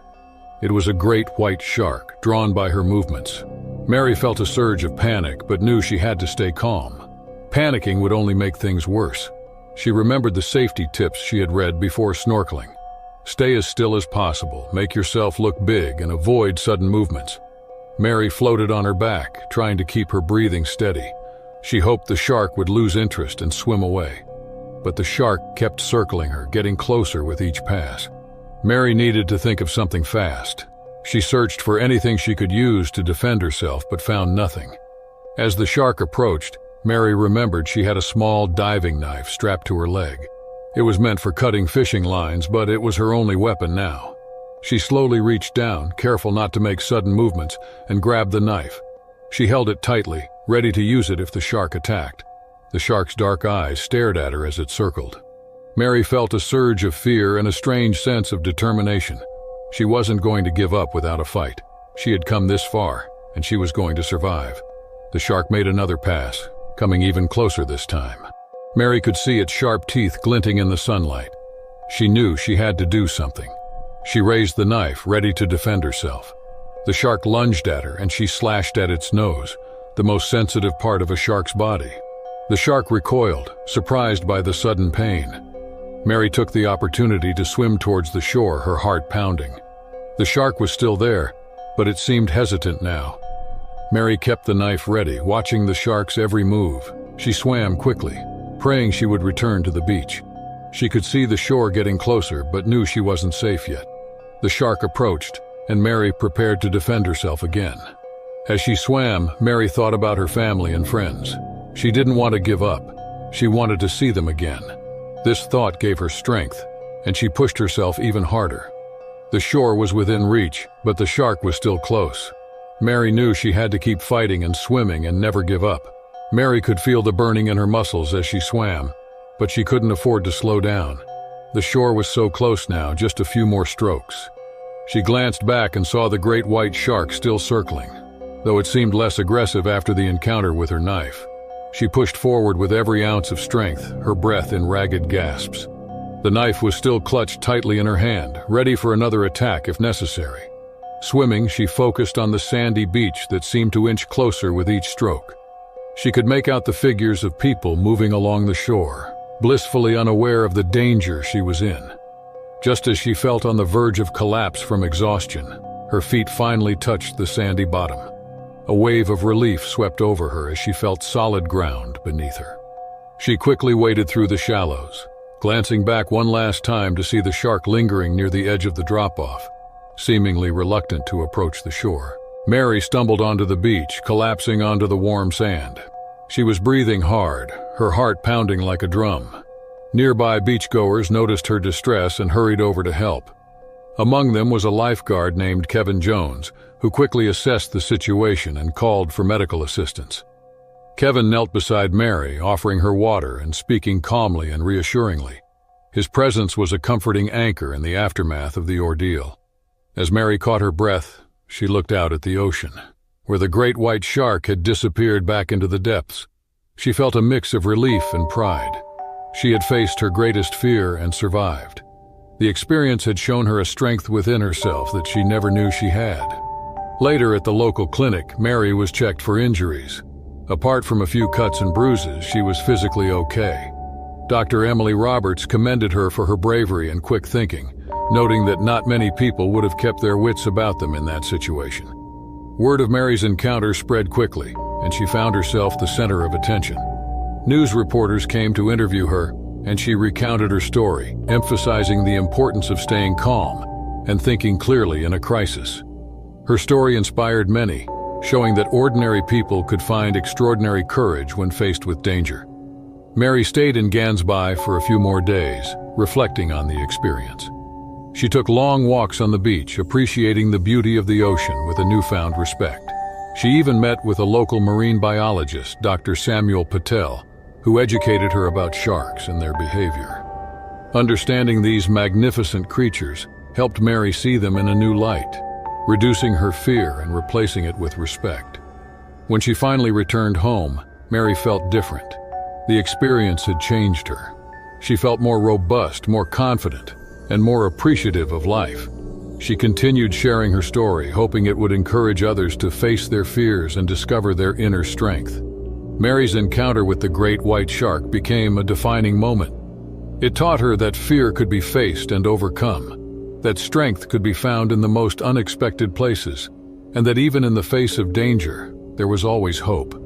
It was a great white shark, drawn by her movements. Mary felt a surge of panic, but knew she had to stay calm. Panicking would only make things worse. She remembered the safety tips she had read before snorkeling. Stay as still as possible, make yourself look big, and avoid sudden movements. Mary floated on her back, trying to keep her breathing steady. She hoped the shark would lose interest and swim away. But the shark kept circling her, getting closer with each pass. Mary needed to think of something fast. She searched for anything she could use to defend herself, but found nothing. As the shark approached, Mary remembered she had a small diving knife strapped to her leg. It was meant for cutting fishing lines, but it was her only weapon now. She slowly reached down, careful not to make sudden movements, and grabbed the knife. She held it tightly, ready to use it if the shark attacked. The shark's dark eyes stared at her as it circled. Mary felt a surge of fear and a strange sense of determination. She wasn't going to give up without a fight. She had come this far, and she was going to survive. The shark made another pass, coming even closer this time. Mary could see its sharp teeth glinting in the sunlight. She knew she had to do something. She raised the knife, ready to defend herself. The shark lunged at her, and she slashed at its nose, the most sensitive part of a shark's body. The shark recoiled, surprised by the sudden pain. Mary took the opportunity to swim towards the shore, her heart pounding. The shark was still there, but it seemed hesitant now. Mary kept the knife ready, watching the shark's every move. She swam quickly, praying she would return to the beach. She could see the shore getting closer, but knew she wasn't safe yet. The shark approached, and Mary prepared to defend herself again. As she swam, Mary thought about her family and friends. She didn't want to give up. She wanted to see them again. This thought gave her strength, and she pushed herself even harder. The shore was within reach, but the shark was still close. Mary knew she had to keep fighting and swimming and never give up. Mary could feel the burning in her muscles as she swam, but she couldn't afford to slow down. The shore was so close now, just a few more strokes. She glanced back and saw the great white shark still circling, though it seemed less aggressive after the encounter with her knife. She pushed forward with every ounce of strength, her breath in ragged gasps. The knife was still clutched tightly in her hand, ready for another attack if necessary. Swimming, she focused on the sandy beach that seemed to inch closer with each stroke. She could make out the figures of people moving along the shore, blissfully unaware of the danger she was in. Just as she felt on the verge of collapse from exhaustion, her feet finally touched the sandy bottom. A wave of relief swept over her as she felt solid ground beneath her. She quickly waded through the shallows, glancing back one last time to see the shark lingering near the edge of the drop-off, seemingly reluctant to approach the shore. Mary stumbled onto the beach, collapsing onto the warm sand. She was breathing hard, her heart pounding like a drum. Nearby beachgoers noticed her distress and hurried over to help. Among them was a lifeguard named Kevin Jones, who quickly assessed the situation and called for medical assistance. Kevin knelt beside Mary, offering her water and speaking calmly and reassuringly. His presence was a comforting anchor in the aftermath of the ordeal. As Mary caught her breath, she looked out at the ocean, where the great white shark had disappeared back into the depths. She felt a mix of relief and pride. She had faced her greatest fear and survived. The experience had shown her a strength within herself that she never knew she had. Later at the local clinic, Mary was checked for injuries. Apart from a few cuts and bruises, she was physically okay. Dr. Emily Roberts commended her for her bravery and quick thinking, noting that not many people would have kept their wits about them in that situation. Word of Mary's encounter spread quickly, and she found herself the center of attention. News reporters came to interview her, and she recounted her story, emphasizing the importance of staying calm and thinking clearly in a crisis. Her story inspired many, showing that ordinary people could find extraordinary courage when faced with danger. Mary stayed in Gansby for a few more days, reflecting on the experience. She took long walks on the beach, appreciating the beauty of the ocean with a newfound respect. She even met with a local marine biologist, Dr. Samuel Patel, who educated her about sharks and their behavior. Understanding these magnificent creatures helped Mary see them in a new light, reducing her fear and replacing it with respect. When she finally returned home, Mary felt different. The experience had changed her. She felt more robust, more confident, and more appreciative of life. She continued sharing her story, hoping it would encourage others to face their fears and discover their inner strength. Mary's encounter with the great white shark became a defining moment, It taught her that fear could be faced and overcome, that strength could be found in the most unexpected places, and that even in the face of danger, there was always hope.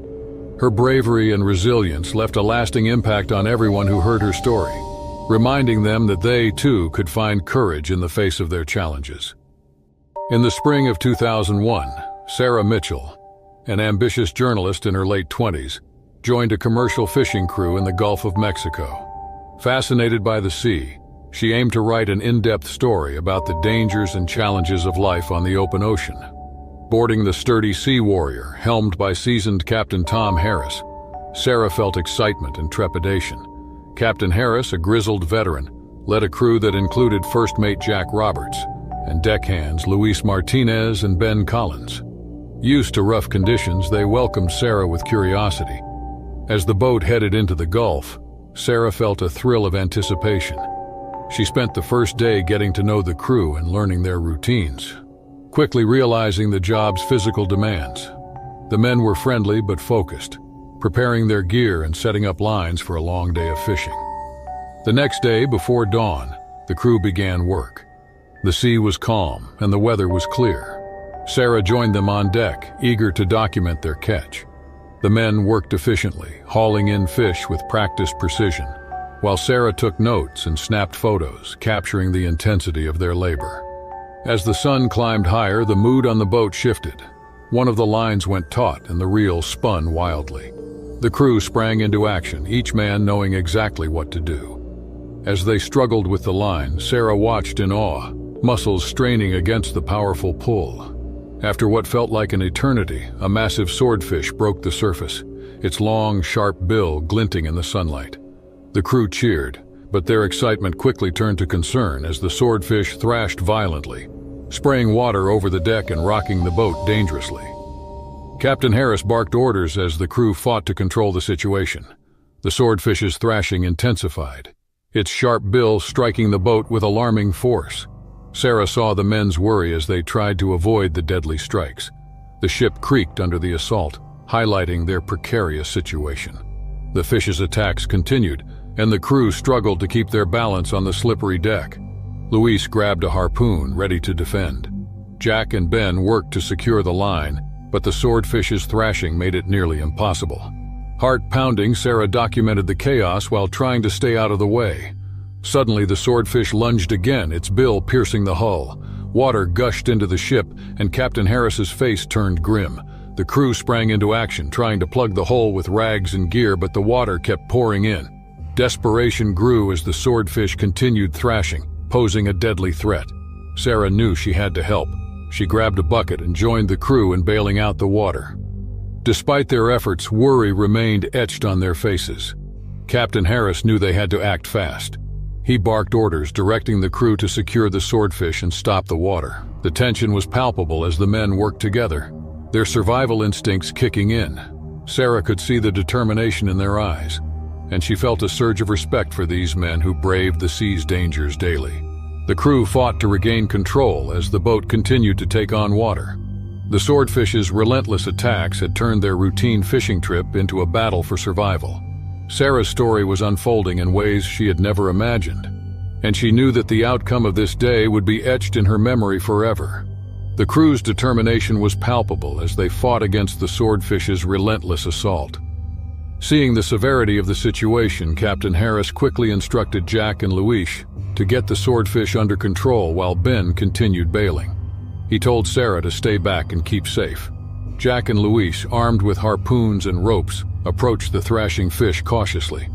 Her bravery and resilience left a lasting impact on everyone who heard her story, reminding them that they, too, could find courage in the face of their challenges. In the spring of 2001, Sarah Mitchell, an ambitious journalist in her late 20s, joined a commercial fishing crew in the Gulf of Mexico. Fascinated by the sea, she aimed to write an in-depth story about the dangers and challenges of life on the open ocean. Boarding the sturdy Sea Warrior, helmed by seasoned Captain Tom Harris, Sarah felt excitement and trepidation. Captain Harris, a grizzled veteran, led a crew that included First Mate Jack Roberts and deckhands Luis Martinez and Ben Collins. Used to rough conditions, they welcomed Sarah with curiosity. As the boat headed into the Gulf, Sarah felt a thrill of anticipation. She spent the first day getting to know the crew and learning their routines, quickly realizing the job's physical demands. The men were friendly but focused, preparing their gear and setting up lines for a long day of fishing. The next day, before dawn, the crew began work. The sea was calm and the weather was clear. Sarah joined them on deck, eager to document their catch. The men worked efficiently, hauling in fish with practiced precision, while Sarah took notes and snapped photos, capturing the intensity of their labor. As the sun climbed higher, the mood on the boat shifted. One of the lines went taut and the reel spun wildly. The crew sprang into action, each man knowing exactly what to do. As they struggled with the line, Sarah watched in awe, muscles straining against the powerful pull. After what felt like an eternity, a massive swordfish broke the surface, its long, sharp bill glinting in the sunlight. The crew cheered, but their excitement quickly turned to concern as the swordfish thrashed violently, spraying water over the deck and rocking the boat dangerously. Captain Harris barked orders as the crew fought to control the situation. The swordfish's thrashing intensified, its sharp bill striking the boat with alarming force. Sarah saw the men's worry as they tried to avoid the deadly strikes. The ship creaked under the assault, highlighting their precarious situation. The fish's attacks continued, and the crew struggled to keep their balance on the slippery deck. Luis grabbed a harpoon, ready to defend. Jack and Ben worked to secure the line, but the swordfish's thrashing made it nearly impossible. Heart-pounding, Sarah documented the chaos while trying to stay out of the way. Suddenly, the swordfish lunged again, its bill piercing the hull. Water gushed into the ship, and Captain Harris's face turned grim. The crew sprang into action, trying to plug the hole with rags and gear, but the water kept pouring in. Desperation grew as the swordfish continued thrashing, posing a deadly threat. Sarah knew she had to help. She grabbed a bucket and joined the crew in bailing out the water. Despite their efforts, worry remained etched on their faces. Captain Harris knew they had to act fast. He barked orders, directing the crew to secure the swordfish and stop the water. The tension was palpable as the men worked together, their survival instincts kicking in. Sarah could see the determination in their eyes, and she felt a surge of respect for these men who braved the sea's dangers daily. The crew fought to regain control as the boat continued to take on water. The swordfish's relentless attacks had turned their routine fishing trip into a battle for survival. Sarah's story was unfolding in ways she had never imagined, and she knew that the outcome of this day would be etched in her memory forever. The crew's determination was palpable as they fought against the swordfish's relentless assault. Seeing the severity of the situation, Captain Harris quickly instructed Jack and Luis to get the swordfish under control while Ben continued bailing. He told Sarah to stay back and keep safe. Jack and Luis, armed with harpoons and ropes, approached the thrashing fish cautiously.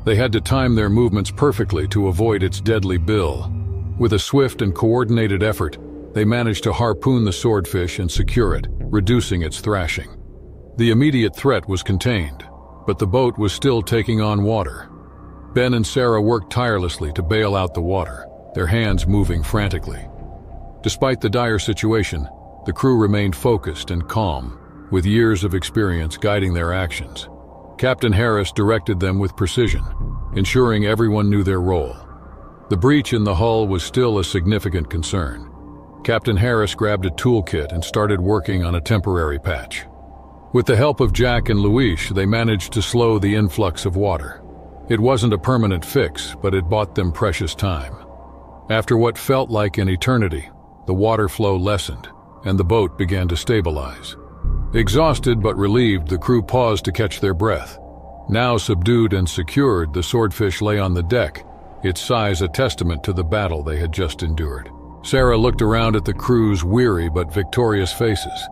They had to time their movements perfectly to avoid its deadly bill. With a swift and coordinated effort, they managed to harpoon the swordfish and secure it, reducing its thrashing. The immediate threat was contained, but the boat was still taking on water. Ben and Sarah worked tirelessly to bail out the water, their hands moving frantically. Despite the dire situation, the crew remained focused and calm, with years of experience guiding their actions. Captain Harris directed them with precision, ensuring everyone knew their role. The breach in the hull was still a significant concern. Captain Harris grabbed a toolkit and started working on a temporary patch. With the help of Jack and Luis, they managed to slow the influx of water. It wasn't a permanent fix, but it bought them precious time. After what felt like an eternity, the water flow lessened, and the boat began to stabilize. Exhausted but relieved, the crew paused to catch their breath. Now subdued and secured, the swordfish lay on the deck, its size a testament to the battle they had just endured. Sarah looked around at the crew's weary but victorious faces.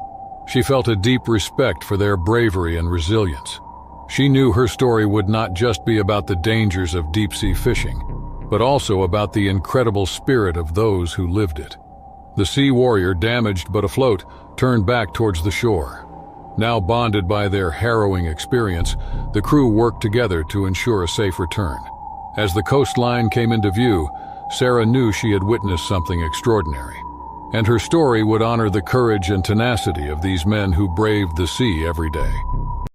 She felt a deep respect for their bravery and resilience. She knew her story would not just be about the dangers of deep-sea fishing, but also about the incredible spirit of those who lived it. The sea warrior, damaged but afloat, turned back towards the shore. Now bonded by their harrowing experience, the crew worked together to ensure a safe return. As the coastline came into view, Sarah knew she had witnessed something extraordinary, and her story would honor the courage and tenacity of these men who braved the sea every day.